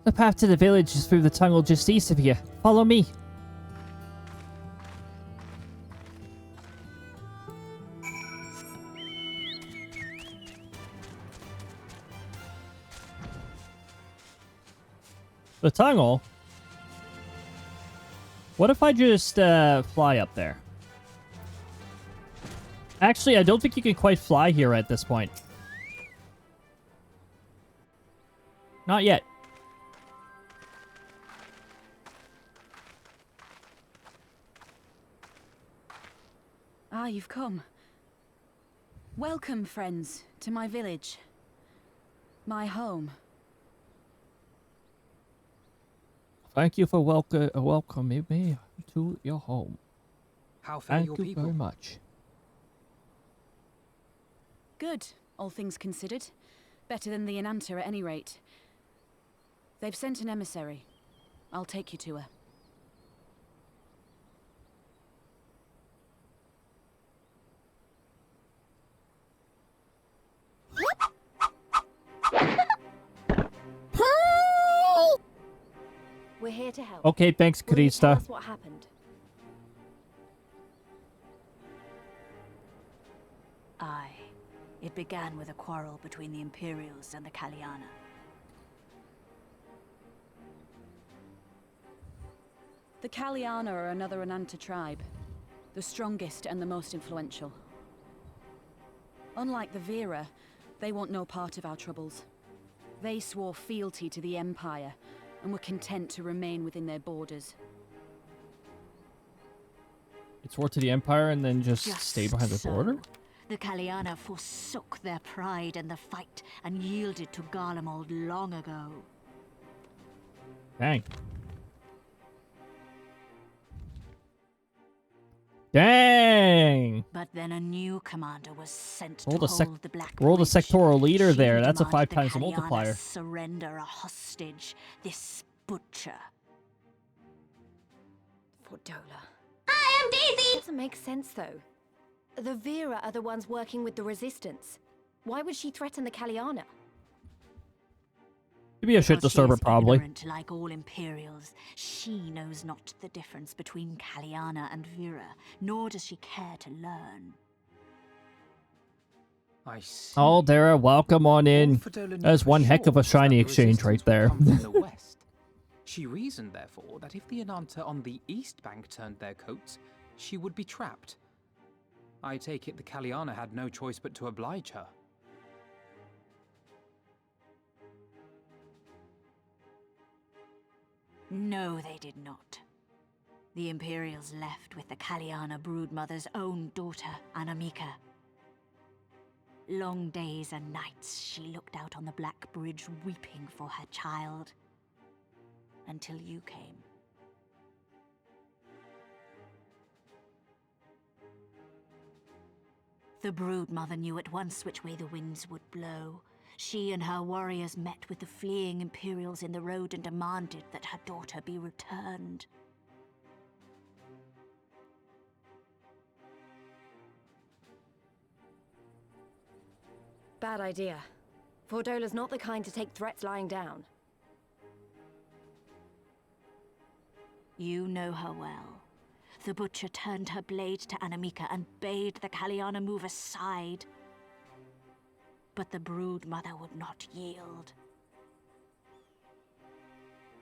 The path to the village is through the tunnel just east of here. Follow me. The tunnel? What if I just fly up there? Actually, I don't think you can quite fly here at this point. Not yet. Ah, you've come. Welcome, friends, to my village. My home. Thank you for welcoming me to your home. How fare your Thank you people? very much. Good, all things considered. Better than the Ananta at any rate. They've sent an emissary. I'll take you to her. We're here to help. Okay, thanks, Will you tell Crysta. us what happened? Aye. It began with a quarrel between the Imperials and the Kaliana. The Kaliana are another Ananta tribe. The strongest and the most influential. Unlike the Vera, they want no part of our troubles. They swore fealty to the Empire, and were content to remain within their borders. It's war to the Empire and then just stay behind the so. border? The Kaliana forsook their pride in the fight and yielded to Garlemald long ago. Dang. Dang! But then a new commander was sent Roll to the hold the Black roll the Bridge. sectoral leader She there. That's a demanded 5 times the Kaliana multiplier. surrender a hostage, this butcher. Fordola. I am Daisy! Doesn't make sense, though. The Vera are the ones working with the Resistance. Why would she threaten the Kaliana? Could be a shit Because she disturber, is probably. ignorant like all Imperials. She knows not the difference between Kaliana and Vera, nor does she care to learn. I see. Oh, Dara, welcome on in. Fordola knew That's for one heck of sure a shiny that the exchange right resistance would there. come from the west. She reasoned, therefore, that if the Ananta on the east bank turned their coats, she would be trapped. I take it the Kaliana had no choice but to oblige her. No, they did not. The Imperials left with the Kaliana broodmother's own daughter, Anamika. Long days and nights she looked out on the Black Bridge weeping for her child. Until you came. The broodmother knew at once which way the winds would blow. She and her warriors met with the fleeing Imperials in the road and demanded that her daughter be returned. Bad idea. Fordola's not the kind to take threats lying down. You know her well. The butcher turned her blade to Anamika and bade the Kaliana move aside. But the broodmother would not yield.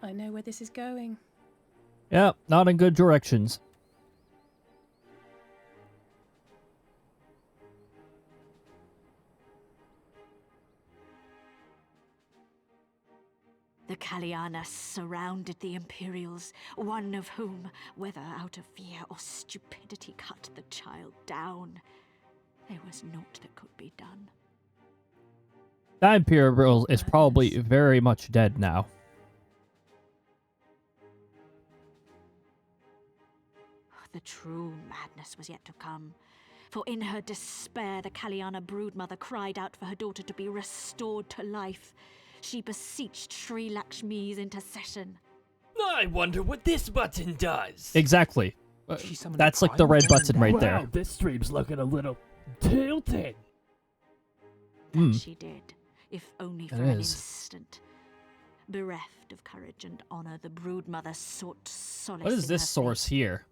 I know where this is going. Yeah, not in good directions. The Kaliana surrounded the Imperials, one of whom, whether out of fear or stupidity, cut the child down. There was naught that could be done. That Imperial is probably very much dead now. The true madness was yet to come. For in her despair, the Kaliana broodmother cried out for her daughter to be restored to life. She beseeched Sri Lakshmi's intercession. I wonder what this button does. Exactly. That's like the red button right there. Wow, this stream's looking a little tilted. That she did, if only for an instant. Bereft of courage and honor, the broodmother sought solace What is in this her source fate. here?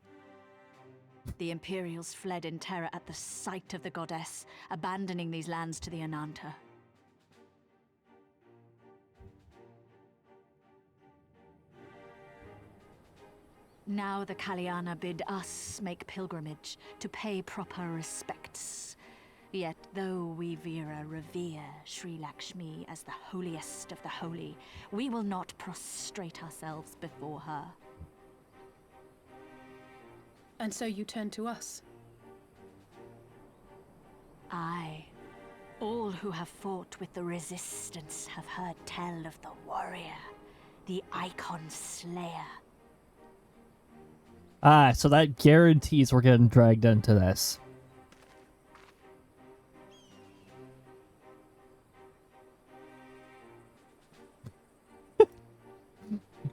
The Imperials fled in terror at the sight of the goddess, abandoning these lands to the Ananta. Now the Kalyana bid us make pilgrimage to pay proper respects. Yet though we Vera revere Sri Lakshmi as the holiest of the holy, we will not prostrate ourselves before her. And so you turn to us? Aye. All who have fought with the Resistance have heard tell of the warrior, the Icon Slayer. Ah, so that guarantees we're getting dragged into this.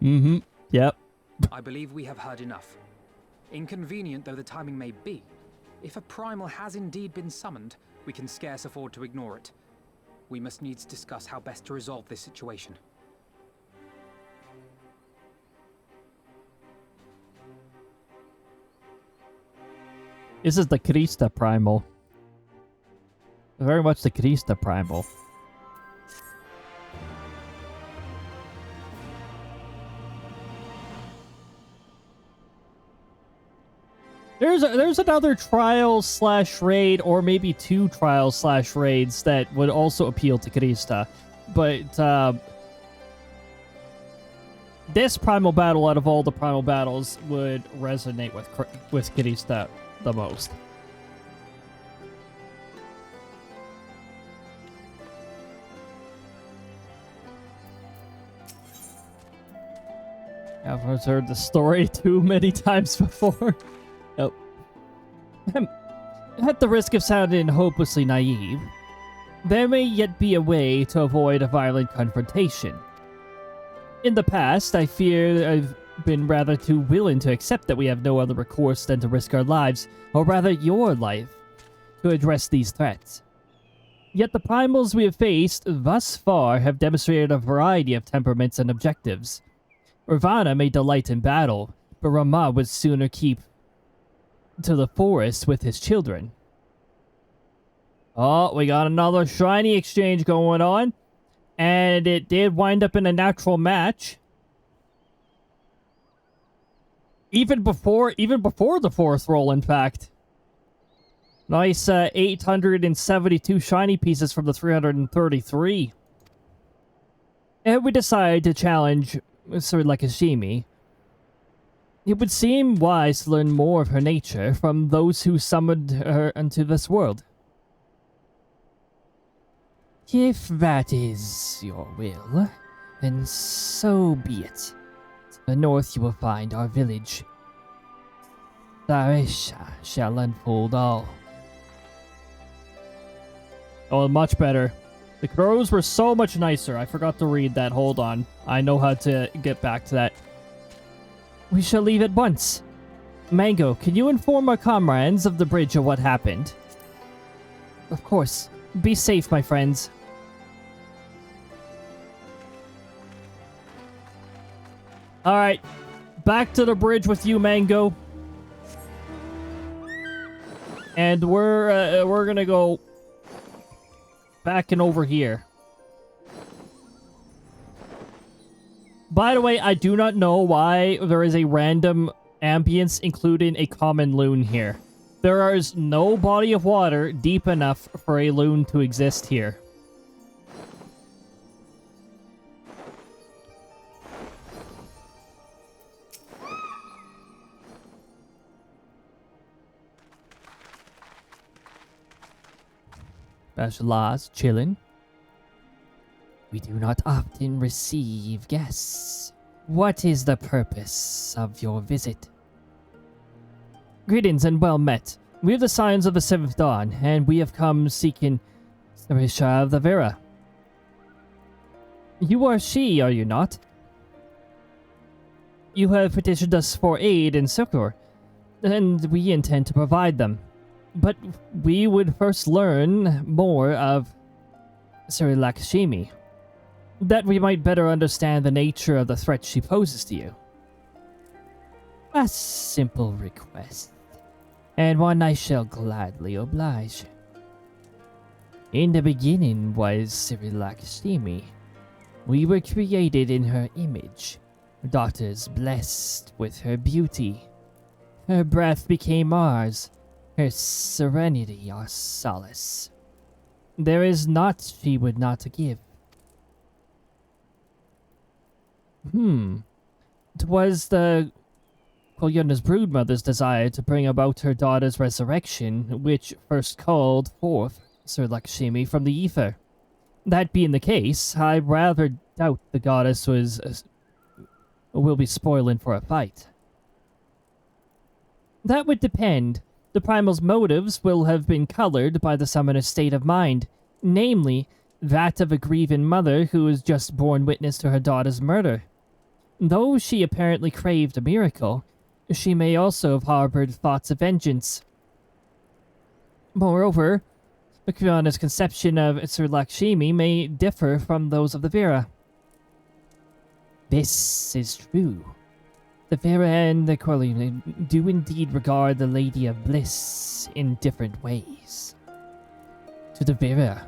Mm-hmm. Yep. I believe we have heard enough. Inconvenient though the timing may be, if a primal has indeed been summoned, we can scarce afford to ignore it. We must needs discuss how best to resolve this situation. This is the Crysta primal. Very much the Crysta primal. There's another trial / raid, or maybe 2 trial / raids that would also appeal to Crysta, but this primal battle out of all the primal battles would resonate with Crysta the most. I've heard the story too many times before. Oh. At the risk of sounding hopelessly naive, there may yet be a way to avoid a violent confrontation. In the past, I fear I've been rather too willing to accept that we have no other recourse than to risk our lives, or rather your life, to address these threats. Yet the primals we have faced thus far have demonstrated a variety of temperaments and objectives. Ravana may delight in battle, but Rama would sooner keep to the forest with his children. Oh, we got another shiny exchange going on, and it did wind up in a natural match. Even before the 4th roll, in fact. Nice 872 shiny pieces from the 333. And we decided to challenge Sir Lakashimi. It would seem wise to learn more of her nature from those who summoned her into this world. If that is your will, then so be it. To the north you will find our village. Saresha shall unfold all. Oh, much better. The crows were so much nicer. I forgot to read that. Hold on. I know how to get back to that. We shall leave at once. Mango, can you inform our comrades of the bridge of what happened? Of course. Be safe, my friends. Alright. Back to the bridge with you, Mango. And we're gonna go back and over here. By the way, I do not know why there is a random ambience including a common loon here. There is no body of water deep enough for a loon to exist here. Bashalas chillin'. We do not often receive guests. What is the purpose of your visit? Greetings and well met. We are the Scions of the 7th Dawn, and we have come seeking Sarisha of the Vera. You are she, are you not? You have petitioned us for aid and succor, and we intend to provide them. But we would first learn more of Sri Lakshmi. that we might better understand the nature of the threat she poses to you. A simple request, and one I shall gladly oblige. In the beginning was Lakshmi. We were created in her image, daughters blessed with her beauty. Her breath became ours, her serenity our solace. There is naught she would not give. 'Twas the Kolyana's broodmother's desire to bring about her daughter's resurrection, which first called forth Sir Lakshmi from the ether. That being the case, I rather doubt the goddess will be spoiling for a fight. That would depend. The primal's motives will have been colored by the summoner's state of mind, namely, that of a grieving mother who has just borne witness to her daughter's murder. Though she apparently craved a miracle, she may also have harbored thoughts of vengeance. Moreover, Kolyana's conception of Sir Lakshmi may differ from those of the Vera. This is true. The Vera and the Kolyana do indeed regard the Lady of Bliss in different ways. To the Vera,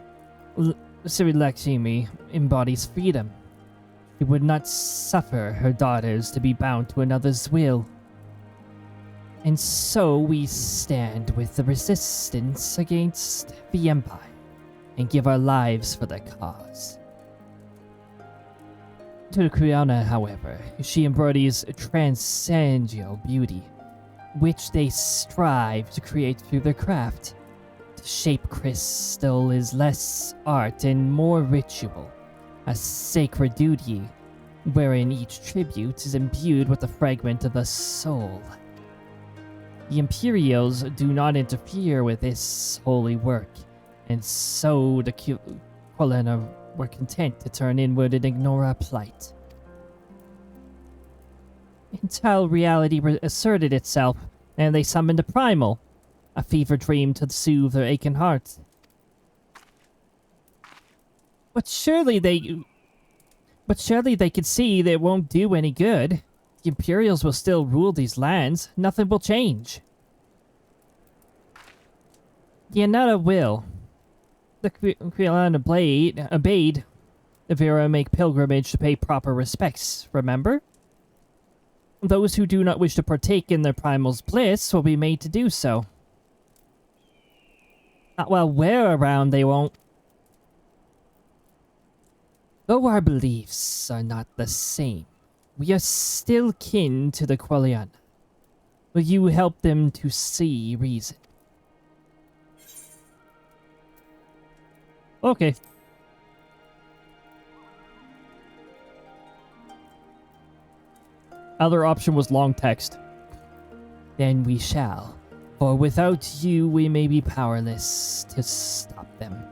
Sir Lakshmi embodies freedom. She would not suffer her daughters to be bound to another's will. And so we stand with the resistance against the Empire and give our lives for the cause. To Kolyana, however, she embodies transcendental beauty, which they strive to create through their craft. To shape crystal is less art and more ritual, a sacred duty wherein each tribute is imbued with a fragment of the soul. The Imperials do not interfere with this holy work, and so the Kolyana were content to turn inward and ignore our plight. Until reality asserted itself, and they summoned a primal, a fever dream to soothe their aching hearts. But surely they could see that it won't do any good. The Imperials will still rule these lands. Nothing will change. The Anata will. The Kolyana obeyed the Vera make pilgrimage to pay proper respects, remember? Those who do not wish to partake in their primal's bliss will be made to do so. While we're around, they won't. Though our beliefs are not the same, we are still kin to the Kolyana. Will you help them to see reason? Okay. Other option was long text. Then we shall, for without you we may be powerless to stop them.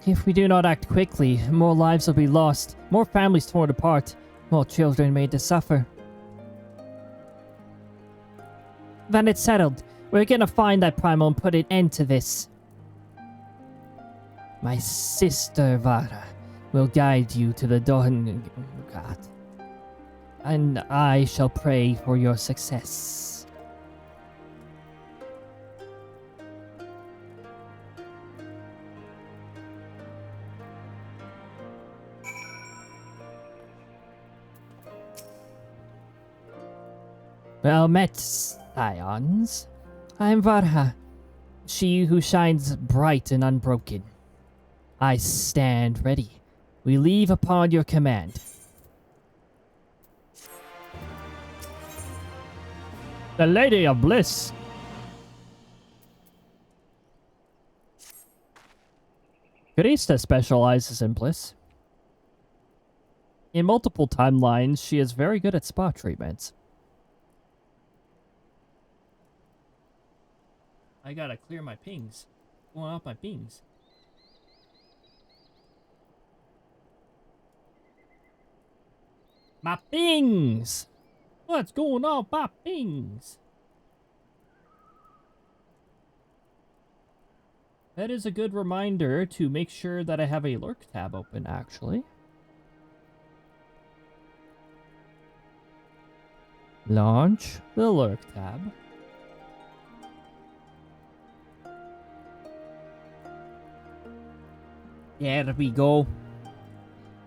If we do not act quickly, more lives will be lost, more families torn apart, more children made to suffer. Then it's settled. We're gonna find that primal and put an end to this. My sister Vara will guide you to the Dawn God, and I shall pray for your success. Well met, Scions. I am Varha, she who shines bright and unbroken. I stand ready. We leave upon your command. The Lady of Bliss. Crysta specializes in bliss. In multiple timelines, she is very good at spa treatments. I gotta clear my pings. Going off my pings. My pings! What's going on with my pings? That is a good reminder to make sure that I have a lurk tab open, actually. Launch the lurk tab. There we go.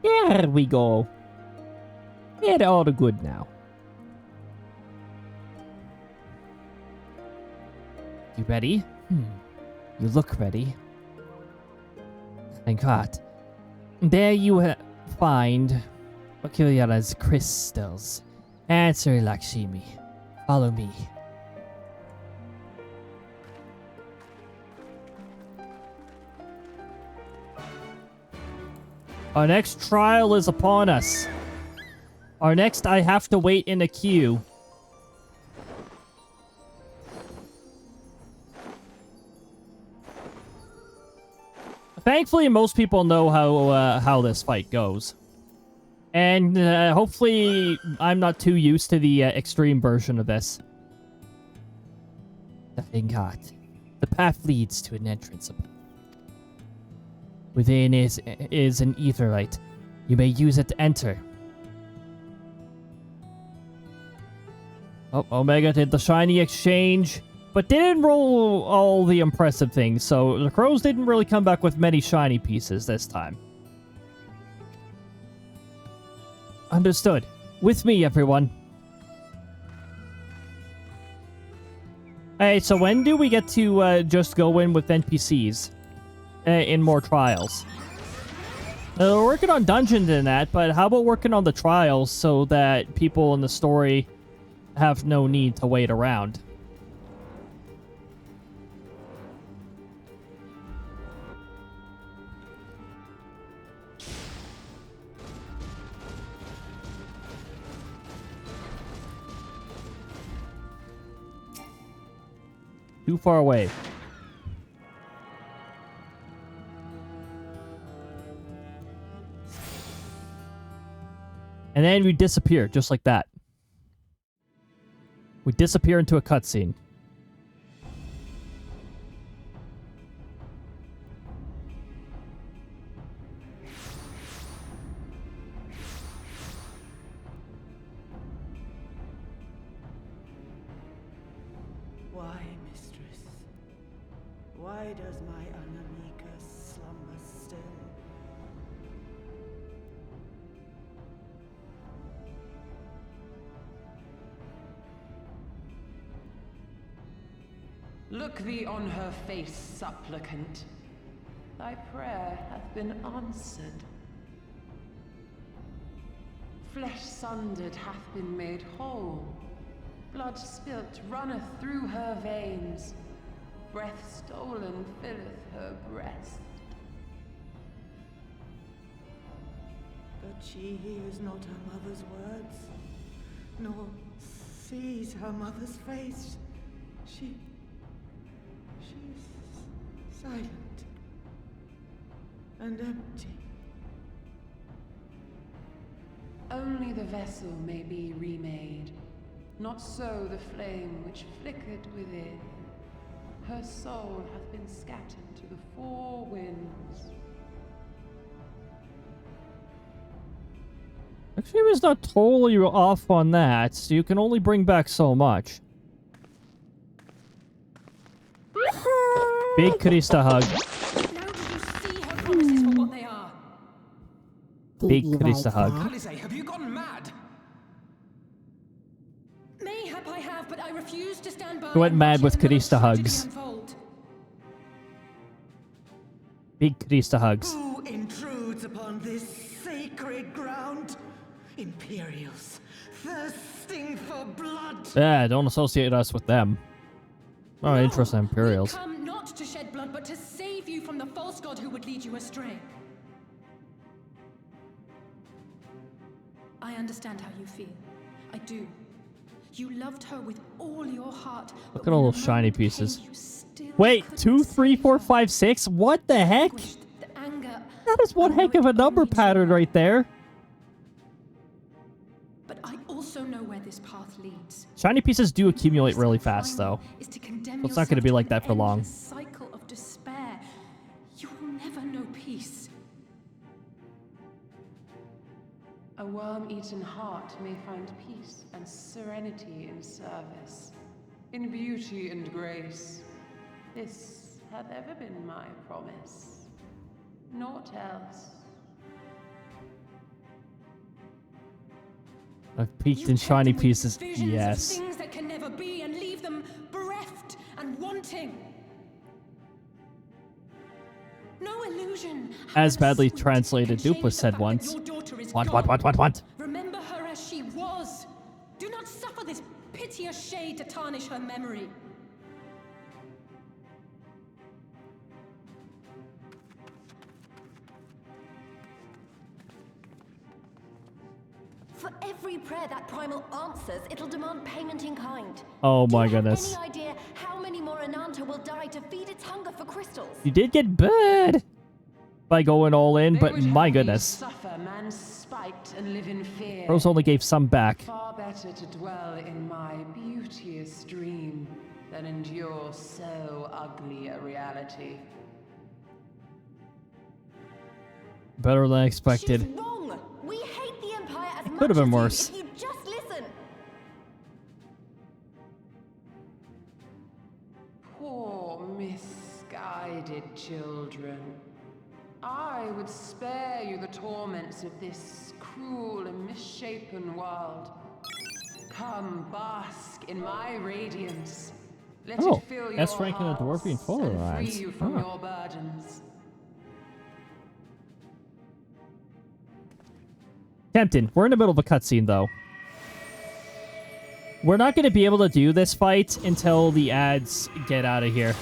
There we go. They're all good now. You ready? You look ready. Thank God. There you find Vakiliana's crystals. Answer Lakshmi. Follow me. Our next trial is upon us. Our next I have to wait in a queue. Thankfully, most people know how this fight goes. And hopefully, I'm not too used to the extreme version of this. Thank God. The path leads to an entrance. Within is an etherite. You may use it to enter. Oh, Omega did the shiny exchange, but didn't roll all the impressive things, so the crows didn't really come back with many shiny pieces this time. Understood. With me, everyone. Hey, so when do we get to just go in with NPCs in more trials? We're working on dungeons and that, but how about working on the trials so that people in the story have no need to wait around? Too far away. And then we disappear, just like that. We disappear into a cutscene. Why, mistress? Why does my Anamika slumber still? Look thee on her face, supplicant. Thy prayer hath been answered. Flesh sundered hath been made whole. Blood spilt runneth through her veins. Breath stolen filleth her breast. But she hears not her mother's words, nor sees her mother's face. She's silent and empty. Only the vessel may be remade. Not so the flame which flickered within. Her soul hath been scattered to the four winds. Actually, I was not totally off on that. So you can only bring back so much. Big Crysta hug. Now do you see her promises for what they are? Big Crysta hug. Alisaie, have you gone mad? Mayhap I have, but I refuse to stand by. He went mad with Crysta hugs. Unfold. Big Crysta hugs. Who intrudes upon this sacred ground? Imperials, thirsting for blood. Yeah, don't associate us with them. Oh, interesting, Imperials. We come not to shed blood, but to save you from the false god who would lead you astray. I understand how you feel. I do. You loved her with all your heart. Look at all those shiny pieces. Wait, 2, 3, 4, 5, 6? What the heck? That is one heck of a number pattern right there. But I also know where this path leads. Shiny pieces do accumulate really fast, though. So it's not going to be like that for long. Cycle of despair A worm-eaten heart may find peace and serenity in service, in beauty and grace. This hath ever been my promise. Naught else. I've peeked in shiny pieces. Visions Yes. of things that can never be and leave them bereft and wanting. No illusion. As badly translated, Dupa said once. Want. Remember her as she was. Do not suffer this piteous shade to tarnish her memory. For every prayer that primal answers, it'll demand payment in kind. Oh my Do you goodness. have any idea how many more Ananta will die to feed its hunger for crystals? You did get burned by going all in, but my goodness. Suffer man's spite and live in fear. Rose only gave some back. Far better to dwell in my beauteous dream than endure so ugly a reality. Better than expected. She's wrong. We hate the Empire as much Could have been as you worse. if you just listen. Poor misguided children. I would spare you the torments of this cruel and misshapen world. Come bask in my radiance. Let Oh, it fill your S rank in the hearts Dwarvian Follower and free Alliance. you from Oh. your burdens. Tempting. We're in the middle of a cutscene, though. We're not going to be able to do this fight until the ads get out of here.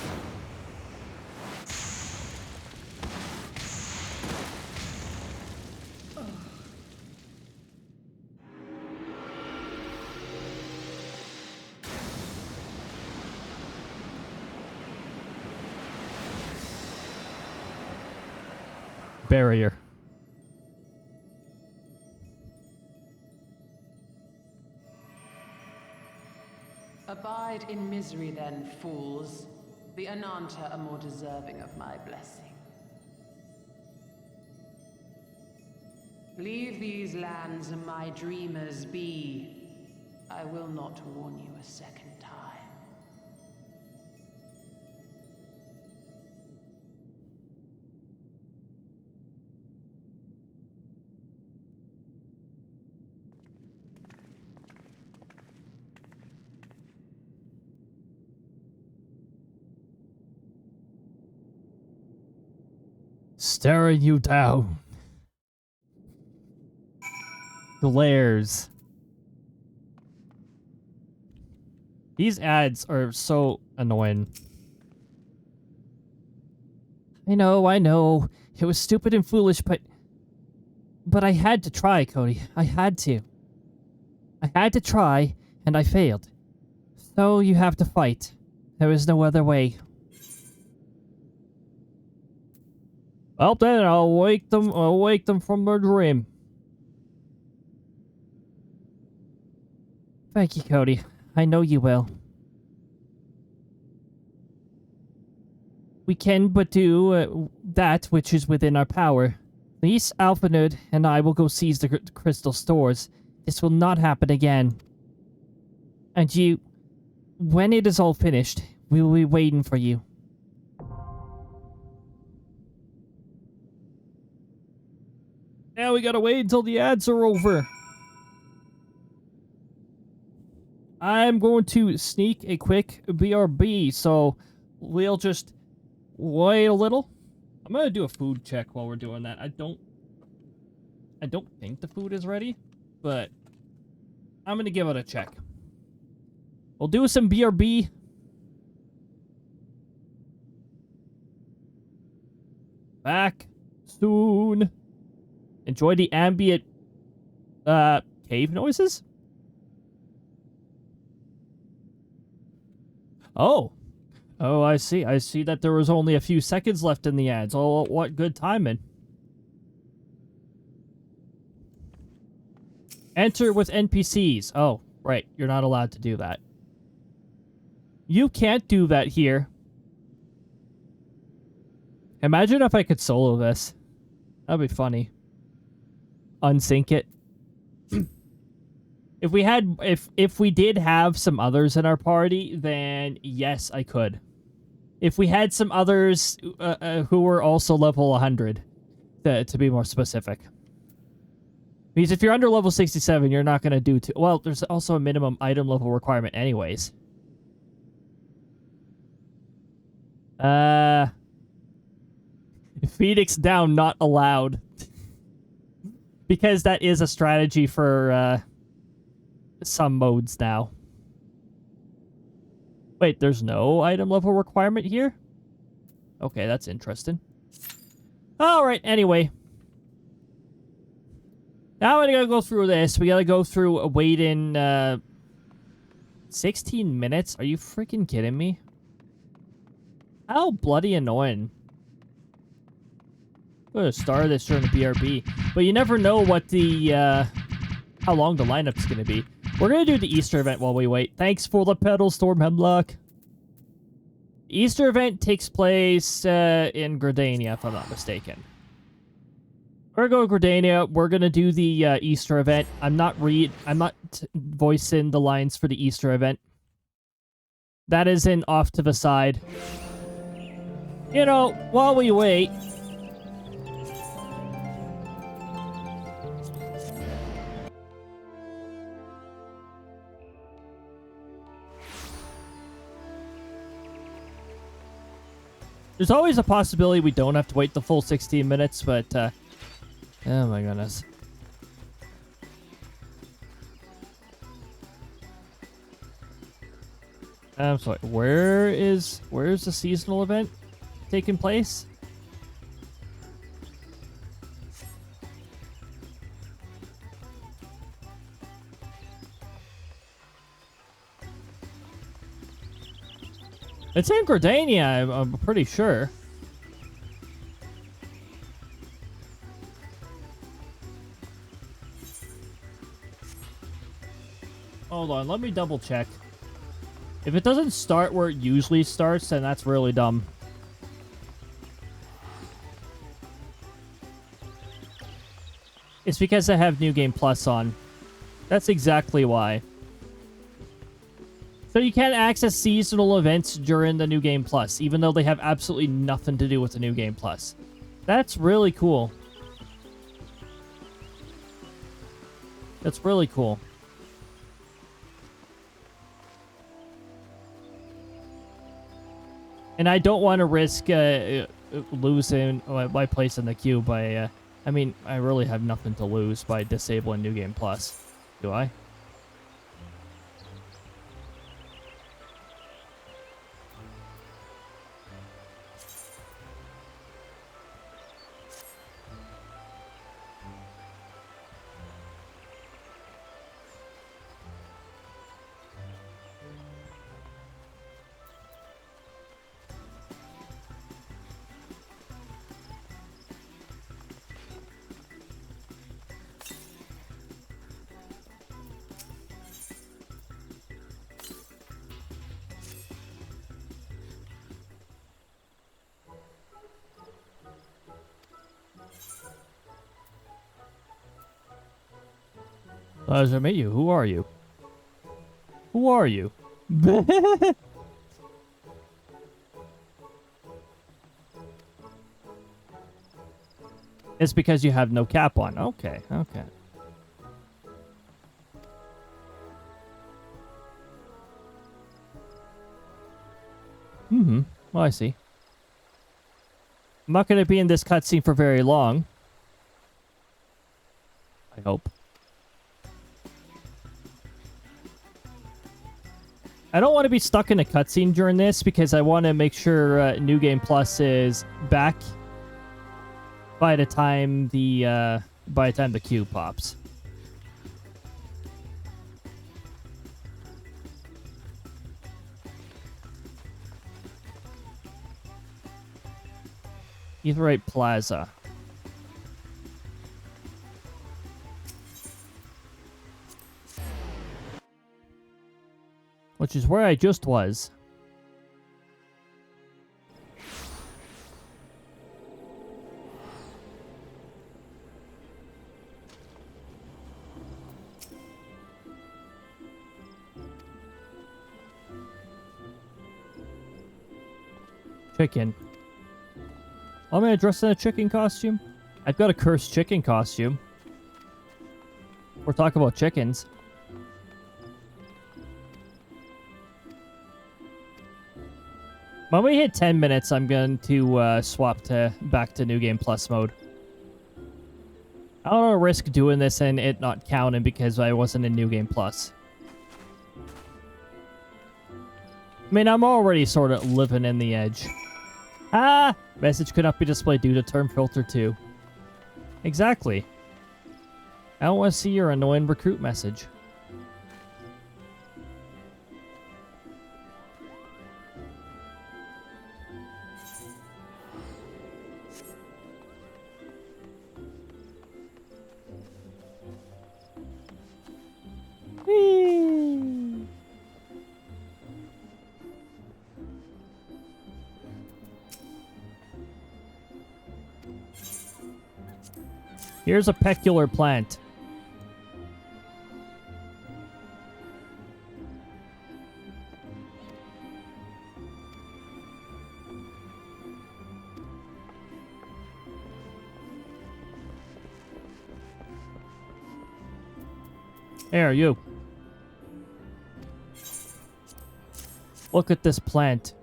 Barrier. Abide in misery then, fools. The Ananta are more deserving of my blessing. Leave these lands and my dreamers be. I will not warn you a second time. Staring you down. Glares. These ads are so annoying. I know. It was stupid and foolish, but I had to try, Cody. I had to. I had to try, and I failed. So you have to fight. There is no other way. Well then, I'll wake them from their dream. Thank you, Cody. I know you will. We can but do that which is within our power. Lise, Alphanud, and I will go seize the crystal stores. This will not happen again. And you, when it is all finished, we will be waiting for you. Now we gotta wait until the ads are over. I'm going to sneak a quick BRB, so we'll just wait a little. I'm gonna do a food check while we're doing that. I don't think the food is ready, but I'm gonna give it a check. We'll do some BRB. Back soon. Enjoy the ambient cave noises. Oh, I see. I see that there was only a few seconds left in the ads. Oh, what good timing. Enter with NPCs. Oh, right. You're not allowed to do that. You can't do that here. Imagine if I could solo this. That'd be funny. Unsync it. If we did have some others in our party, then yes, I could. If we had some others who were also level 100, to be more specific. Because if you're under level 67, you're not going to do too... Well, there's also a minimum item level requirement anyways. Phoenix down, not allowed. Because that is a strategy for some modes now. Wait, there's no item level requirement here? Okay, that's interesting. Alright, anyway. Now we gotta go through this. We gotta go through waiting 16 minutes? Are you freaking kidding me? How bloody annoying. I'm gonna start this during the BRB. But you never know what the, how long the lineup's gonna be. We're gonna do the Easter event while we wait. Thanks for the pedal, Storm Hemlock. Easter event takes place in Gridania, if I'm not mistaken. We're gonna go to Gridania. We're gonna do the Easter event. I'm not voicing the lines for the Easter event. That is in off to the side. You know, while we wait. There's always a possibility we don't have to wait the full 16 minutes, but, oh my goodness. I'm sorry, where's the seasonal event taking place? It's in Gridania, I'm pretty sure. Hold on, let me double check. If it doesn't start where it usually starts, then that's really dumb. It's because I have New Game Plus on. That's exactly why. So you can access seasonal events during the New Game Plus, even though they have absolutely nothing to do with the New Game Plus. That's really cool. That's really cool. And I don't want to risk losing my place in the queue by... I mean, I really have nothing to lose by disabling New Game Plus. Do I? As I met you, who are you? Who are you? It's because you have no cap on. Okay, okay. Well, I see. I'm not going to be in this cutscene for very long. I hope. I don't want to be stuck in a cutscene during this because I want to make sure New Game Plus is back by the time the queue pops. Etherite Plaza. Which is where I just was. chicken. I'm gonna dress in a chicken costume. I've got a cursed chicken costume. We're talking about chickens. When we hit 10 minutes, I'm going to swap back to New Game Plus mode. I don't want to risk doing this and it not counting because I wasn't in New Game Plus. I mean, I'm already sort of living in the edge. Ah! Message could not be displayed due to term filter 2. Exactly. I don't want to see your annoying recruit message. Whee! Here's a peculiar plant. There, you. Look at this plant.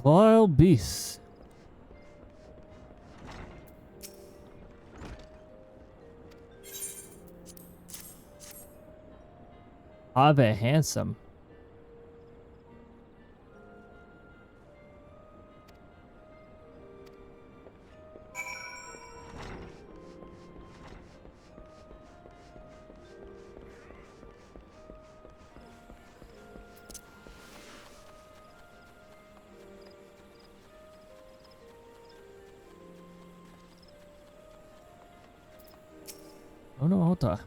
Wild beasts. Ave handsome. Oh no, Ota.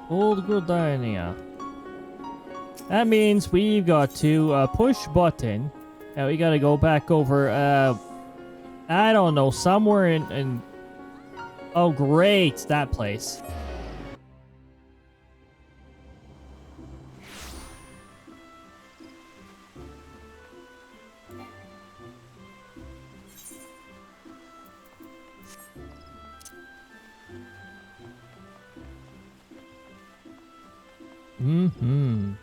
Old Gordania. That means we've got to push button. Now we gotta go back over, I don't know, somewhere in... Oh, great, that place. Mm-hmm.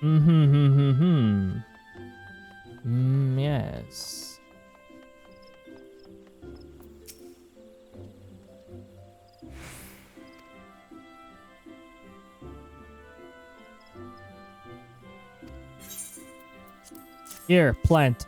Mm-hmm. Mm-hmm. Yes. Here, plant.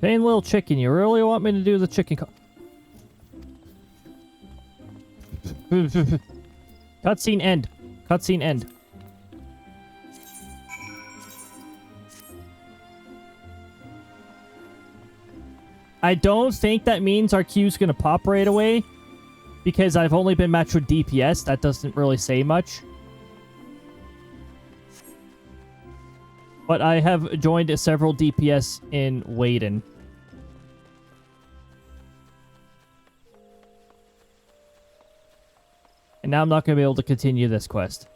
Pain little chicken, you really want me to do the chicken Cutscene end. Cutscene end. I don't think that means our queue's gonna pop right away. Because I've only been matched with DPS. That doesn't really say much. But I have joined several DPS in Waden. And now I'm not going to be able to continue this quest.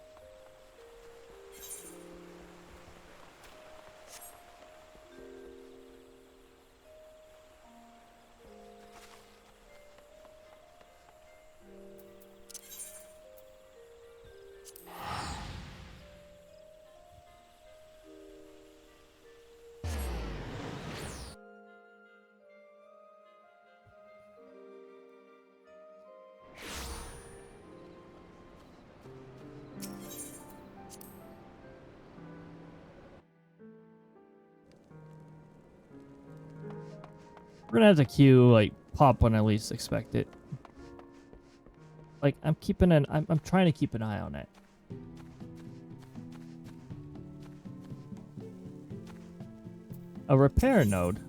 We're gonna have to queue, like, pop when I least expect it. Like, I'm trying to keep an eye on it. A repair node?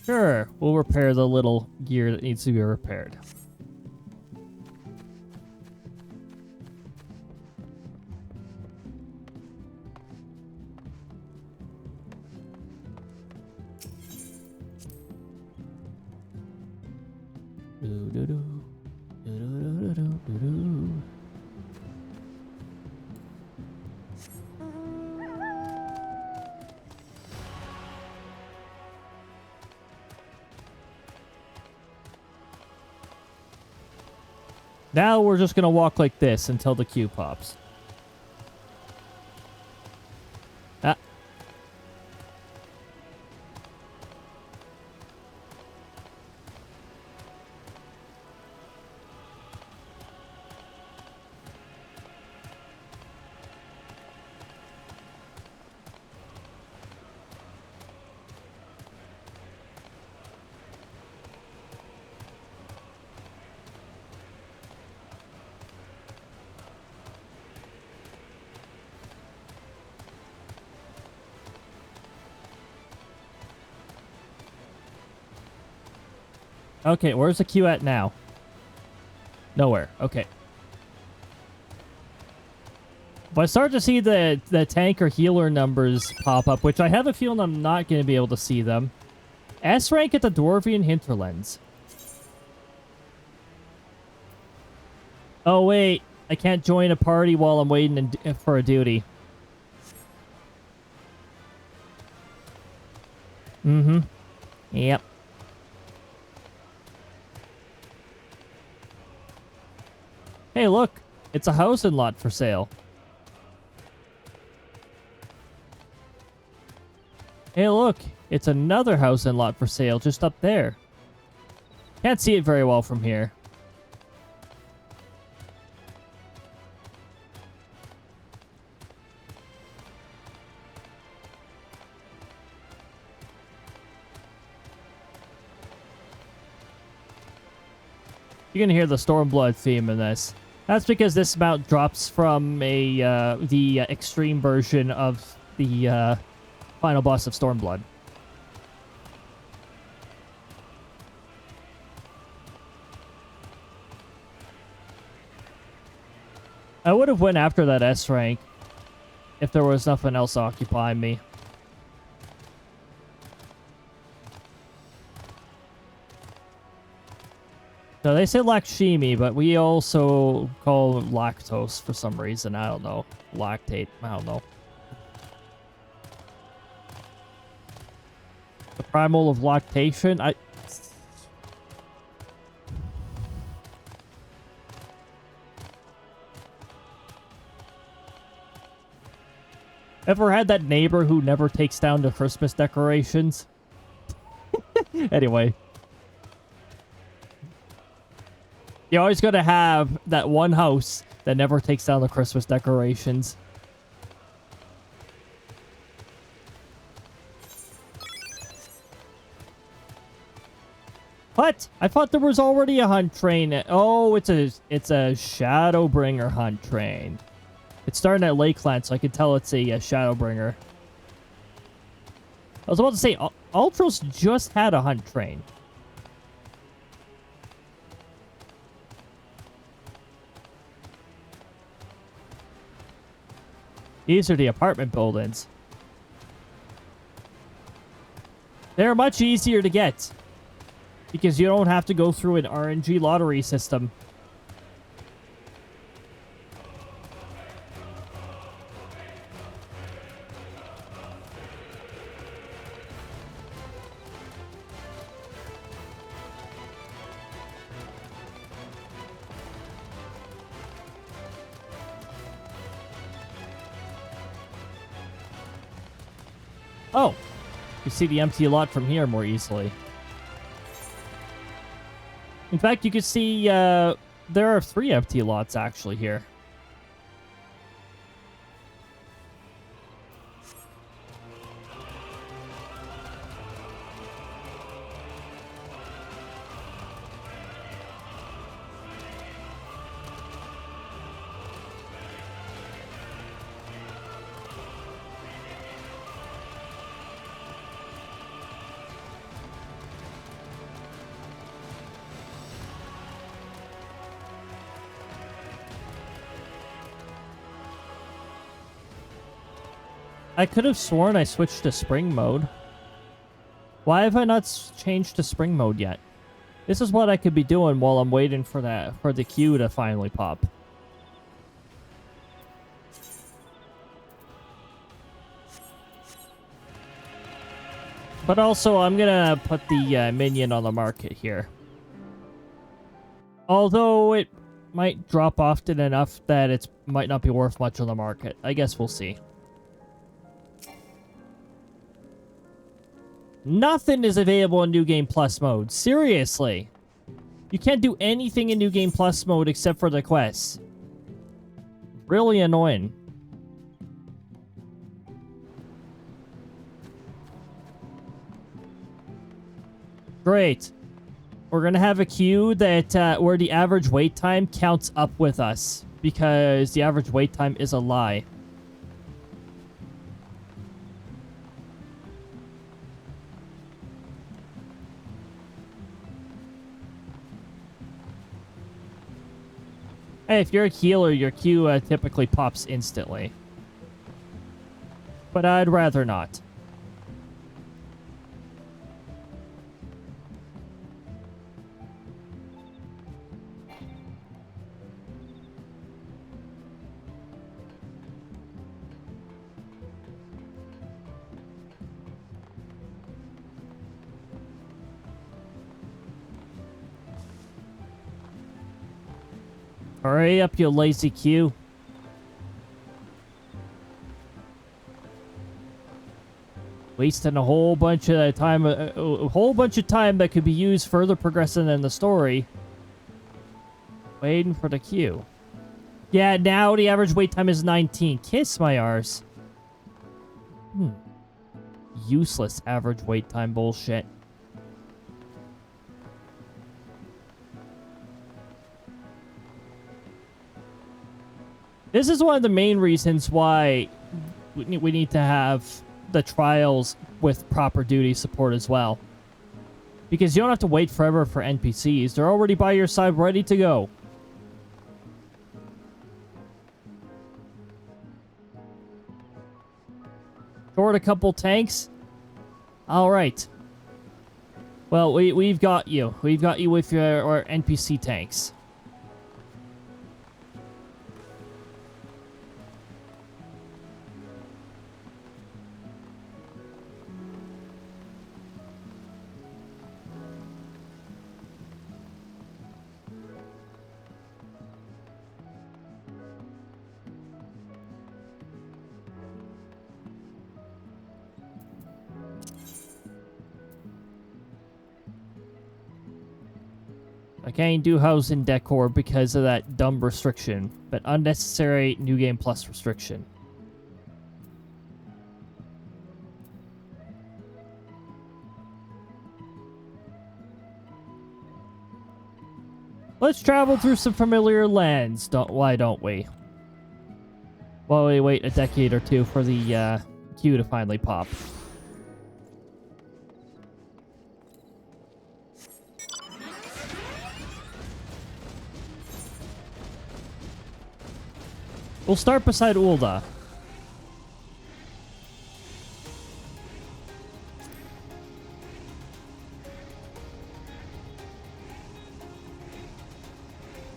Sure, we'll repair the little gear that needs to be repaired. Now we're just gonna walk like this until the queue pops. Ah. Okay, where's the queue at now? Nowhere. Okay. But I start to see the tanker healer numbers pop up, which I have a feeling I'm not going to be able to see them. S rank at the Dwarvian Hinterlands. Oh, wait. I can't join a party while I'm waiting for a duty. Mm-hmm. Yep. Hey, look. It's a housing lot for sale. Hey, look. It's another housing lot for sale just up there. Can't see it very well from here. You can hear the Stormblood theme in this. That's because this mount drops from the extreme version of the final boss of Stormblood. I would have went after that S rank if there was nothing else occupying me. So they say Lakshmi, but we also call lactose for some reason. I don't know. Lactate. I don't know. The primal of lactation. Ever had that neighbor who never takes down the Christmas decorations? Anyway. You always gotta have that one house that never takes down the Christmas decorations. What? I thought there was already a hunt train. Oh, it's a Shadowbringer hunt train. It's starting at Lakeland, so I can tell it's a Shadowbringer. I was about to say, Ultros just had a hunt train. These are the apartment buildings. They're much easier to get because you don't have to go through an RNG lottery system. Oh, you see the empty lot from here more easily. In fact, you can see there are 3 empty lots actually here. I could have sworn I switched to spring mode. Why have I not changed to spring mode yet? This is what I could be doing while I'm waiting for the queue to finally pop. But also, I'm gonna put the minion on the market here. Although it might drop often enough that it might not be worth much on the market. I guess we'll see. Nothing is available in New Game Plus mode. Seriously. You can't do anything in New Game Plus mode except for the quests. Really annoying. Great. We're gonna have a queue that where the average wait time counts up with us, because the average wait time is a lie. Hey, if you're a healer, your queue typically pops instantly. But I'd rather not. Hurry up, you lazy queue. Wasting a whole bunch of time, a whole bunch of time that could be used further progressing in the story. Waiting for the queue. Yeah, now the average wait time is 19. Kiss my arse. Useless average wait time bullshit. This is one of the main reasons why we need to have the trials with proper duty support as well. Because you don't have to wait forever for NPCs. They're already by your side, ready to go. Short a couple tanks? Alright. Well, we've got you. We've got you with your NPC tanks. I can't do housing decor because of that dumb restriction, but unnecessary New Game Plus restriction. Let's travel through some familiar lands, why don't we? While we wait a decade or two for the queue to finally pop. We'll start beside Ulda.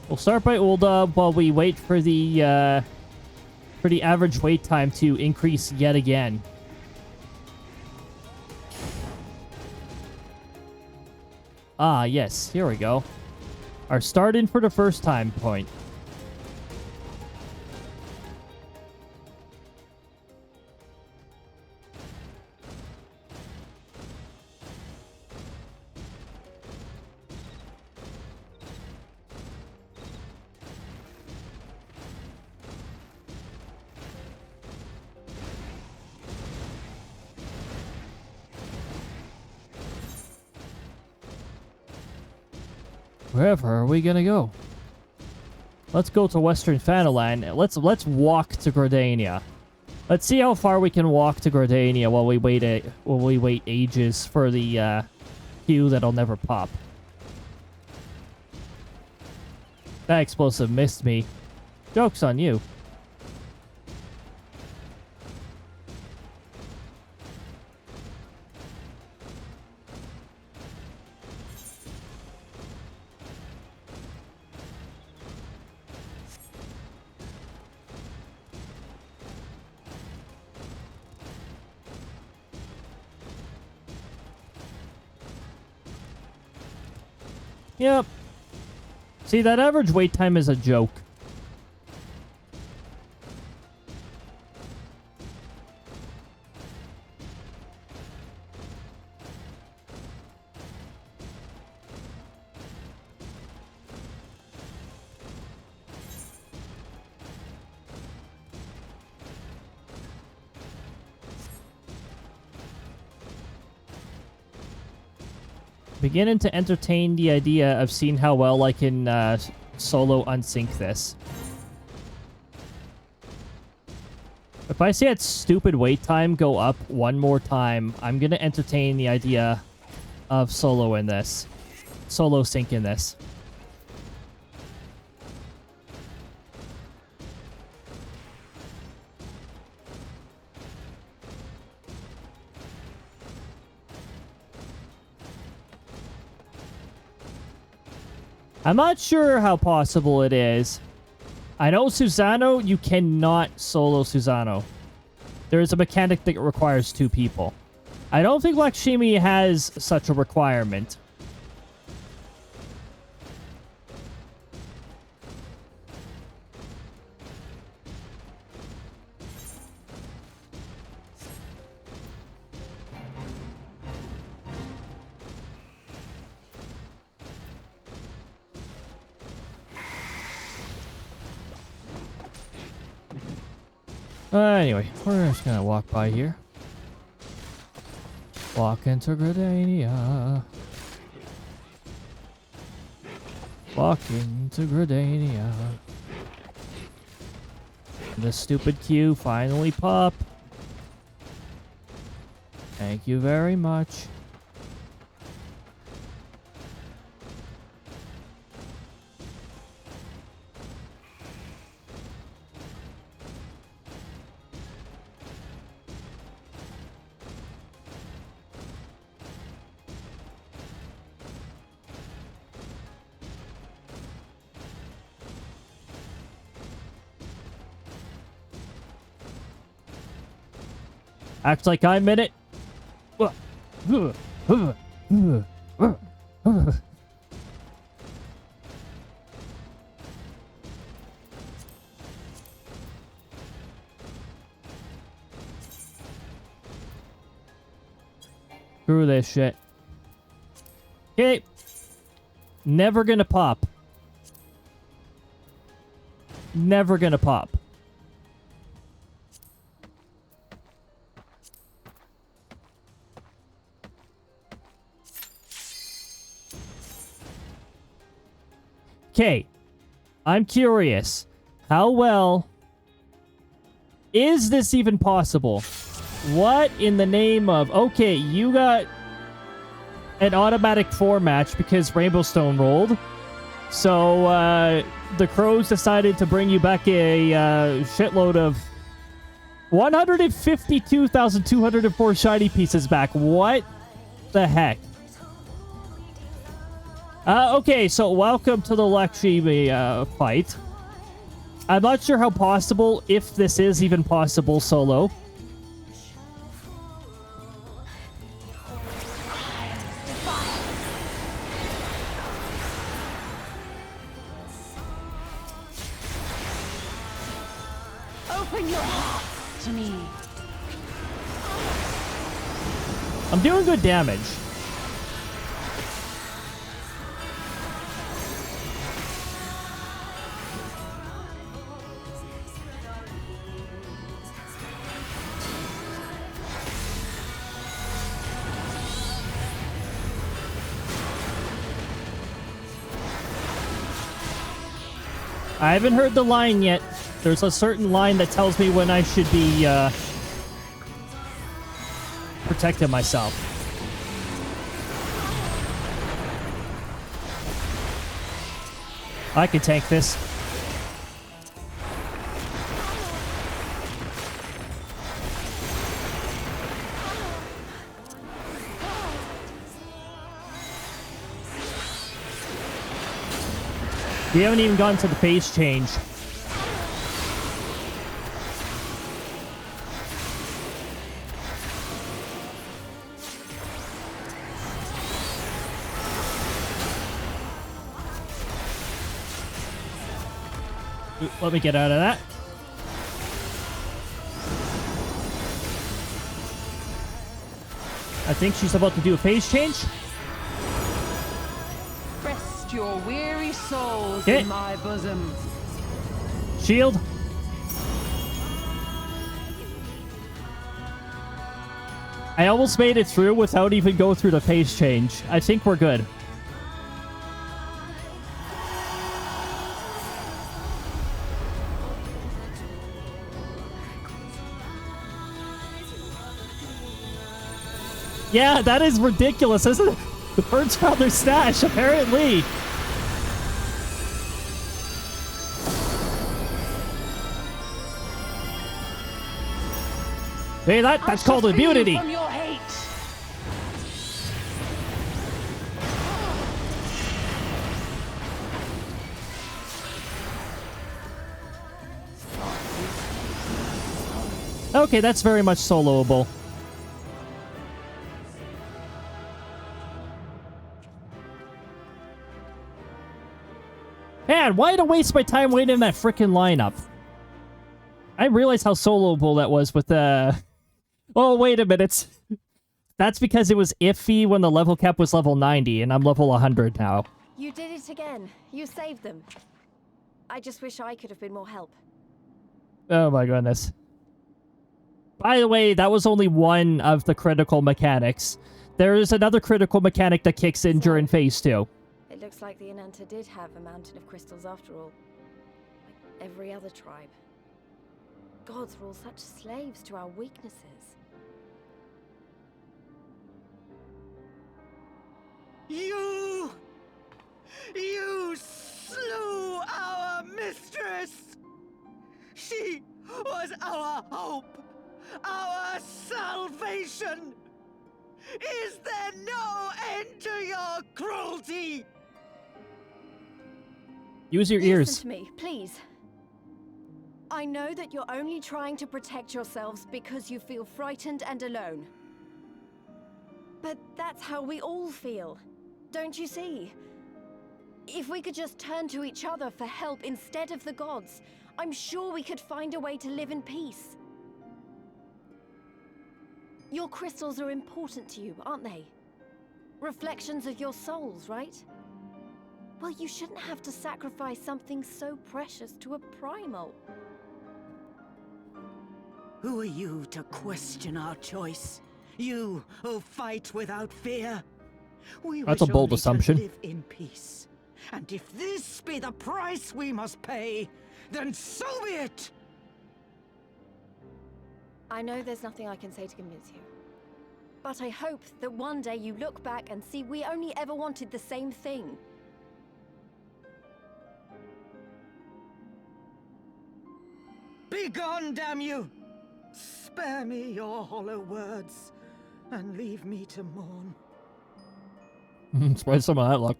We'll start by Ulda while we wait for the average wait time to increase yet again. Ah, yes, here we go. Our start in for the first time point. Wherever are we gonna go? Let's go to Western Fanaland. Let's walk to Gridania. Let's see how far we can walk to Gridania while we wait ages for the queue that'll never pop. That explosive missed me. Joke's on you. Yep. See, that average wait time is a joke. Beginning to entertain the idea of seeing how well I can solo unsync this. If I see that stupid wait time go up one more time, I'm gonna entertain the idea of solo in this. Solo sync in this. I'm not sure how possible it is. I know Susano, you cannot solo Susano. There is a mechanic that requires 2 people. I don't think Lakshmi has such a requirement. Anyway, we're just gonna walk by here. Walk into Gridania. Walk into Gridania. The stupid queue finally pop. Thank you very much. Acts like I'm in it. Screw this shit. Okay. Never gonna pop. Never gonna pop. Okay, I'm curious. How well is this even possible? What in the name of... Okay, you got an automatic 4 match because Rainbow Stone rolled. So, the Crows decided to bring you back a shitload of 152,204 shiny pieces back. What the heck? Okay, so welcome to the Lakshmi fight. I'm not sure how possible, if this is even possible, solo. Open your heart to me. I'm doing good damage. I haven't heard the line yet. There's a certain line that tells me when I should be protecting myself. I can tank this. We haven't even gotten to the phase change. Let me get out of that. I think she's about to do a phase change. Rest your weary souls Okay. in my bosom. Shield. I almost made it through without even going through the phase change. I think we're good. Yeah, that is ridiculous, isn't it? The birds found their stash, apparently. Hey, that's called immunity. From your hate. Okay, that's very much soloable. Man, why did I waste my time waiting in that frickin' lineup? I realized how soloable that was with the... Oh, wait a minute. That's because it was iffy when the level cap was level 90, and I'm level 100 now. You did it again. You saved them. I just wish I could have been more help. Oh my goodness. By the way, that was only one of the critical mechanics. There is another critical mechanic that kicks in during phase 2. It looks like the Ananta did have a mountain of crystals after all. Like every other tribe. Gods were all such slaves to our weaknesses. You slew our mistress! She was our hope, our salvation! Is there no end to your cruelty? Use your ears. Listen to me, please. I know that you're only trying to protect yourselves because you feel frightened and alone. But that's how we all feel. Don't you see? If we could just turn to each other for help instead of the gods, I'm sure we could find a way to live in peace. Your crystals are important to you, aren't they? Reflections of your souls, right? Well, you shouldn't have to sacrifice something so precious to a primal. Who are you to question our choice? You who fight without fear? We That's a wish bold only assumption. to live in peace. And if this be the price we must pay, then so be it! I know there's nothing I can say to convince you. But I hope that one day you look back and see we only ever wanted the same thing. Begone, damn you! Spare me your hollow words, and leave me to mourn. Spread some of that luck.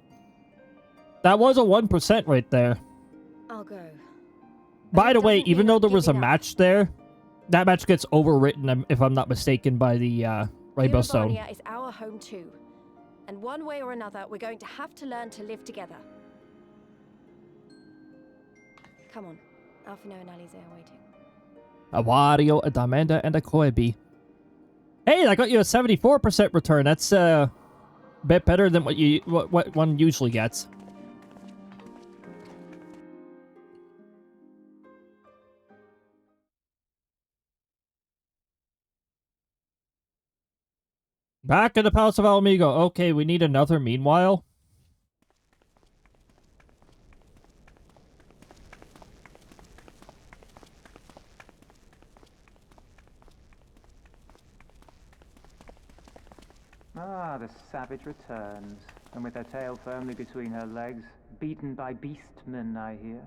That was a 1% right there. I'll go. By the way, even though there was a match there, that match gets overwritten, if I'm not mistaken, by the Rainbow Stone. Barnia is our home too. And one way or another, we're going to have to learn to live together. Come on. Alphino and Alize are waiting. A Wario, a Damenda, and a Koibi. Hey, I got you a 74% return. That's a bit better than what one usually gets. Back in the Palace of Alamigo. Okay, we need another meanwhile. Ah, the savage returns, and with her tail firmly between her legs, beaten by beastmen, I hear.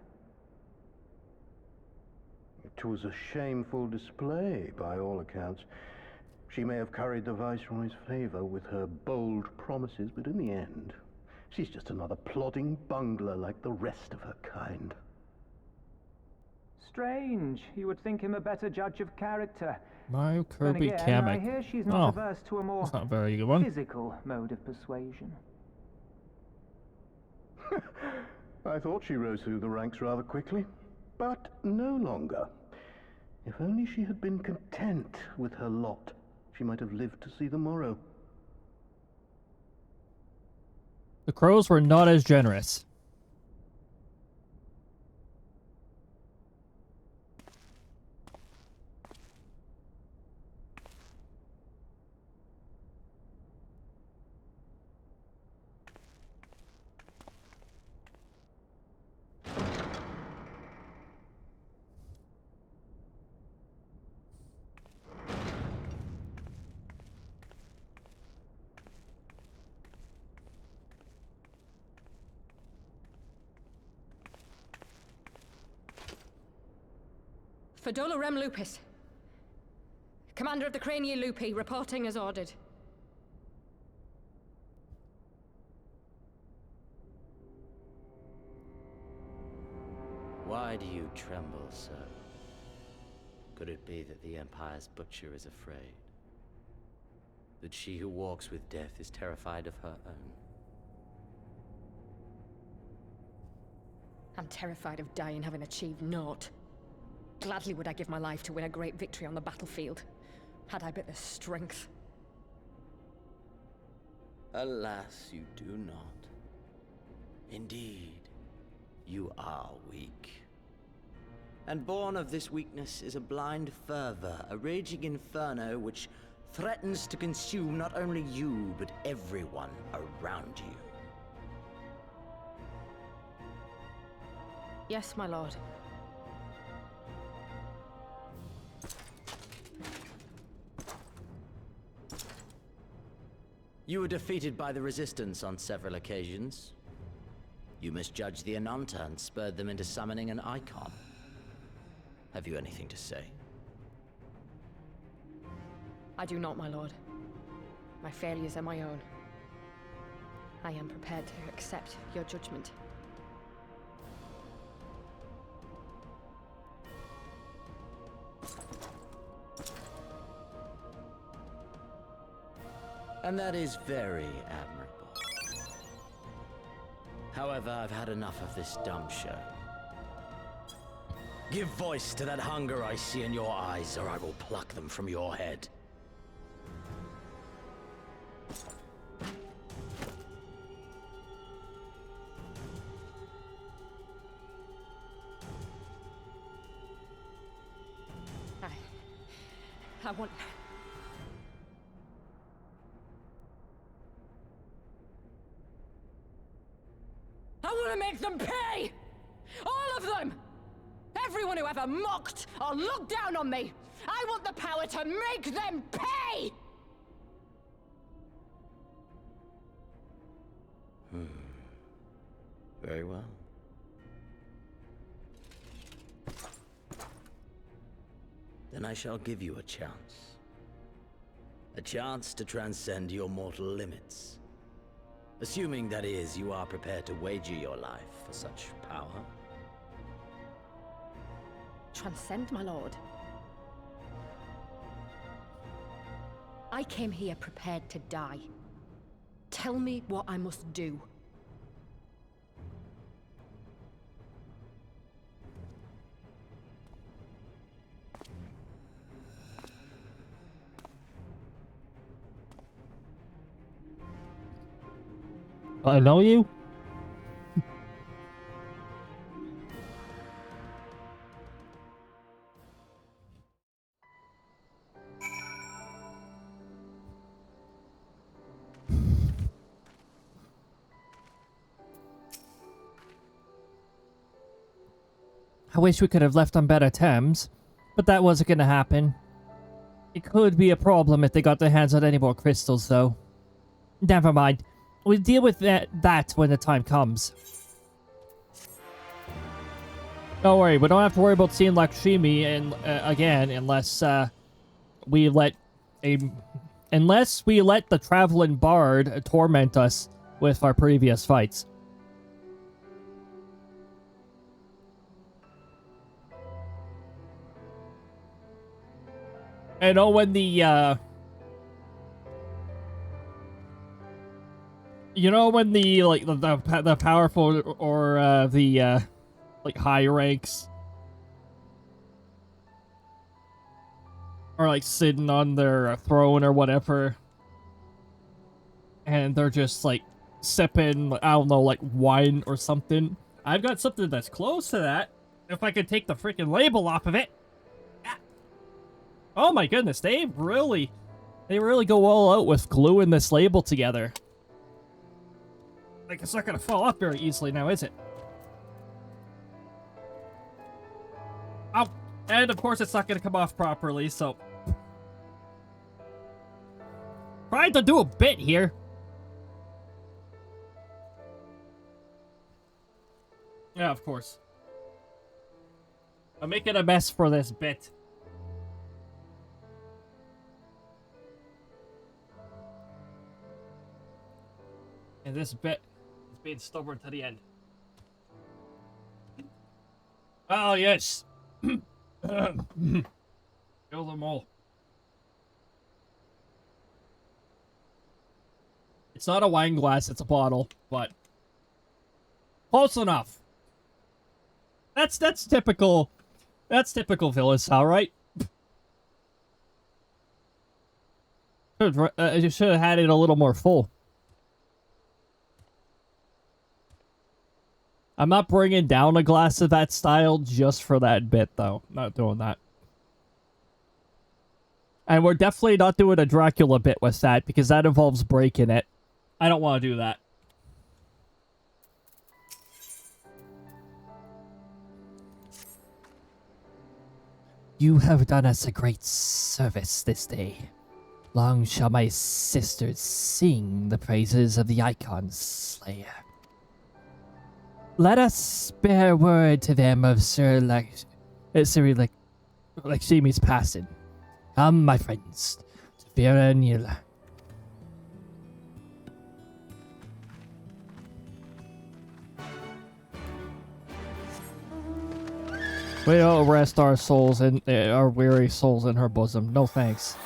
It was a shameful display, by all accounts. She may have curried the Viceroy's favor with her bold promises, but in the end, she's just another plodding bungler like the rest of her kind. Strange. You would think him a better judge of character. Mario, Kirby, Then again, I Kamek. hear she's not averse to a more that's not a very good one. physical mode of persuasion. I thought she rose through the ranks rather quickly. but no longer. If only she had been content with her lot, she might have lived to see the morrow. The crows were not as generous. Fadola Rem Lupus. Commander of the Crania Lupi, reporting as ordered. Why do you tremble so? Could it be that the Empire's butcher is afraid? That she who walks with death is terrified of her own? I'm terrified of dying having achieved naught. Gladly would I give my life to win a great victory on the battlefield, had I but the strength. Alas, you do not. Indeed, you are weak. And born of this weakness is a blind fervor, a raging inferno which threatens to consume not only you, but everyone around you. Yes, my lord. You were defeated by the Resistance on several occasions. You misjudged the Ananta and spurred them into summoning an icon. Have you anything to say? I do not, my lord. My failures are my own. I am prepared to accept your judgment. And that is very admirable. However, I've had enough of this dumb show. Give voice to that hunger I see in your eyes, or I will pluck them from your head. I want... I want to make them pay! All of them! Everyone who ever mocked or looked down on me! I want the power to make them pay! Very well. Then I shall give you a chance. A chance to transcend your mortal limits. Assuming, that is, you are prepared to wager your life for such power. Transcend, my lord. I came here prepared to die. Tell me what I must do. I know you? I wish we could have left on better terms, but that wasn't gonna happen. It could be a problem if they got their hands on any more crystals, though. Never mind. We'll deal with that when the time comes. Don't worry, we don't have to worry about seeing Lakshmi again unless we let the traveling bard torment us with our previous fights. I know when the you know when the powerful or the like high ranks are like sitting on their throne or whatever, and they're just like sipping, I don't know, like wine or something. I've got something that's close to that. If I could take the freaking label off of it. Oh my goodness, they really go all out with gluing this label together. Like, it's not gonna fall off very easily now, is it? Oh, and of course it's not gonna come off properly, so... Trying to do a bit here. Yeah, of course. I'm making a mess for this bit. And this bit is being stubborn to the end. Oh, yes. Kill them all. It's not a wine glass, it's a bottle, but close enough. That's typical. That's typical villain style, right? You should have had it a little more full. I'm not bringing down a glass of that style just for that bit, though. Not doing that. And we're definitely not doing a Dracula bit with that, because that involves breaking it. I don't want to do that. You have done us a great service this day. Long shall my sisters sing the praises of the Icon Slayer. Let us bear word to them of Sir Lakshmi's passing. Come, my friends, to Vera and Nila. We don't rest our souls in our weary souls in her bosom. No thanks.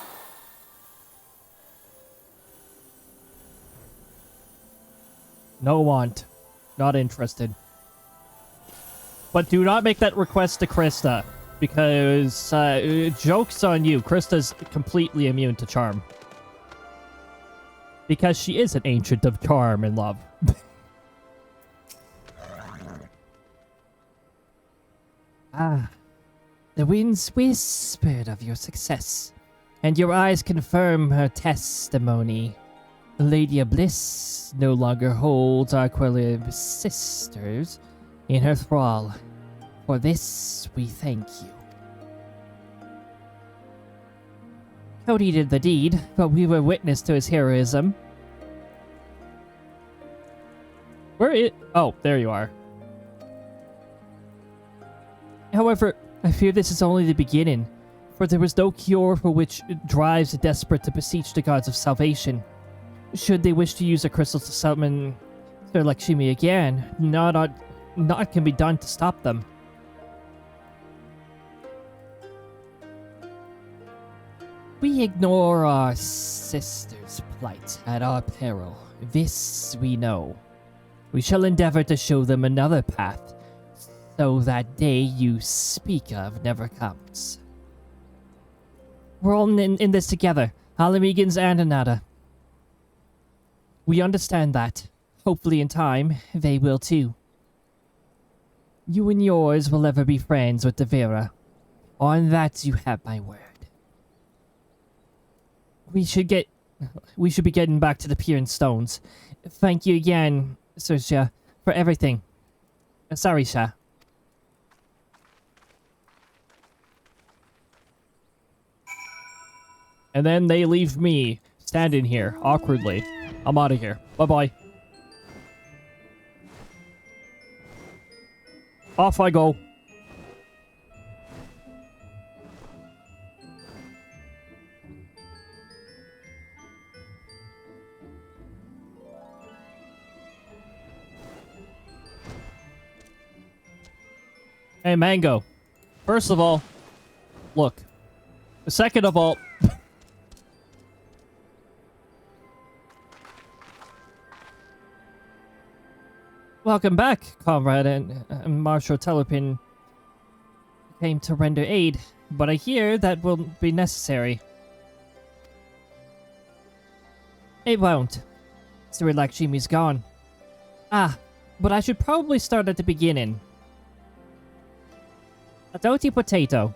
No want. Not interested. But do not make that request to Crysta, because joke's on you. Krista's completely immune to charm. Because she is an ancient of charm and love. Ah, the winds whispered of your success, and your eyes confirm her testimony. The Lady of Bliss no longer holds our Aquilib sisters in her thrall. For this, we thank you. Cody did the deed, but we were witness to his heroism. Where is... Oh, there you are. However, I fear this is only the beginning, for there was no cure for which drives the desperate to beseech the gods of salvation. Should they wish to use the crystals to summon Sir Lakshmi again, naught can be done to stop them. We ignore our sister's plight at our peril. This we know. We shall endeavor to show them another path, so that day you speak of never comes. We're all in this together, Halamegans and Anada. We understand that. Hopefully in time, they will too. You and yours will ever be friends with Devera. On that you have my word. We should be getting back to the Pier and Stones. Thank you again, Sir Shah, for everything. Sorry, Shah. And then they leave me standing here awkwardly. I'm out of here. Bye-bye. Off I go. Hey, Mango. First of all, look. Second of all... Welcome back, comrade, and Marshal Telepin came to render aid. but I hear that will be necessary. It won't. Sir Lakshmi's gone. Ah, but I should probably start at the beginning. A dirty potato.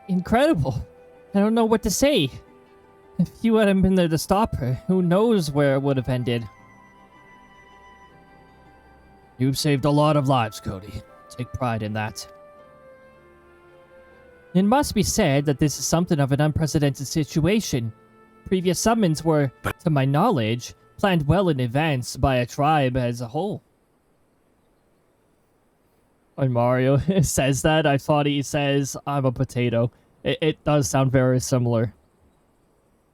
Incredible. I don't know what to say. If you hadn't been there to stop her, who knows where it would have ended. You've saved a lot of lives, Cody. Take pride in that. It must be said that this is something of an unprecedented situation. Previous summons were, to my knowledge, planned well in advance by a tribe as a whole. When Mario says that, I thought he says, I'm a potato. It does sound very similar.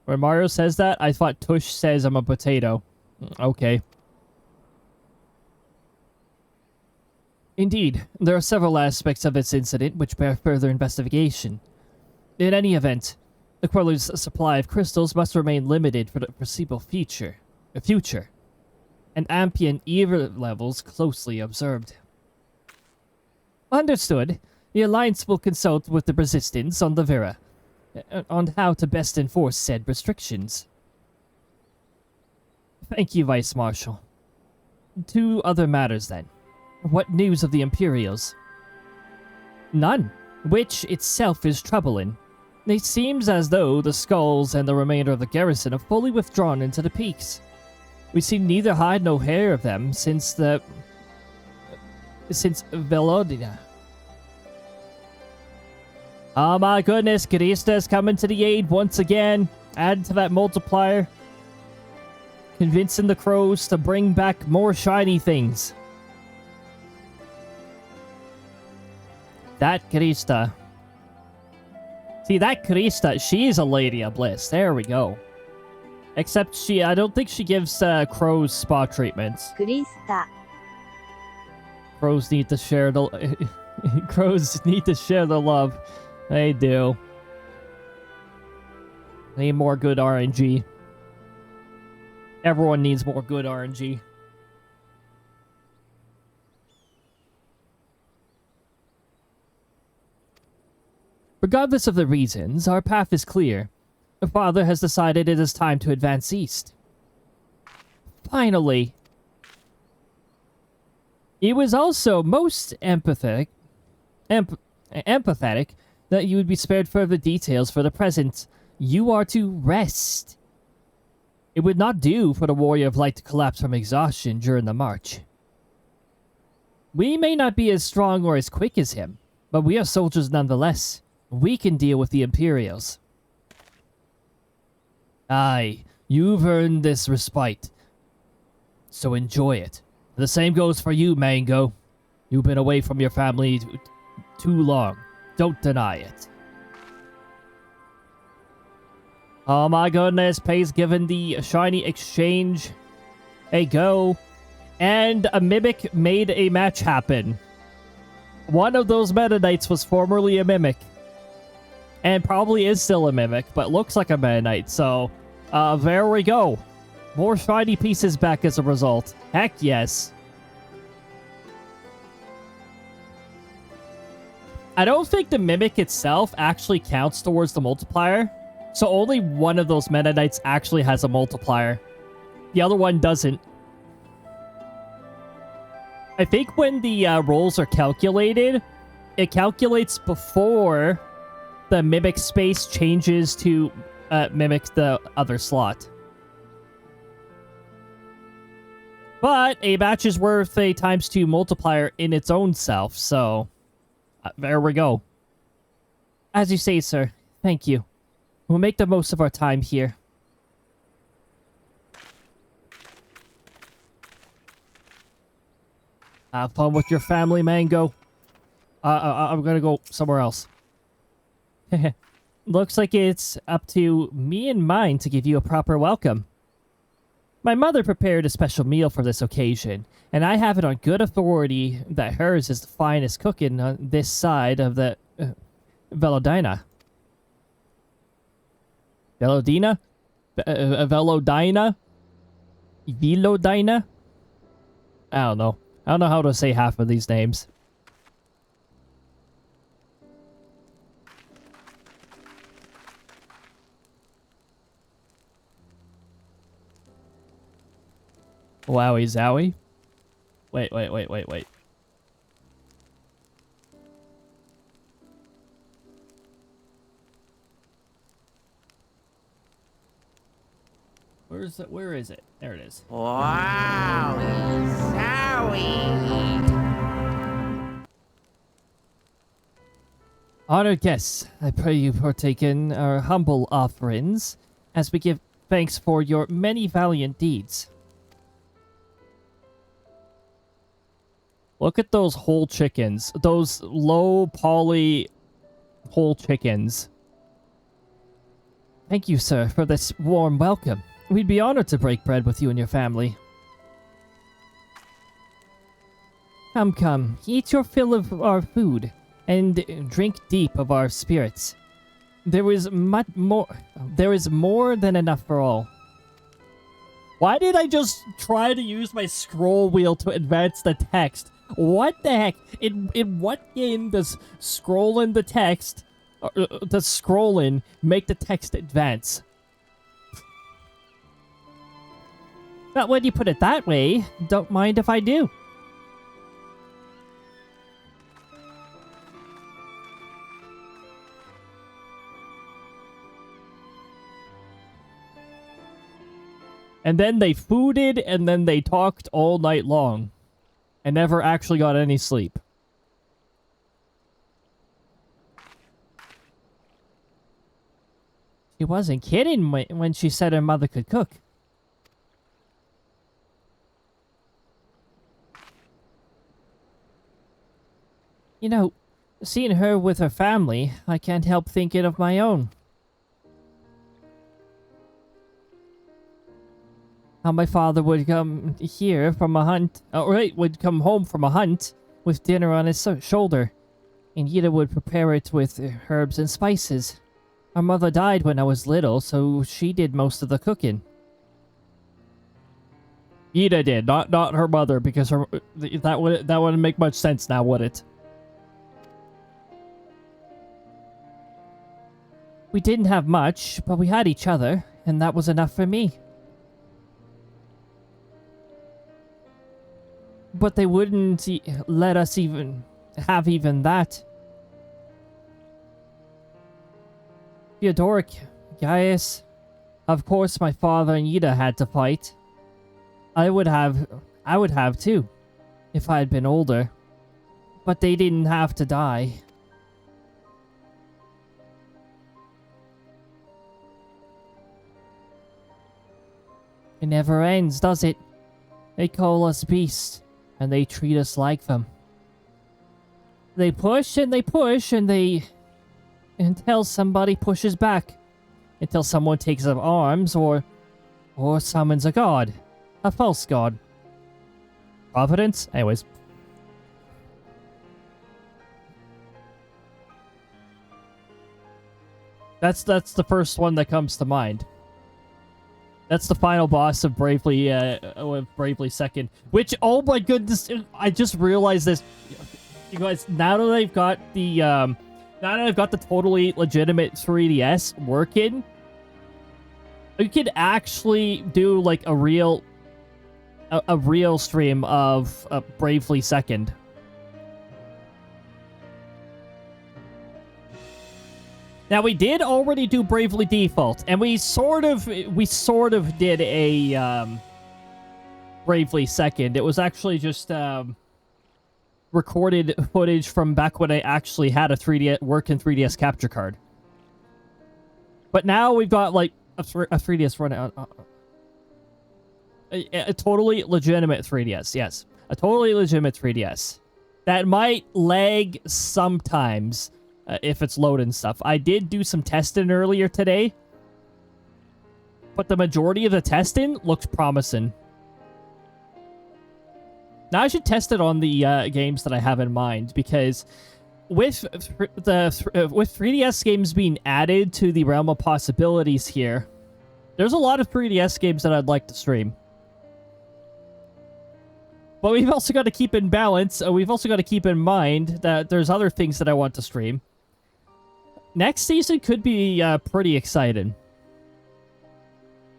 When Mario says that, I thought Tush says I'm a potato. Okay. Indeed, there are several aspects of this incident which bear further investigation. In any event, the Queller's supply of crystals must remain limited for the foreseeable future, and ambient ether levels closely observed. Understood. The Alliance will consult with the Resistance on the Vera, on how to best enforce said restrictions. Thank you, Vice Marshal. 2 other matters then. What news of the Imperials? None, which itself is troubling. It seems as though the Skulls and the remainder of the garrison have fully withdrawn into the peaks. We've seen neither hide nor hair of them since Velodina. Oh my goodness, Crysta's coming to the aid once again. Add to that multiplier. Convincing the crows to bring back more shiny things. That Crysta. See, that Crysta, she is a lady of bliss. There we go. Except I don't think she gives crows spa treatments. Crysta. Crows need to share the crows need to share the love. They do. Need more good RNG. Everyone needs more good RNG. Regardless of the reasons, our path is clear. The father has decided it is time to advance east. Finally. He was also most empathetic that you would be spared further details for the present. You are to rest. It would not do for the warrior of light to collapse from exhaustion during the march. We may not be as strong or as quick as him, but we are soldiers nonetheless. We can deal with the Imperials. Aye, you've earned this respite. So enjoy it. The same goes for you, Mango. You've been away from your family too long. Don't deny it. Oh my goodness, Pay's given the shiny exchange a go. And a Mimic made a match happen. One of those Meta Knights was formerly a Mimic. And probably is still a Mimic, but looks like a Meta Knight, so there we go. More shiny pieces back as a result. Heck yes. I don't think the Mimic itself actually counts towards the multiplier. So only one of those Meta Knights actually has a multiplier. The other one doesn't. I think when the rolls are calculated, it calculates before the Mimic space changes to mimic the other slot. But a match is worth a ×2 multiplier in its own self, so there we go. As you say, sir. Thank you. We'll make the most of our time here. Have fun with your family, Mango. I'm gonna go somewhere else. Looks like it's up to me and mine to give you a proper welcome. My mother prepared a special meal for this occasion, and I have it on good authority that hers is the finest cooking on this side of the Velodina. Velodina? Velodina? Velodina? I don't know. I don't know how to say half of these names. Wowie zowie. Wait. Where is it? There it is. Wowie zowie. Honored guests, I pray you partake in our humble offerings as we give thanks for your many valiant deeds. Look at those whole chickens. Those low poly whole chickens. Thank you, sir, for this warm welcome. We'd be honored to break bread with you and your family. Come. Eat your fill of our food and drink deep of our spirits. There is much more. There is more than enough for all. Why did I just try to use my scroll wheel to advance the text? What the heck? In what game does scrolling the text, does scrolling make the text advance? Not when you put it that way. Don't mind if I do. And then they fooded, and then they talked all night long. And never actually got any sleep. She wasn't kidding when she said her mother could cook. You know, seeing her with her family, I can't help thinking of my own. How my father would come here from a hunt, would come home from a hunt with dinner on his shoulder, and Yida would prepare it with herbs and spices. Our mother died when I was little, so she did most of the cooking. Yida did, not her mother, because that wouldn't make much sense now, would it? We didn't have much, but we had each other, and that was enough for me. But they wouldn't let us even have that. Theodoric, Gaius, of course my father and Yida had to fight. I would have too, if I had been older. But they didn't have to die. It never ends, does it? They call us beasts. And they treat us like them. They push and until somebody pushes back. Until someone takes up arms or summons a god. A false god. Providence? Anyways. That's the first one that comes to mind. That's the final boss of Bravely Second. Which, oh my goodness, I just realized this. You guys, now that I've got the totally legitimate 3DS working, you could actually do like a real stream of Bravely Second. Now, we did already do Bravely Default, and we sort of did a Bravely Second. It was actually just recorded footage from back when I actually had a 3DS capture card. But now we've got like a 3DS running, a totally legitimate 3DS. Yes, a totally legitimate 3DS that might lag sometimes. If it's loading stuff. I did do some testing earlier today, but the majority of the testing looks promising. Now I should test it on the games that I have in mind, because with the with 3DS games being added to the realm of possibilities here, there's a lot of 3DS games that I'd like to stream. But we've also got to keep in balance. We've also got to keep in mind that there's other things that I want to stream. Next season could be pretty exciting.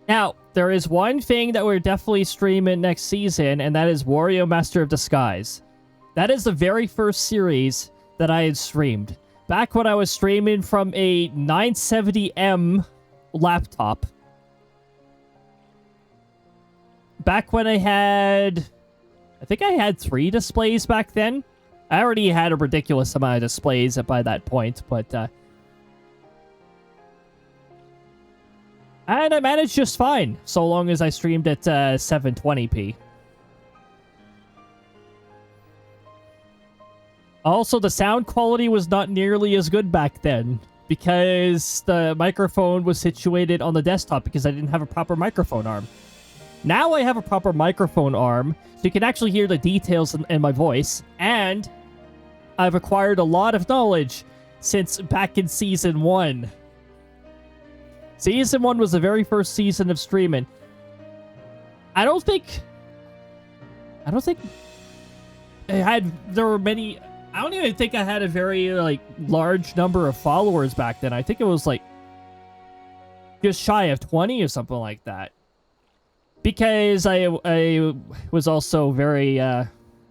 Now, there is one thing that we're definitely streaming next season, and that is Wario Master of Disguise. That is the very first series that I had streamed. Back when I was streaming from a 970M laptop. Back when I think I had 3 displays back then. I already had a ridiculous amount of displays by that point, but... and I managed just fine, so long as I streamed at 720p. Also, the sound quality was not nearly as good back then, because the microphone was situated on the desktop because I didn't have a proper microphone arm. Now I have a proper microphone arm, so you can actually hear the details in my voice, and I've acquired a lot of knowledge since back in Season 1. Season 1 was the very first season of streaming. I don't think there were many... I don't even think I had a very, like, large number of followers back then. I think it was, like, just shy of 20 or something like that. Because I was also very,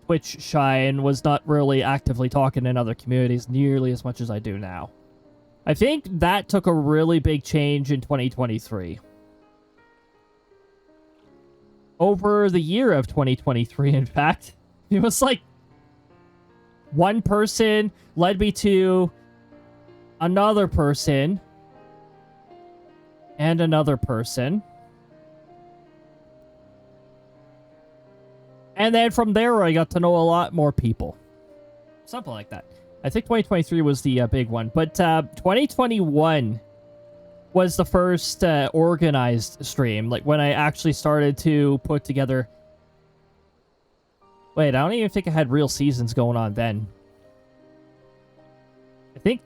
Twitch shy and was not really actively talking in other communities nearly as much as I do now. I think that took a really big change in 2023. Over the year of 2023, in fact. It was like... one person led me to another person. And another person. And then from there, I got to know a lot more people. Something like that. I think 2023 was the big one. But 2021 was the first organized stream. Like, when I actually started to put together... Wait, I don't even think I had real seasons going on then. I think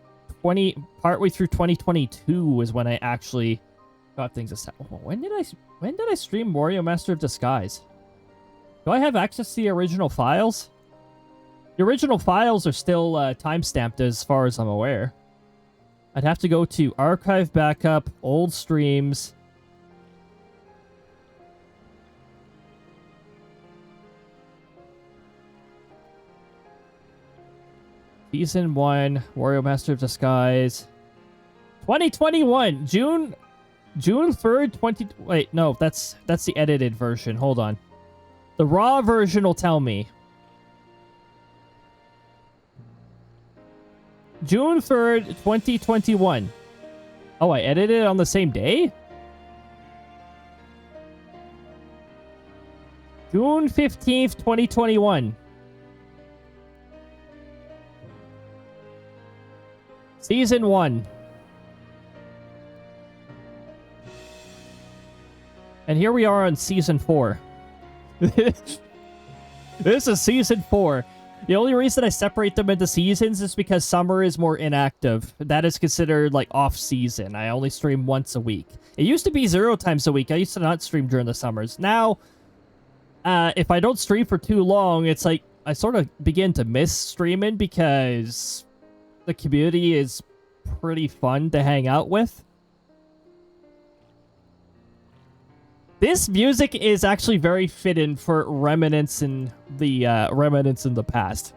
partway through 2022 was when I actually got things established. When did I stream Wario Master of Disguise? Do I have access to the original files? The original files are still timestamped as far as I'm aware. I'd have to go to Archive Backup, Old Streams. Season 1, Wario Master of Disguise. 2021, June 3rd, wait, no, that's the edited version. Hold on. The raw version will tell me. June 3rd, 2021. Oh, I edited it on the same day? June 15th, 2021. Season 1. And here we are on Season 4. This is Season 4. The only reason I separate them into seasons is because summer is more inactive. That is considered, like, off-season. I only stream once a week. It used to be 0 times a week. I used to not stream during the summers. Now, if I don't stream for too long, it's like I sort of begin to miss streaming because the community is pretty fun to hang out with. This music is actually very fitting for remnants in the past.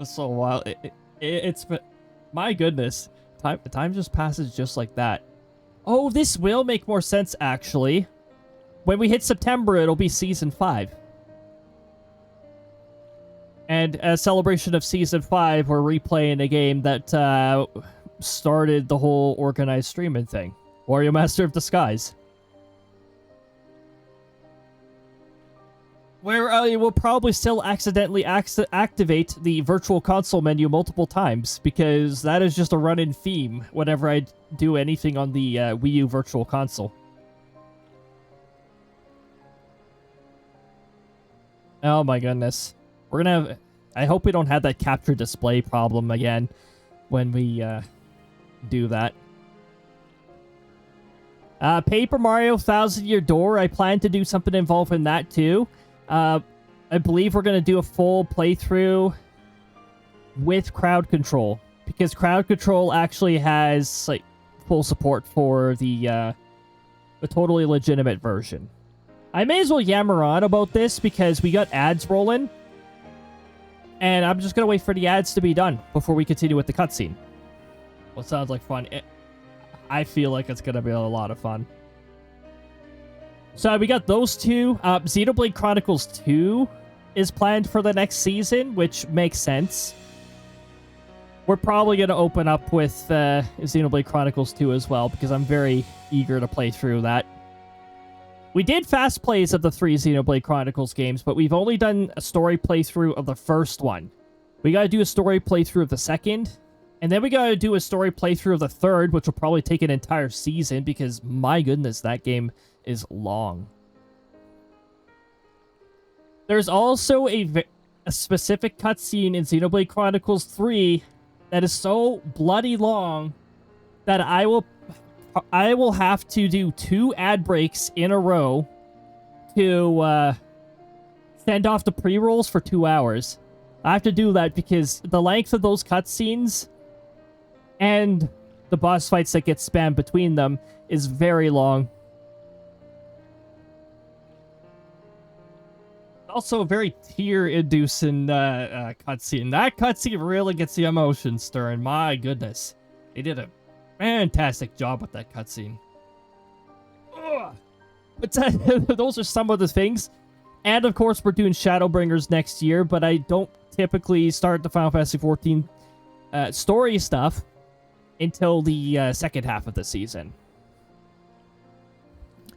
So while it's my goodness, time just passes just like that. Oh, this will make more sense actually. When we hit September, it'll be Season 5. And as celebration of Season 5, we're replaying a game that started the whole organized streaming thing. Wario Master of Disguise. Where I will probably still accidentally activate the virtual console menu multiple times, because that is just a run-in theme whenever I do anything on the Wii U virtual console. Oh my goodness. We're gonna have... I hope we don't have that capture display problem again when we do that. Paper Mario Thousand Year Door. I plan to do something involving that too. I believe we're going to do a full playthrough with crowd control, because crowd control actually has like full support for the totally legitimate version. I may as well yammer on about this because we got ads rolling, and I'm just gonna wait for the ads to be done before we continue with the cutscene. Well, it sounds like fun. I feel like it's gonna be a lot of fun. So we got those two. Xenoblade Chronicles 2 is planned for the next season, which makes sense. We're probably going to open up with Xenoblade Chronicles 2 as well, because I'm very eager to play through that. We did fast plays of the 3 Xenoblade Chronicles games, but we've only done a story playthrough of the first one. We got to do a story playthrough of the second, and then we got to do a story playthrough of the third, which will probably take an entire season, because my goodness, that game is long. There's also a specific cutscene in Xenoblade Chronicles 3 that is so bloody long that I will have to do 2 ad breaks in a row to send off the pre-rolls for 2 hours. I have to do that because the length of those cutscenes and the boss fights that get spammed between them is very long. Also a very tear-inducing cutscene. That cutscene really gets the emotions stirring. My goodness. They did a fantastic job with that cutscene. But those are some of the things. And of course, we're doing Shadowbringers next year, but I don't typically start the Final Fantasy XIV story stuff until the second half of the season.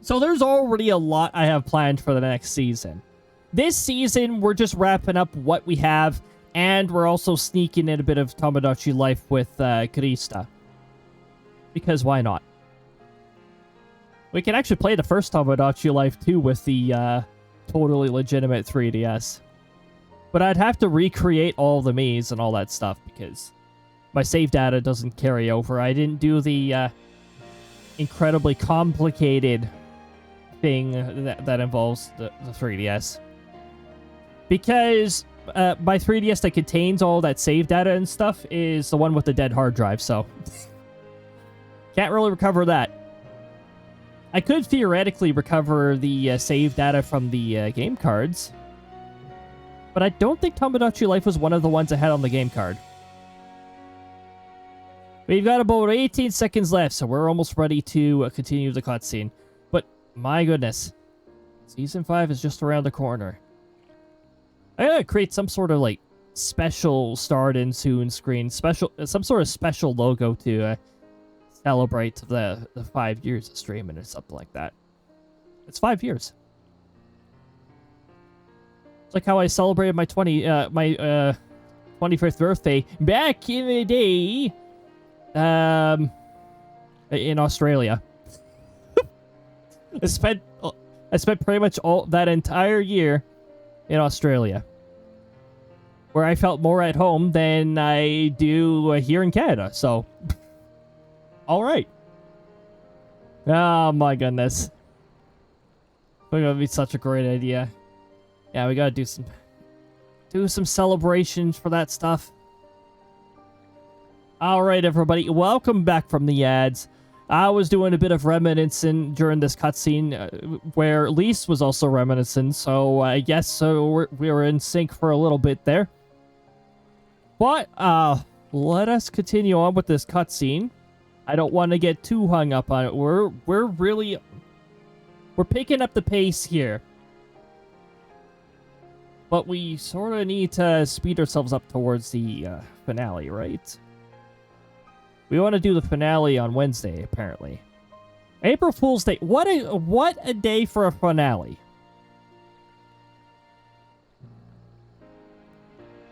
So there's already a lot I have planned for the next season. This season, we're just wrapping up what we have, and we're also sneaking in a bit of Tomodachi Life with Crysta. Because why not? We can actually play the first Tomodachi Life too with the totally legitimate 3DS. But I'd have to recreate all the Miis and all that stuff because my save data doesn't carry over. I didn't do the incredibly complicated thing that involves the 3DS. Because my 3DS that contains all that save data and stuff is the one with the dead hard drive, so can't really recover that. I could theoretically recover the save data from the game cards, but I don't think Tomodachi Life was one of the ones I had on the game card. We've got about 18 seconds left, so we're almost ready to continue the cutscene. But my goodness, Season 5 is just around the corner. I gotta create some sort of like special start in soon screen, some sort of special logo to celebrate the 5 years of streaming or something like that. It's 5 years. It's like how I celebrated my 25th birthday back in the day, in Australia. I spent pretty much all that entire year in Australia, where I felt more at home than I do here in Canada, so all right. Oh my goodness. It's gonna be such a great idea. Yeah, we gotta do some celebrations for that stuff. All right, everybody, welcome back from the ads. I was doing a bit of reminiscing during this cutscene, where Lise was also reminiscing, so I guess we were in sync for a little bit there. But let us continue on with this cutscene. I don't want to get too hung up on it. We're picking up the pace here, but we sort of need to speed ourselves up towards the finale, right? We want to do the finale on Wednesday, apparently. April Fool's Day. What a day for a finale.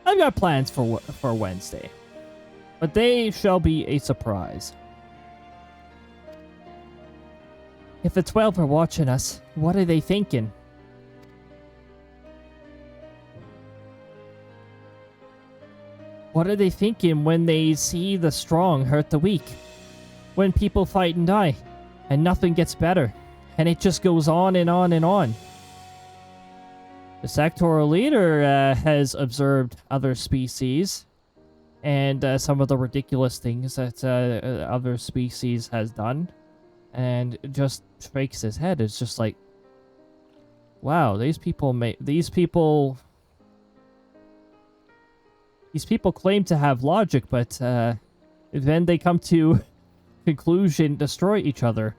I've got plans for Wednesday, but they shall be a surprise. If the 12 are watching us, what are they thinking? What are they thinking when they see the strong hurt the weak? When people fight and die, and nothing gets better, and it just goes on and on and on. The sectoral leader has observed other species, and some of the ridiculous things that other species has done, and just shakes his head. It's just like, wow, these people claim to have logic, but then they come to conclusion, destroy each other.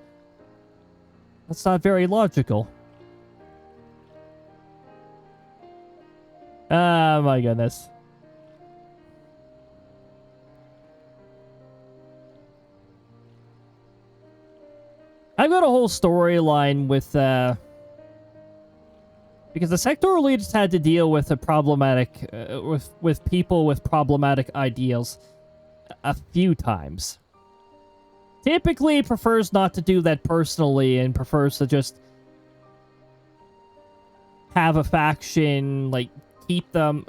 That's not very logical. Oh my goodness. I've got a whole storyline with because the sectoral leaders had to deal with a problematic with people with problematic ideals a few times. Typically prefers not to do that personally and prefers to just have a faction, like keep them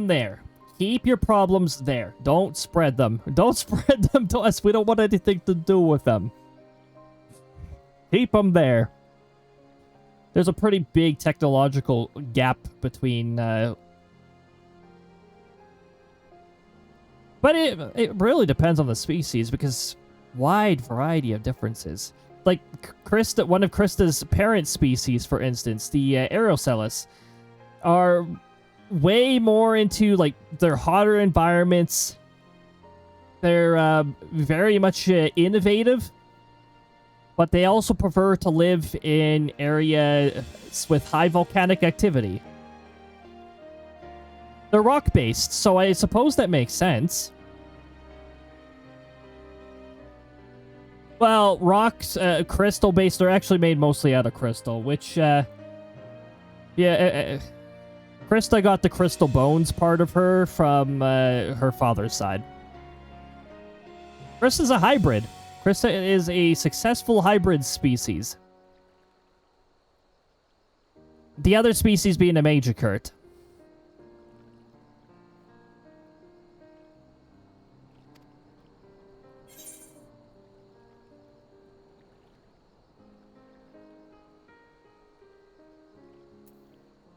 there. Keep your problems there. Don't spread them. Don't spread them to us. We don't want anything to do with them. Keep them there. There's a pretty big technological gap between... But it really depends on the species, because wide variety of differences. Like Crysta, one of Crysta's parent species, for instance, the Aerocelis, are way more into, like, their hotter environments. They're very much innovative. But they also prefer to live in areas with high volcanic activity. They're rock-based, so I suppose that makes sense. Well, rocks, crystal-based, they're actually made mostly out of crystal, which, Crysta got the crystal bones part of her from her father's side. Crysta's a hybrid. Crysta is a successful hybrid species. The other species being a major Kurt.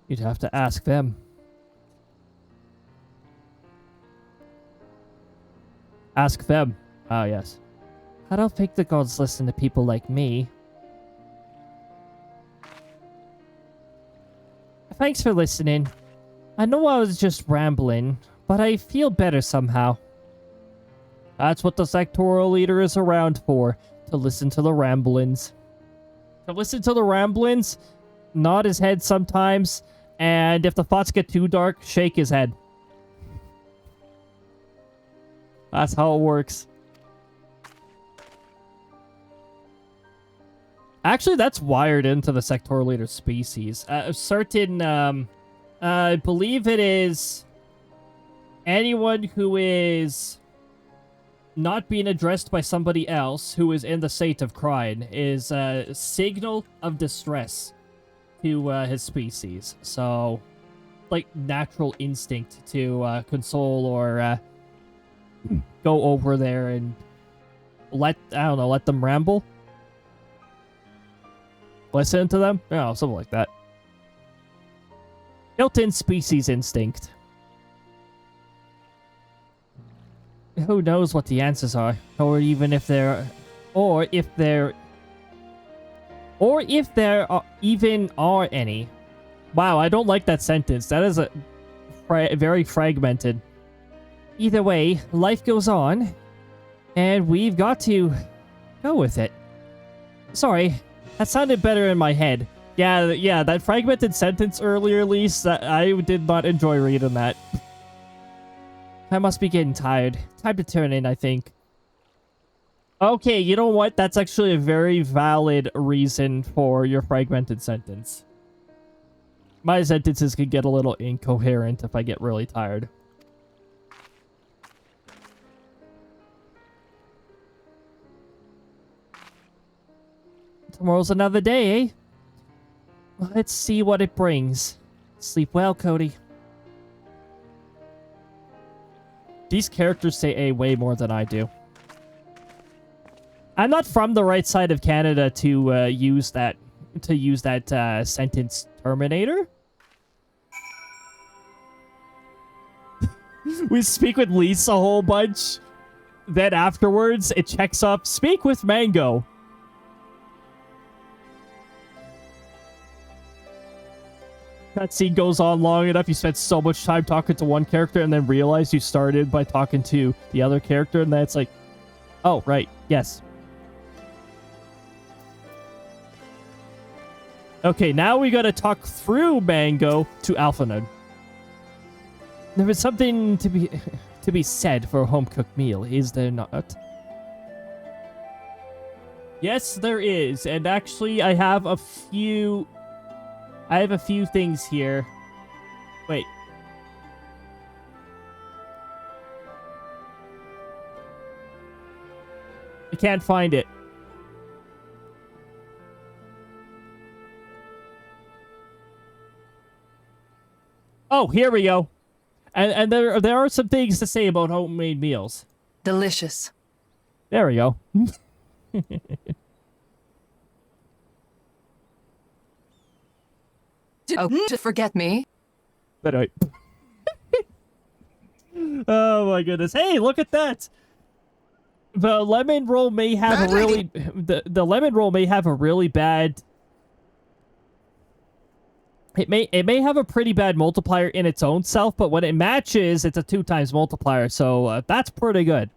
You'd have to ask them. Ask them. Oh, yes. I don't think the gods listen to people like me. Thanks for listening. I know I was just rambling, but I feel better somehow. That's what the sectoral leader is around for, to listen to the ramblings. To listen to the ramblings, nod his head sometimes, and if the thoughts get too dark, shake his head. That's how it works. Actually, that's wired into the sectoral leader species. A certain, I believe it is anyone who is not being addressed by somebody else who is in the state of crying is a signal of distress to his species. So, like, natural instinct to console or go over there and let them ramble. Listen to them? Oh, something like that. Built-in species instinct. Who knows what the answers are, or even if there, even are any. Wow, I don't like that sentence. That is very fragmented. Either way, life goes on, and we've got to go with it. Sorry. That sounded better in my head. Yeah, that fragmented sentence earlier, Lise, I did not enjoy reading that. I must be getting tired. Time to turn in, I think. Okay, you know what? That's actually a very valid reason for your fragmented sentence. My sentences can get a little incoherent if I get really tired. Tomorrow's another day, eh? Well, let's see what it brings. Sleep well, Cody. These characters say A way more than I do. I'm not from the right side of Canada to use that sentence, Terminator. We speak with Lisa a whole bunch. Then afterwards, it checks up. Speak with Mango. That scene goes on long enough. You spent so much time talking to one character and then realize you started by talking to the other character. And then it's like, oh, right. Yes. Okay, now we gotta talk through Mango to Alphanode. There is something to be said for a home-cooked meal, is there not? Yes, there is. And actually, I have a few things here. Wait. I can't find it. Oh, here we go. And there are some things to say about homemade meals. Delicious. There we go. To forget me. But oh my goodness. Hey, look at that. The lemon roll may have a really the lemon roll may have a really bad It may have a pretty bad multiplier in its own self, but when it matches, it's a 2x multiplier, so that's pretty good.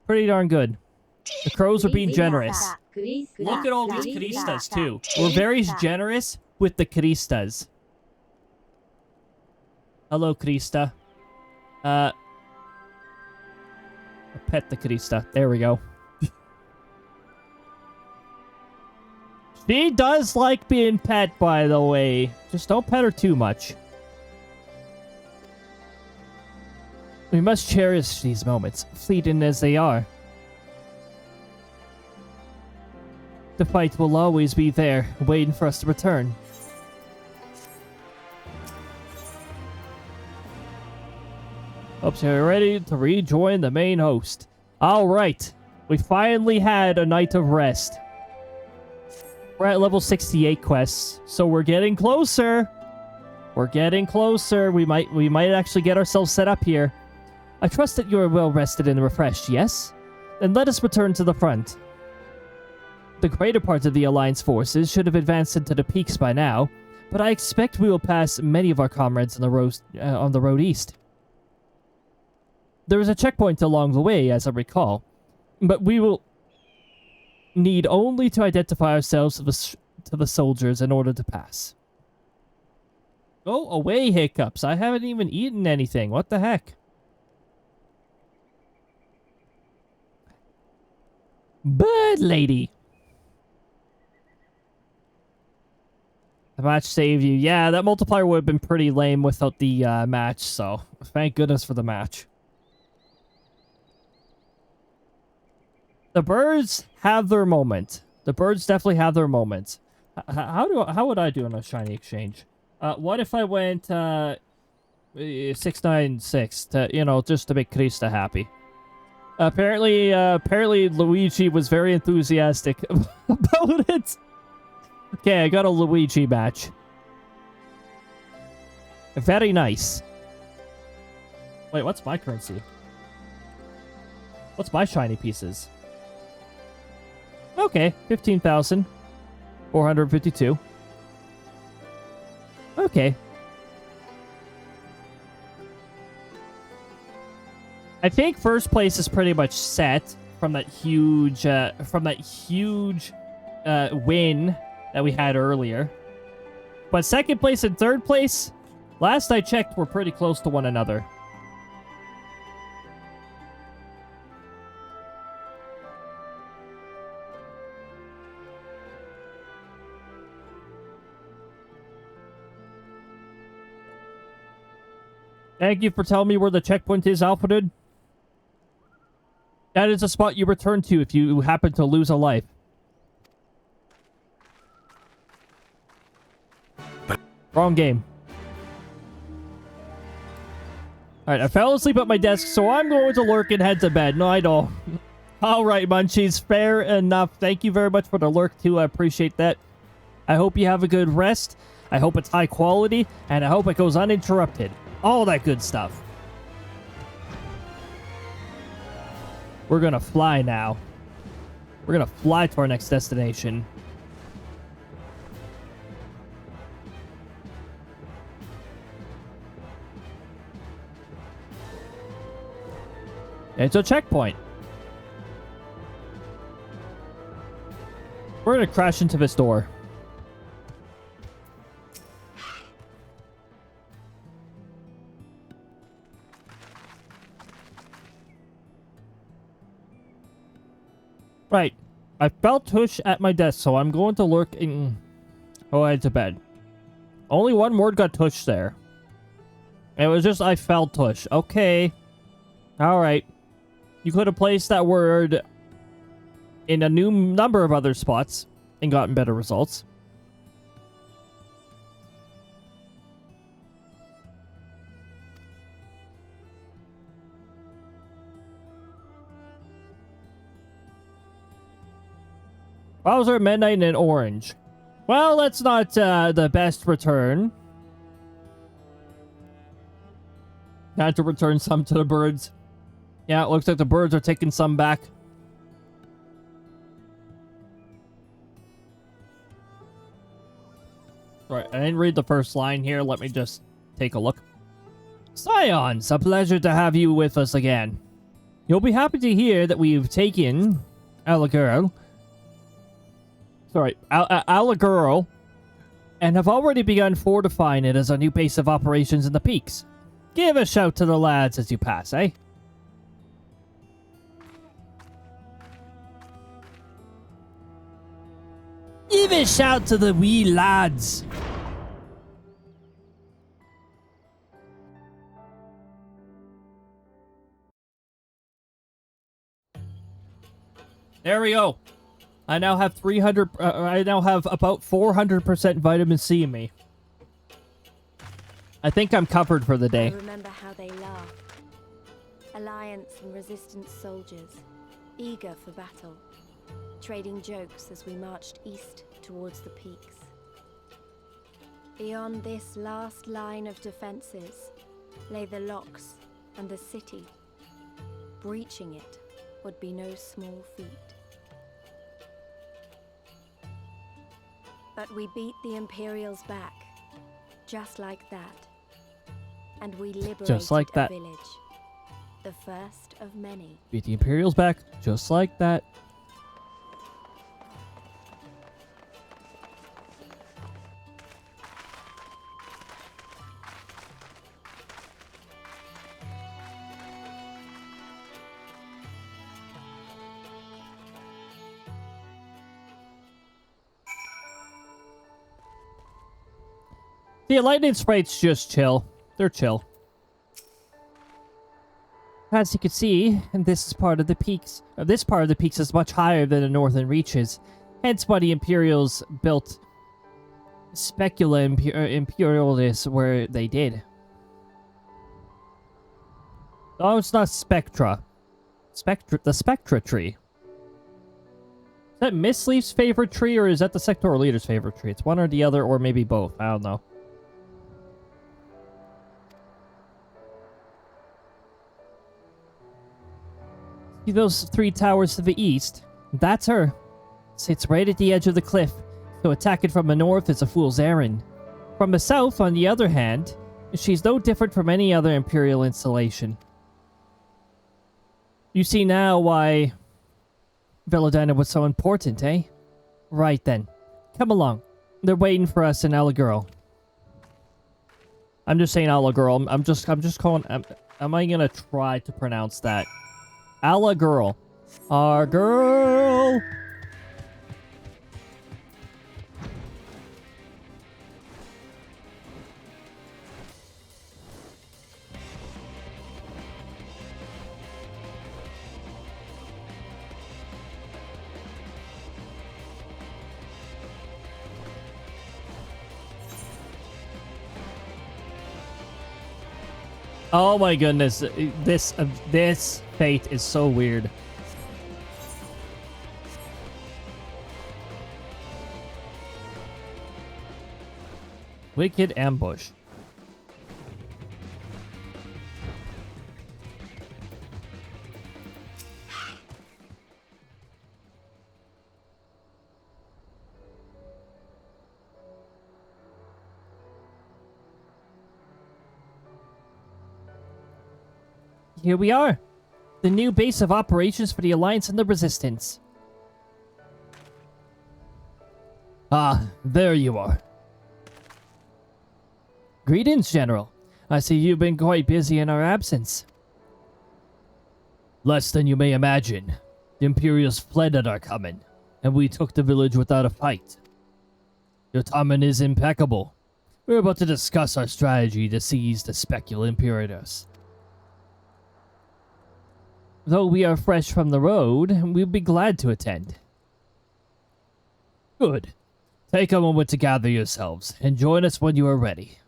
Pretty darn good. The crows are being generous. Look at all these Crystas, too. We're very generous with the Crystas. Hello, Crysta. Pet the Crysta. There we go. She does like being pet, by the way. Just don't pet her too much. We must cherish these moments, fleeting as they are. The fight will always be there, waiting for us to return. Hope you're ready to rejoin the main host. Alright, we finally had a night of rest. We're at level 68 quests, so we're getting closer. We're getting closer. We might actually get ourselves set up here. I trust that you are well rested and refreshed, yes? Then let us return to the front. The greater part of the Alliance forces should have advanced into the peaks by now, but I expect we will pass many of our comrades on the road east. There is a checkpoint along the way, as I recall, but we will need only to identify ourselves to the soldiers in order to pass. Go away, Hiccups. I haven't even eaten anything. What the heck? Bird lady. The match saved you. Yeah, that multiplier would have been pretty lame without the match, so thank goodness for the match. The birds have their moment. The birds definitely have their moments. How would I do on a shiny exchange? What if I went 696 to, just to make Crysta happy? Apparently Luigi was very enthusiastic about it. Okay, I got a Luigi match. Very nice. Wait, what's my currency? What's my shiny pieces? Okay, 15,452. Okay. I think first place is pretty much set from that huge win that we had earlier. But second place and third place, last I checked, were pretty close to one another. Thank you for telling me where the checkpoint is, Alfred. That is a spot you return to if you happen to lose a life. Wrong game. Alright, I fell asleep at my desk, so I'm going to lurk and head to bed. No, I don't. Alright, Munchies, fair enough. Thank you very much for the lurk, too. I appreciate that. I hope you have a good rest. I hope it's high quality, and I hope it goes uninterrupted. All that good stuff. We're gonna fly now. We're gonna fly to our next destination. It's a checkpoint. We're gonna crash into this door. Right. I felt tush at my desk, so I'm going to lurk and go head to bed. Only one word got tush there. It was just I felt tush. Okay. Alright. You could have placed that word in a new number of other spots and gotten better results. Bowser, Midnight, and Orange. Well, that's not the best return. Had to return some to the birds. Yeah, it looks like the birds are taking some back. Right, I didn't read the first line here. Let me just take a look. Scions, a pleasure to have you with us again. You'll be happy to hear that we've taken SLdr, and have already begun fortifying it as a new base of operations in the peaks. Give a shout to the lads as you pass, eh? Give a shout to the wee lads. There we go. I now have I now have about 400% vitamin C in me. I think I'm covered for the day. I remember how they laughed. Alliance and Resistance soldiers, eager for battle, trading jokes as we marched east towards the peaks. Beyond this last line of defenses lay the locks and the city. Breaching it would be no small feat. But we beat the Imperials back, just like that. And we liberated Just like that. a village, the first of many. Beat the Imperials back, just like that. The lightning sprites just chill. They're chill. As you can see, this part of the peaks is much higher than the northern reaches. Hence why the Imperials built Specula Imperialis where they did. Oh, it's not Spectra. The Spectra tree. Is that Miss Leaf's favorite tree, or is that the Sectoral Leader's favorite tree? It's one or the other, or maybe both. I don't know. See those three towers to the east? That's her. Sits right at the edge of the cliff, so attacking from the north is a fool's errand. From the south, on the other hand, she's no different from any other Imperial installation. You see now why Villadina was so important, eh? Right then. Come along. They're waiting for us in SLdr. I'm just saying SLdr. I'm just calling... am I gonna try to pronounce that? SLdr. Our girl! Oh my goodness, this fate is so weird. Wicked ambush. Here we are. The new base of operations for the Alliance and the Resistance. Ah, there you are. Greetings, General. I see you've been quite busy in our absence. Less than you may imagine. The Imperials fled at our coming, and we took the village without a fight. Your timing is impeccable. We're about to discuss our strategy to seize the Specular Imperators. Though we are fresh from the road, we'll be glad to attend. Good. Take a moment to gather yourselves, and join us when you are ready.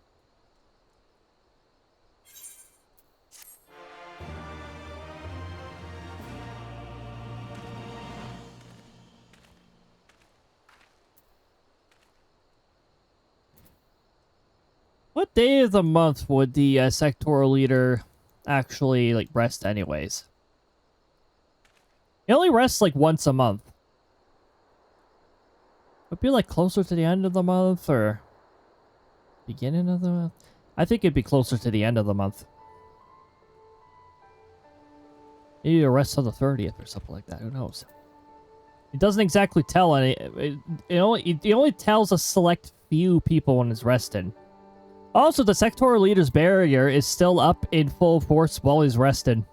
What day of the month would the sectoral leader actually, like, rest anyways? He only rests, like, once a month. Would it be, like, closer to the end of the month, or beginning of the month? I think it'd be closer to the end of the month. Maybe a rest on the 30th or something like that. Who knows? It doesn't exactly tell any. It only tells a select few people when it's resting. Also, the sectoral leader's barrier is still up in full force while he's resting.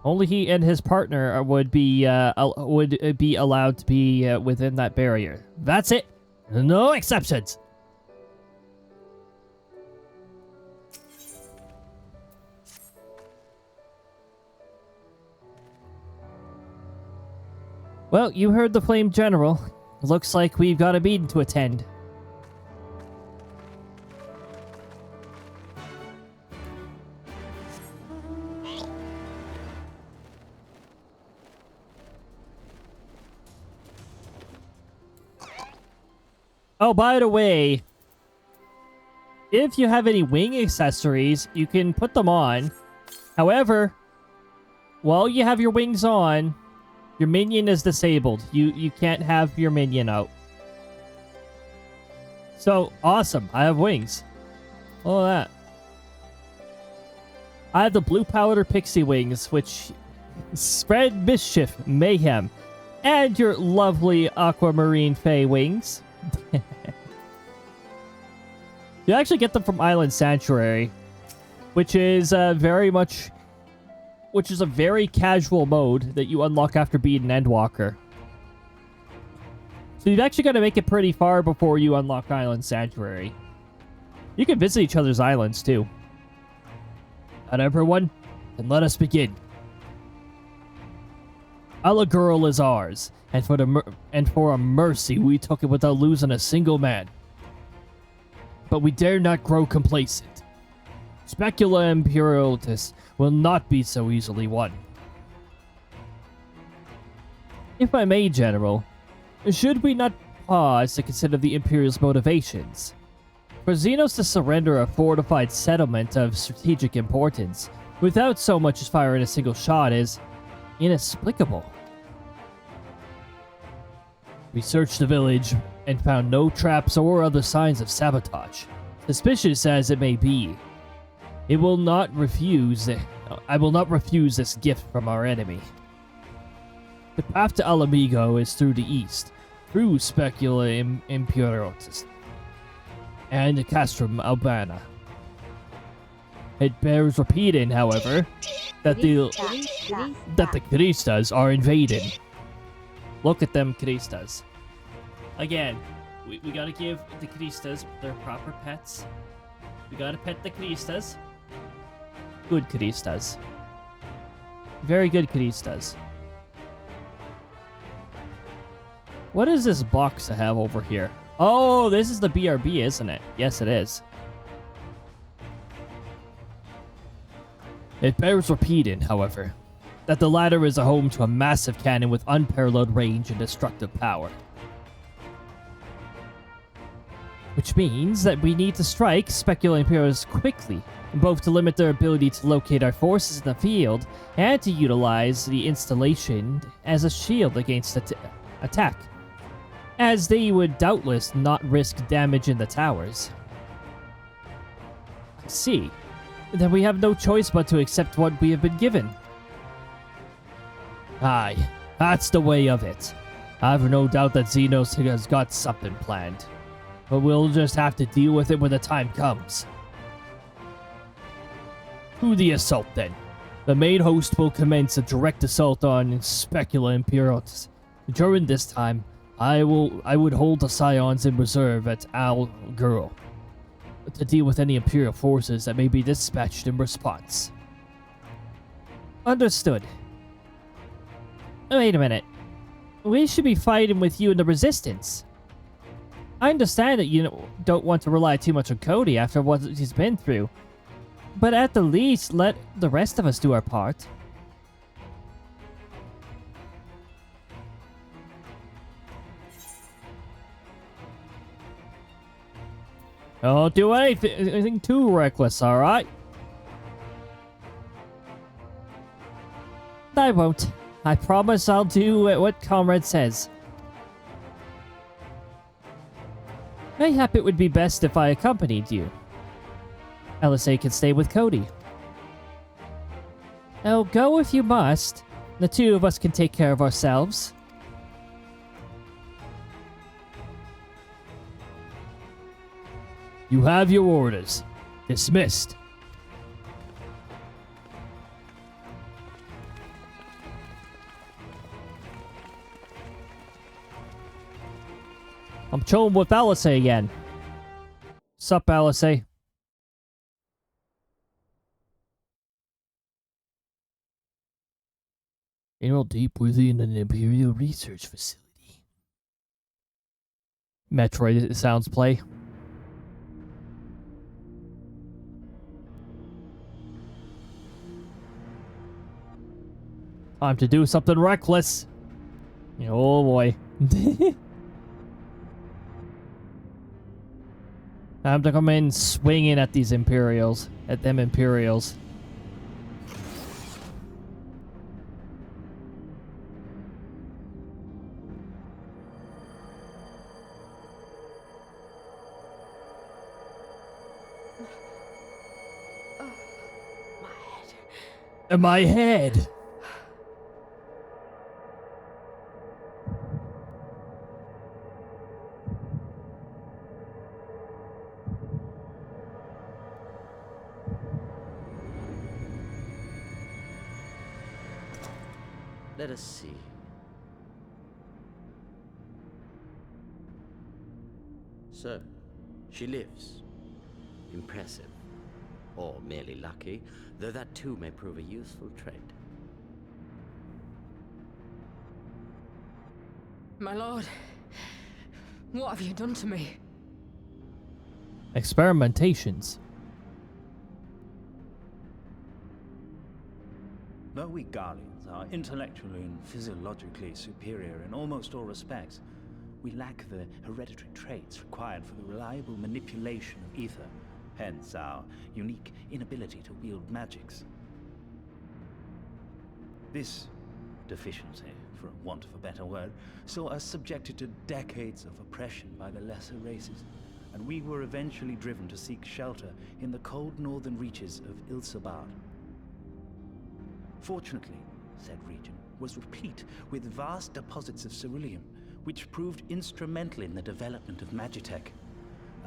Only he and his partner would be allowed to be within that barrier. That's it. No exceptions. Well, you heard the Flame General. Looks like we've got a meeting to attend. Oh, by the way, if you have any wing accessories, you can put them on. However, while you have your wings on, your minion is disabled. You can't have your minion out. So, awesome. I have wings. All that. I have the blue powder pixie wings, which spread mischief, mayhem, and your lovely aquamarine fey wings. You actually get them from Island Sanctuary, which is a very casual mode that you unlock after being an Endwalker. So you've actually got to make it pretty far before you unlock Island Sanctuary. You can visit each other's islands too. And everyone, then let us begin. Alagurl is ours, and for a mercy we took it without losing a single man. But we dare not grow complacent. Specula Imperialitas will not be so easily won. If I may, General, should we not pause to consider the Imperial's motivations? For Xenos to surrender a fortified settlement of strategic importance without so much as firing a single shot is inexplicable. We searched the village and found no traps or other signs of sabotage. Suspicious as it may be, I will not refuse this gift from our enemy. The path to Alamigo is through the east, through Specula Imperialis, and Castrum Albana. It bears repeating, however, that the Crystas are invading. Look at them Crystas. Again, we gotta give the Crystas their proper pets. We gotta pet the Crystas. Good Crystas. Very good Crystas. What is this box I have over here? Oh, this is the BRB, isn't it? Yes, it is. It bears repeating, however, that the latter is a home to a massive cannon with unparalleled range and destructive power. Which means that we need to strike Specular Imperials quickly, both to limit their ability to locate our forces in the field, and to utilize the installation as a shield against attack, as they would doubtless not risk damage in the towers. I see. Then we have no choice but to accept what we have been given. Aye, that's the way of it. I've no doubt that Xenos has got something planned, but we'll just have to deal with it when the time comes. To the assault, then. The main host will commence a direct assault on Specular Imperials. During this time, I would hold the Scions in reserve at Al Ghul to deal with any Imperial forces that may be dispatched in response. Understood. Wait a minute. We should be fighting with you in the Resistance. I understand that you don't want to rely too much on Cody after what he's been through, but at the least, let the rest of us do our part. Don't do anything too reckless, alright? I won't. I promise I'll do what Comrade says. Mayhap it would be best if I accompanied you. LSA can stay with Cody. Oh, go if you must. The two of us can take care of ourselves. You have your orders. Dismissed. I'm chilling with LSA again. Sup, LSA? You're deep within an Imperial research facility. Metroid sounds play. Time to do something reckless. Oh boy. Time to come in swinging at these Imperials. At them Imperials. My head. Let us see. So, she lives. Impressive. Or merely lucky, though that too may prove a useful trait. My lord, what have you done to me? Experimentations. Though we Guardians are intellectually and physiologically superior in almost all respects, we lack the hereditary traits required for the reliable manipulation of ether, hence our unique inability to wield magics. This deficiency, for want of a better word, saw us subjected to decades of oppression by the lesser races, and we were eventually driven to seek shelter in the cold northern reaches of Ilsabard. Fortunately, said region was replete with vast deposits of ceruleum, which proved instrumental in the development of Magitech,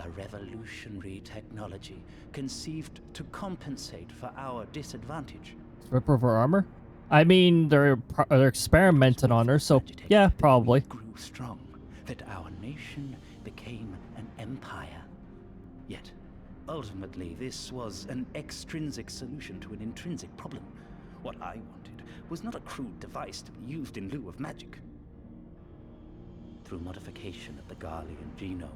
a revolutionary technology conceived to compensate for our disadvantage. Rip of her armor? I mean, they're experimenting on her, so yeah, probably. Grew strong, that our nation became an empire. Yet, ultimately, this was an extrinsic solution to an intrinsic problem. What I wanted was not a crude device to be used in lieu of magic. through modification of the Garlean genome,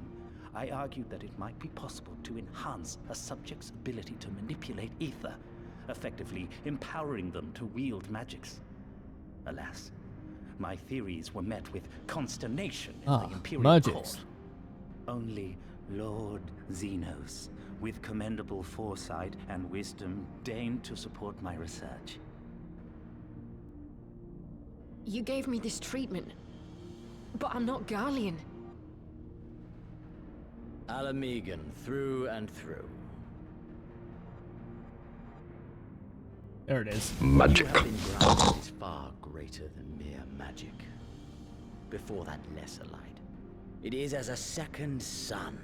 I argued that it might be possible to enhance a subject's ability to manipulate ether, effectively empowering them to wield magics. Alas, my theories were met with consternation in the Imperial Court. Only Lord Xenos, with commendable foresight and wisdom, deigned to support my research. You gave me this treatment, but I'm not Garlean. Alamegan, through and through. There it is. Magic. What you have been granted is far greater than mere magic. Before that lesser light, it is as a second sun.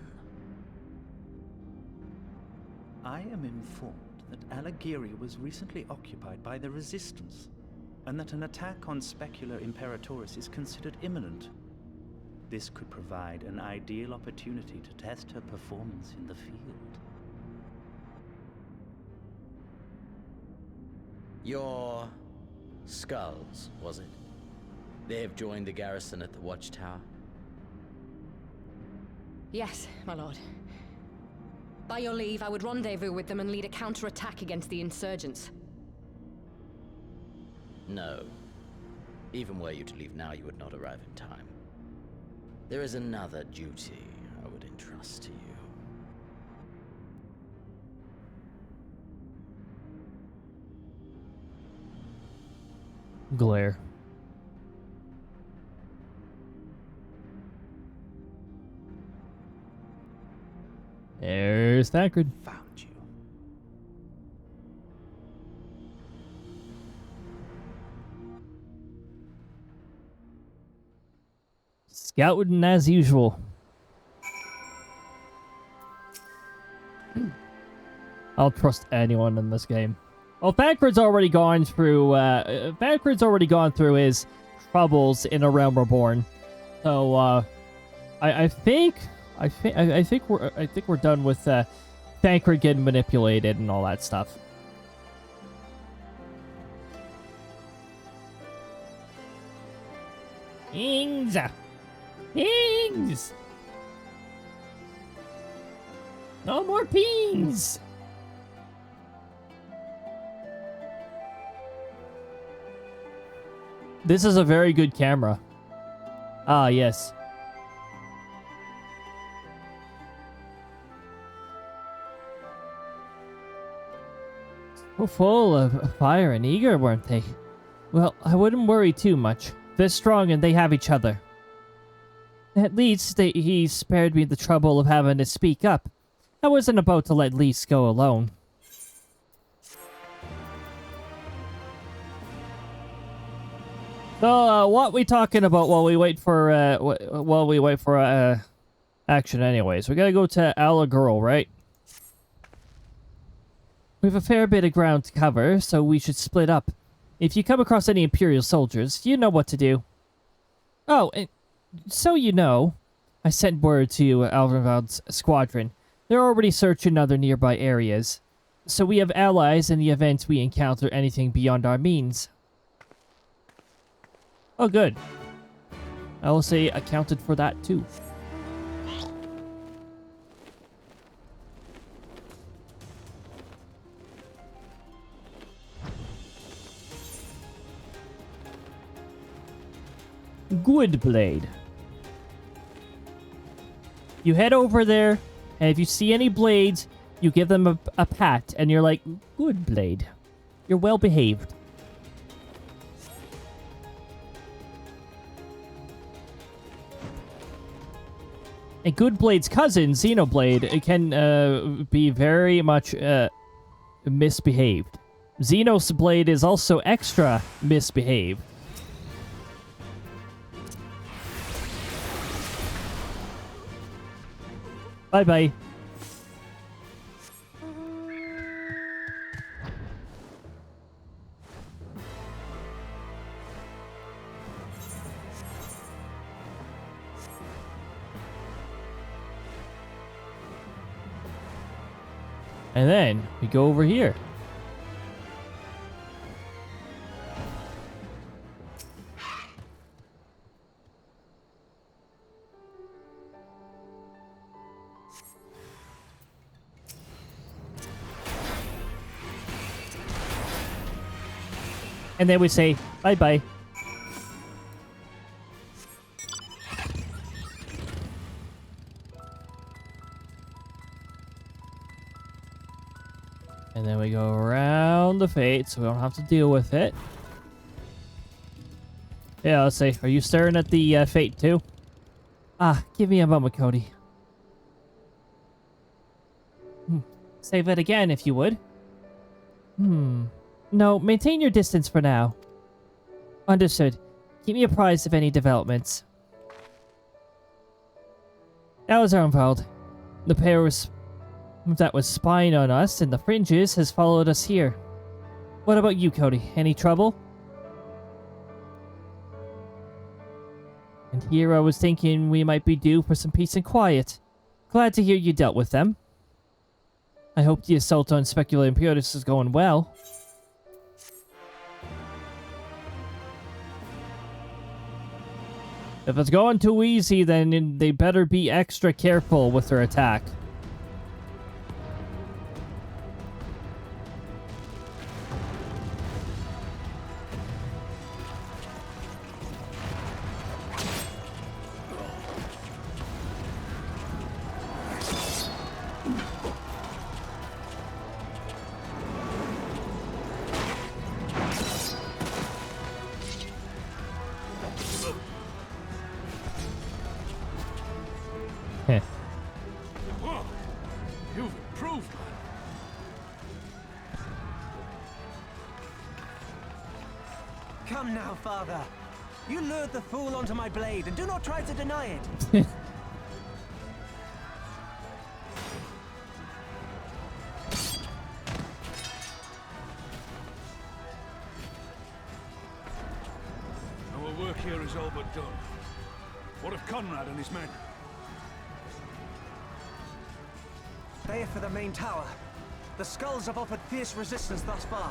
I am informed that Alagiria was recently occupied by the Resistance, and that an attack on Specular Imperatoris is considered imminent. This could provide an ideal opportunity to test her performance in the field. Your skulls, was it? They have joined the garrison at the watchtower? Yes, my lord. By your leave, I would rendezvous with them and lead a counterattack against the insurgents. No. Even were you to leave now, you would not arrive in time. There is another duty I would entrust to you. Glare. There's Thancred. Found you. Scouting as usual. I'll trust anyone in this game. Well, Thancred's already gone through. Thancred's already gone through his troubles in A Realm Reborn. So, I think we're done with Thancred getting manipulated and all that stuff. Ings! Pings! No more pings! This is a very good camera. Ah, yes. So full of fire and eager, weren't they? Well, I wouldn't worry too much. They're strong and they have each other. At least he spared me the trouble of having to speak up. I wasn't about to let Lise go alone. So, what we talking about while we wait for action anyways? We gotta go to Alagirl, right? We have a fair bit of ground to cover, so we should split up. If you come across any Imperial soldiers, you know what to do. Oh, so you know, I sent word to Alvarvald's squadron. They're already searching other nearby areas. So we have allies in the event we encounter anything beyond our means. Oh, good. I will say accounted for that too. Good blade. You head over there, and if you see any blades, you give them a pat, and you're like, good blade. You're well behaved. And Good Blade's cousin, Xenoblade, can be very much misbehaved. Xenos Blade is also extra misbehaved. Bye-bye. And then we go over here. And then we say bye-bye. And then we go around the fate, so we don't have to deal with it. Yeah, let's say, are you staring at the fate too? Ah, give me a moment, Cody. Save it again, if you would. No, maintain your distance for now. Understood. Keep me apprised of any developments. That was Armvald. The pair that was spying on us in the fringes has followed us here. What about you, Cody? Any trouble? And here I was thinking we might be due for some peace and quiet. Glad to hear you dealt with them. I hope the assault on Specula Imperius is going well. If it's going too easy, then they better be extra careful with their attack. Whoa! You've improved, man. Come now, father. You lured the fool onto my blade, and do not try to deny it. Our work here is all but done. What of Conrad and his men? They are for the main tower. The skulls have offered fierce resistance thus far,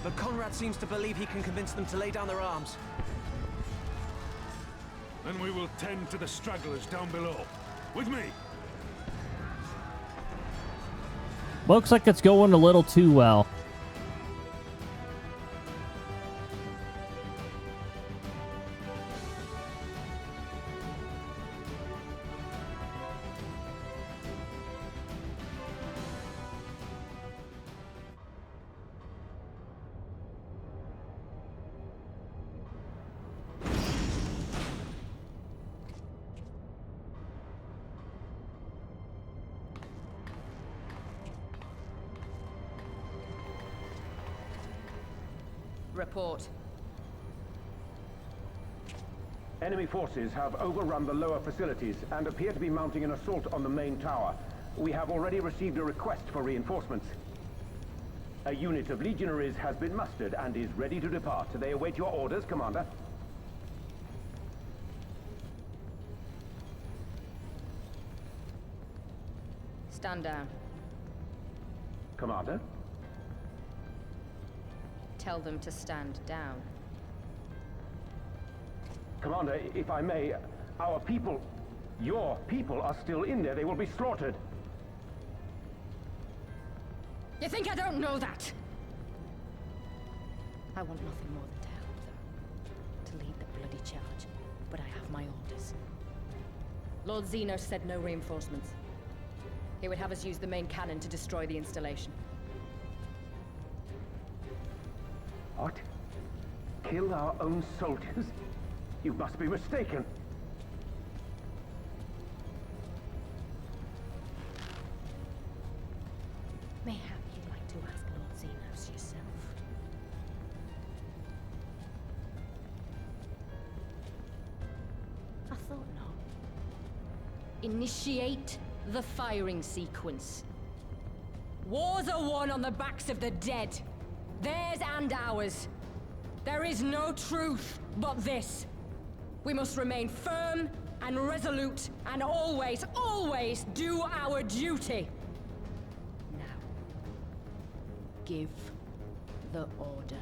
but Conrad seems to believe he can convince them to lay down their arms. Then we will tend to the stragglers down below. With me! Looks like it's going a little too well. Report. Enemy forces have overrun the lower facilities and appear to be mounting an assault on the main tower. We have already received a request for reinforcements. A unit of legionaries has been mustered and is ready to depart. They await your orders, Commander. Stand down. Commander? Tell them to stand down. Commander, if I may, our people, your people are still in there. They will be slaughtered. You think I don't know that? I want nothing more than to help them. To lead the bloody charge. But I have my orders. Lord Xenos said no reinforcements. He would have us use the main cannon to destroy the installation. What? Kill our own soldiers? You must be mistaken. Mayhap you'd like to ask Lord Xenos yourself. I thought not. Initiate the firing sequence. Wars are won on the backs of the dead. Theirs and ours. There is no truth but this. We must remain firm and resolute and always, always do our duty. Now, give the order.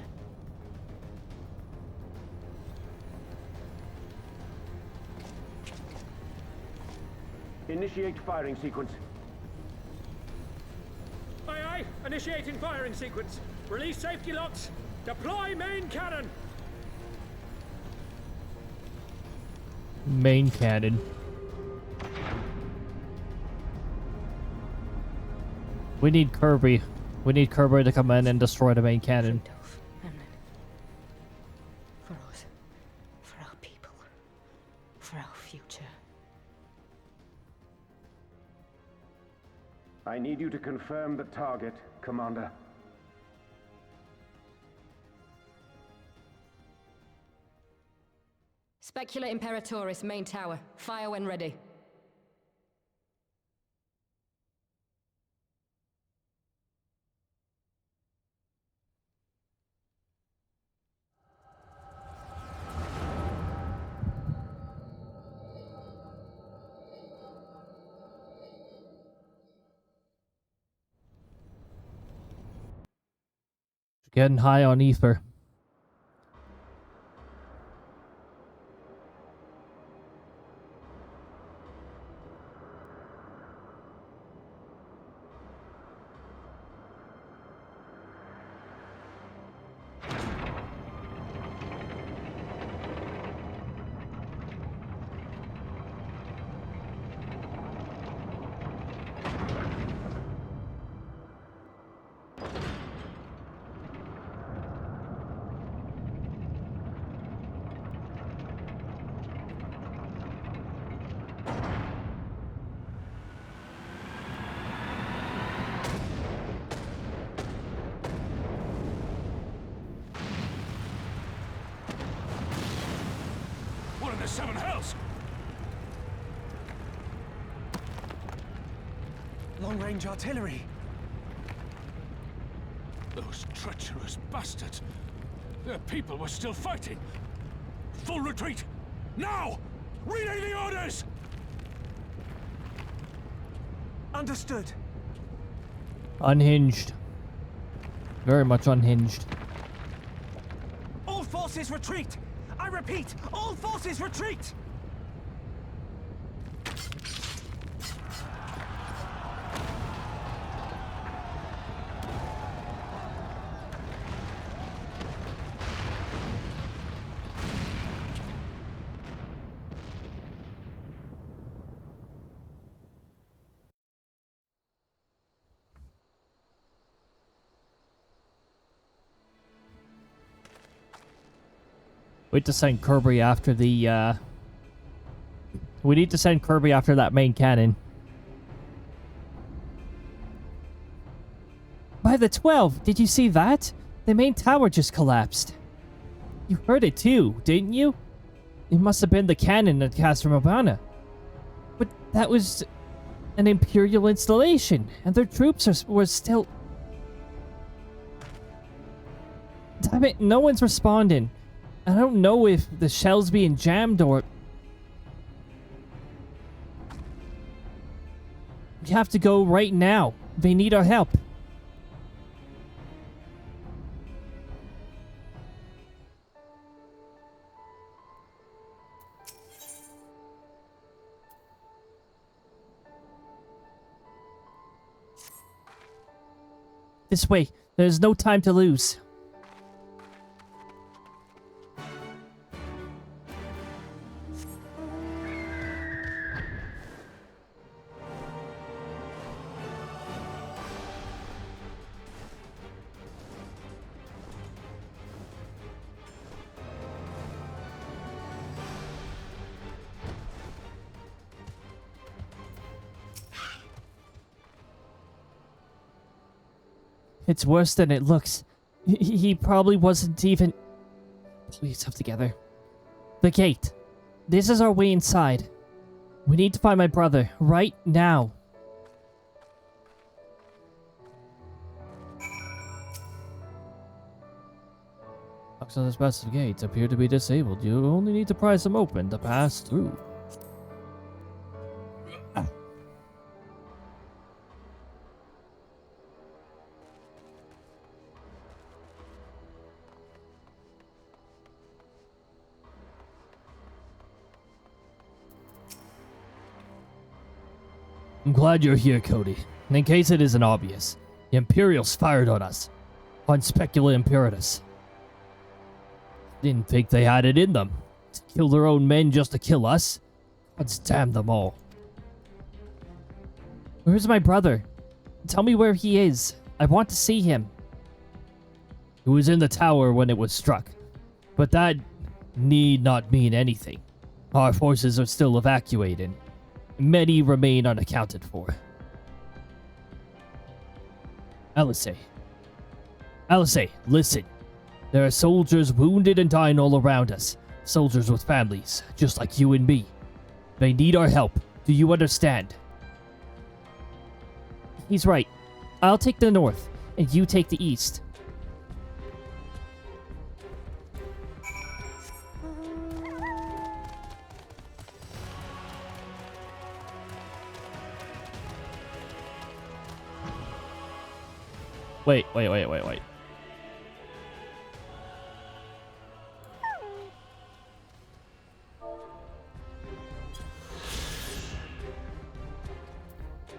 Initiate firing sequence. Aye, aye. Initiating firing sequence. Release safety locks. Deploy main cannon! Main cannon. We need Kirby. We need Kirby to come in and destroy the main cannon. For us. For our people. For our future. I need you to confirm the target, Commander. Specula Imperatoris, main tower. Fire when ready. Getting high on ether. What in the seven hells? Long-range artillery. Those treacherous bastards. Their people were still fighting. Full retreat! Now! Relay the orders! Understood. Unhinged. Very much unhinged. All forces retreat! I repeat, all forces retreat! We need to send Kirby after the, we need to send Kirby after that main cannon. By the 12, did you see that? The main tower just collapsed. You heard it too, didn't you? It must have been the cannon that cast from Obana. But that was an Imperial installation, and their troops were still... Damn it, no one's responding. I don't know if the shell's being jammed or... We have to go right now. They need our help. This way. There's no time to lose. It's worse than it looks. He probably wasn't even... Pull yourself together. The gate. This is our way inside. We need to find my brother right now. Locks on this massive gates appear to be disabled. You only need to prise them open to pass through. I'm glad you're here, Cody. In case it isn't obvious, the Imperials fired on us. On Specula Imperatus. Didn't think they had it in them. To kill their own men just to kill us. Let's damn them all. Where's my brother? Tell me where he is. I want to see him. He was in the tower when it was struck. But that need not mean anything. Our forces are still evacuated. Many remain unaccounted for. Alice, listen. There are soldiers wounded and dying all around us. Soldiers with families, just like you and me. They need our help. Do you understand? He's right. I'll take the north, and you take the east. Wait.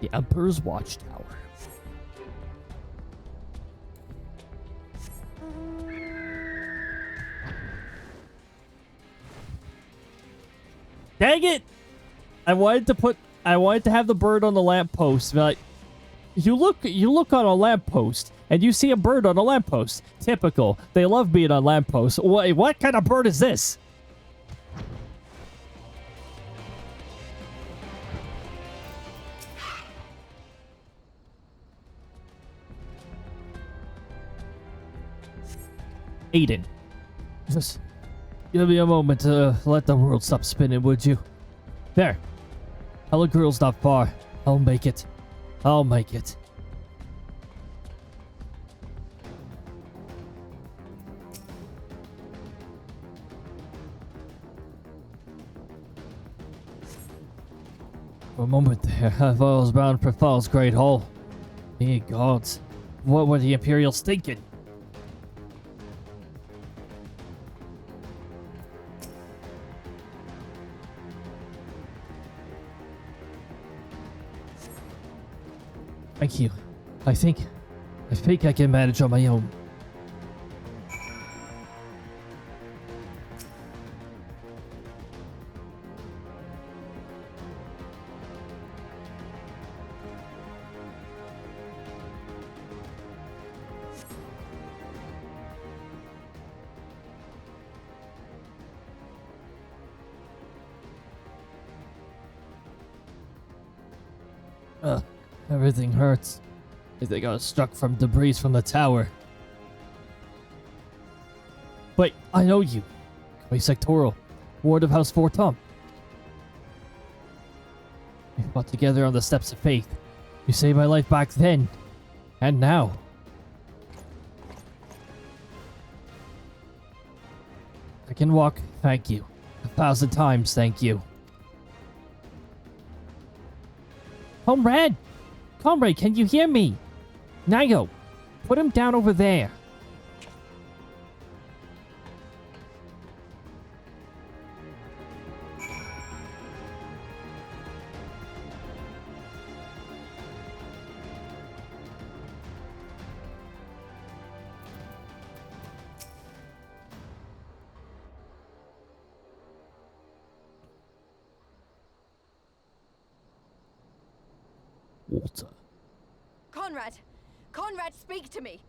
The Emperor's Watchtower. Dang it! I wanted to have the bird on the lamppost. Like, you look on a lamppost and you see a bird on a lamppost. Typical. They love being on lampposts. Wait, what kind of bird is this? Aiden, just give me a moment to let the world stop spinning, would you? There. Hello, girl's not far. I'll make it. I'll make it. For a moment there, I thought I was bound for Fall's Great Hall. Ye gods, what were the Imperials thinking? Thank you. I think I can manage on my own. Everything hurts. I think I was struck from debris from the tower. But I know you. Cody Sectoral, Ward of House Fortom. We fought together on the steps of faith. You saved my life back then. And now. I can walk, thank you. 1,000 times, thank you. Comrade! Comrade, can you hear me? Nago, put him down over there. Water. Conrad! Conrad, speak to me!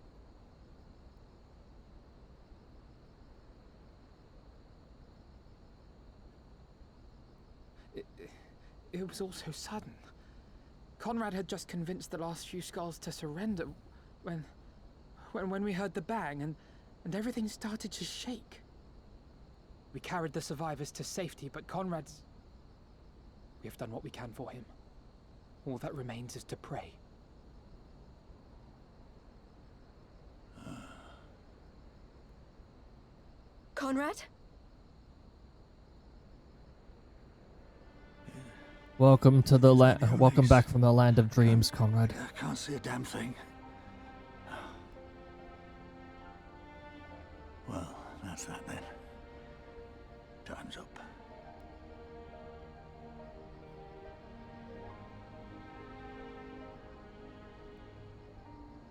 It was all so sudden. Conrad had just convinced the last few skulls to surrender when we heard the bang and everything started to shake. We carried the survivors to safety, but Conrad's... We have done what we can for him. All that remains is to pray. Conrad? Welcome to the welcome back from the land of dreams, Conrad. I can't see a damn thing. Well, that's that then. Time's up.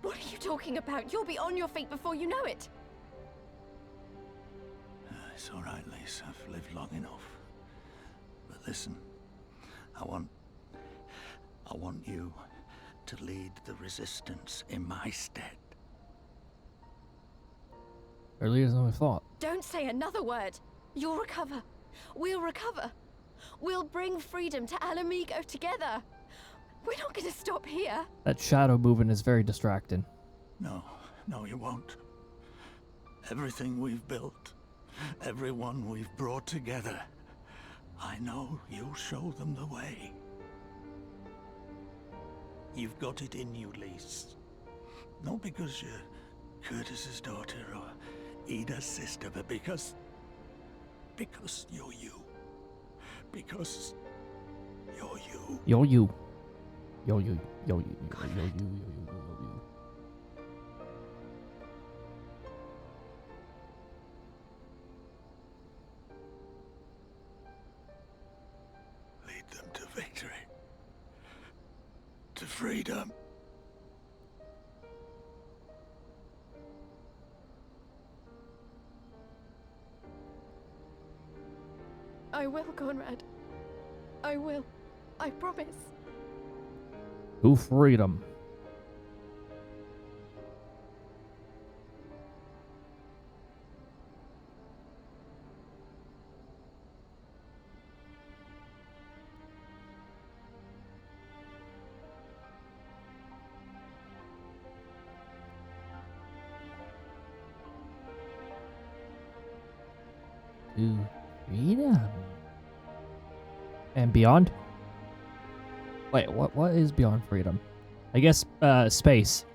What are you talking about? You'll be on your feet before you know it. It's all right, Lise. I've lived long enough. But listen, I want you to lead the resistance in my stead. Earlier than I thought. Don't say another word. You'll recover. We'll recover. We'll bring freedom to Alamigo together. We're not going to stop here. That shadow movement is very distracting. No, you won't. Everything we've built, everyone we've brought together, I know you'll show them the way. You've got it in you, Lise. Not because you're Curtis's daughter or Ida's sister, but because you're you. Because you're you. You're you. You're you. You're you. You're you. Lead them to victory. To freedom. I will, Conrad. I will. I promise. To freedom. To freedom. And beyond? Wait, what is beyond freedom? I guess space.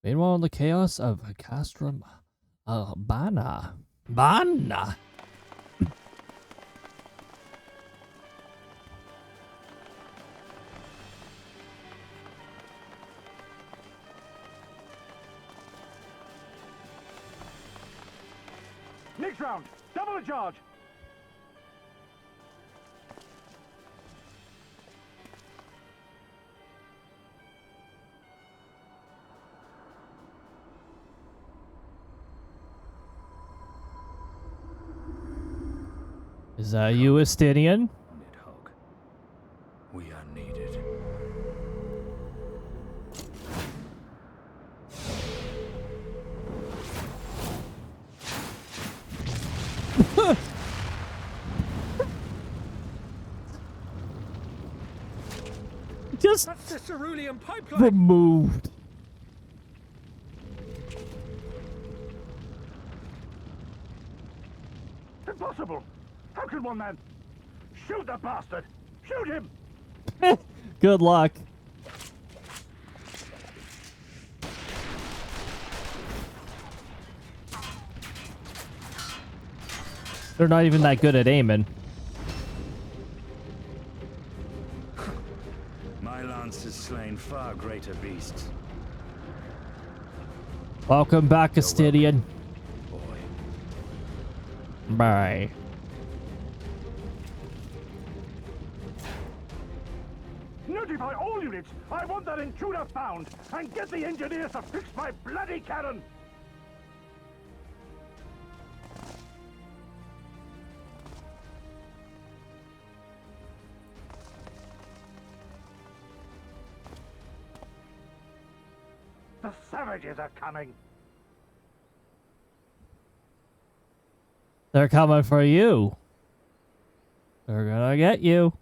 Meanwhile, in the chaos of Castrum Bana. Next round, double the charge. Is that you, Estinian? We are needed. Just that's the cerulean pipeline. Removed. Impossible! How can one man shoot the bastard? Shoot him! Good luck. They're not even that good at aiming. My lance has slain far greater beasts. Welcome back, Estinian. Bye. Notify all units! I want that intruder found! And get the engineers to fix my bloody cannon! The savages are coming! They're coming for you. They're gonna get you.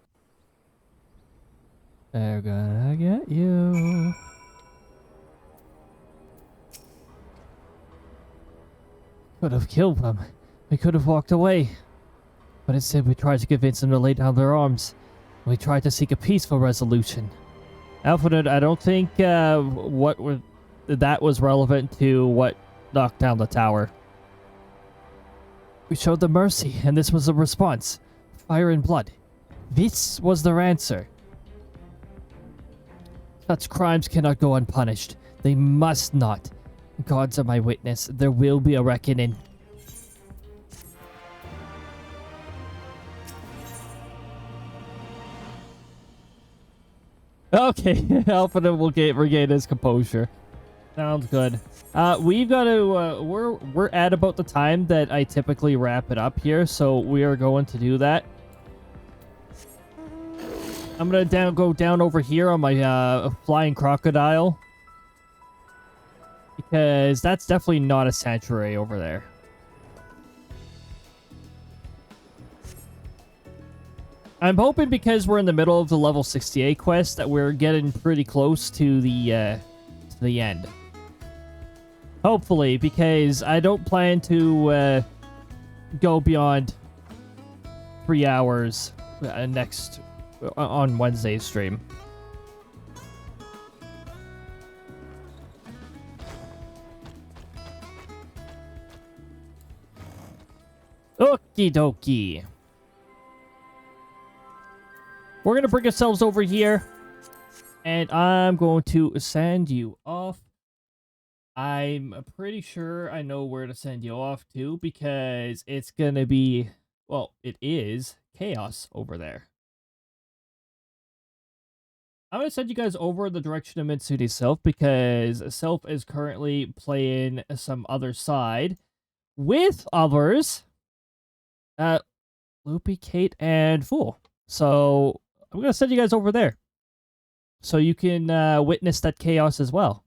They're gonna get you. Could have killed them. We could have walked away. But instead we tried to convince them to lay down their arms. We tried to seek a peaceful resolution. Alfred, I don't think that was relevant to what knocked down the tower. We showed them mercy, and this was the response. Fire and blood. This was their answer. Such crimes cannot go unpunished. They must not. Gods are my witness. There will be a reckoning. Okay, Alfred will regain his composure. Sounds good. We've got to, we're at about the time that I typically wrap it up here, so we are going to do that. I'm gonna go down over here on my flying crocodile, because that's definitely not a sanctuary over there. I'm hoping because we're in the middle of the level 68 quest that we're getting pretty close to the end. Hopefully, because I don't plan to go beyond 3 hours on Wednesday's stream. Okie dokie. We're going to bring ourselves over here, and I'm going to send you off. I'm pretty sure I know where to send you off to, because it's going to be, well, it is chaos over there. I'm going to send you guys over in the direction of Mid-City Self, because Self is currently playing some other side with others, Loopy, Kate, and Fool. So I'm going to send you guys over there so you can witness that chaos as well.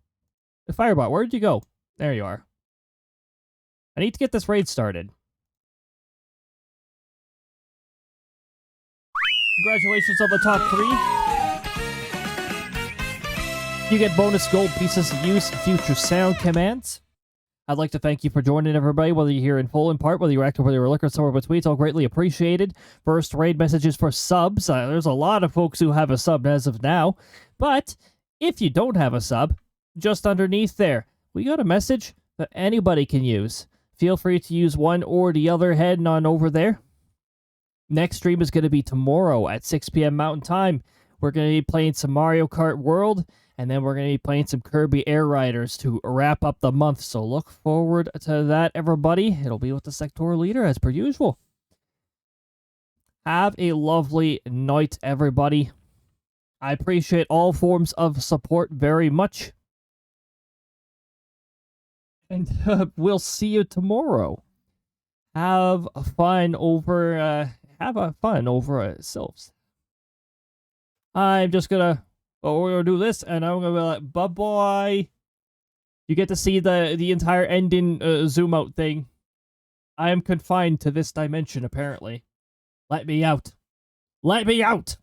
The Firebot, where'd you go? There you are. I need to get this raid started. Congratulations on the top 3. You get bonus gold pieces to use in future sound commands. I'd like to thank you for joining, everybody, whether you're here in full, in part, whether you're active, whether you're lurking somewhere between. It's all greatly appreciated. First, raid messages for subs. There's a lot of folks who have a sub as of now. But if you don't have a sub, just underneath there, we got a message that anybody can use. Feel free to use one or the other heading on over there. Next stream is going to be tomorrow at 6 p.m. Mountain Time. We're going to be playing some Mario Kart World, and then we're going to be playing some Kirby Air Riders to wrap up the month. So look forward to that, everybody. It'll be with the sector leader, as per usual. Have a lovely night, everybody. I appreciate all forms of support very much. And we'll see you tomorrow. Have fun over Sylphs. I'm just gonna we're gonna do this, and I'm gonna be like, bye-bye. You get to see the entire ending zoom out thing. I am confined to this dimension, apparently. Let me out. Let me out!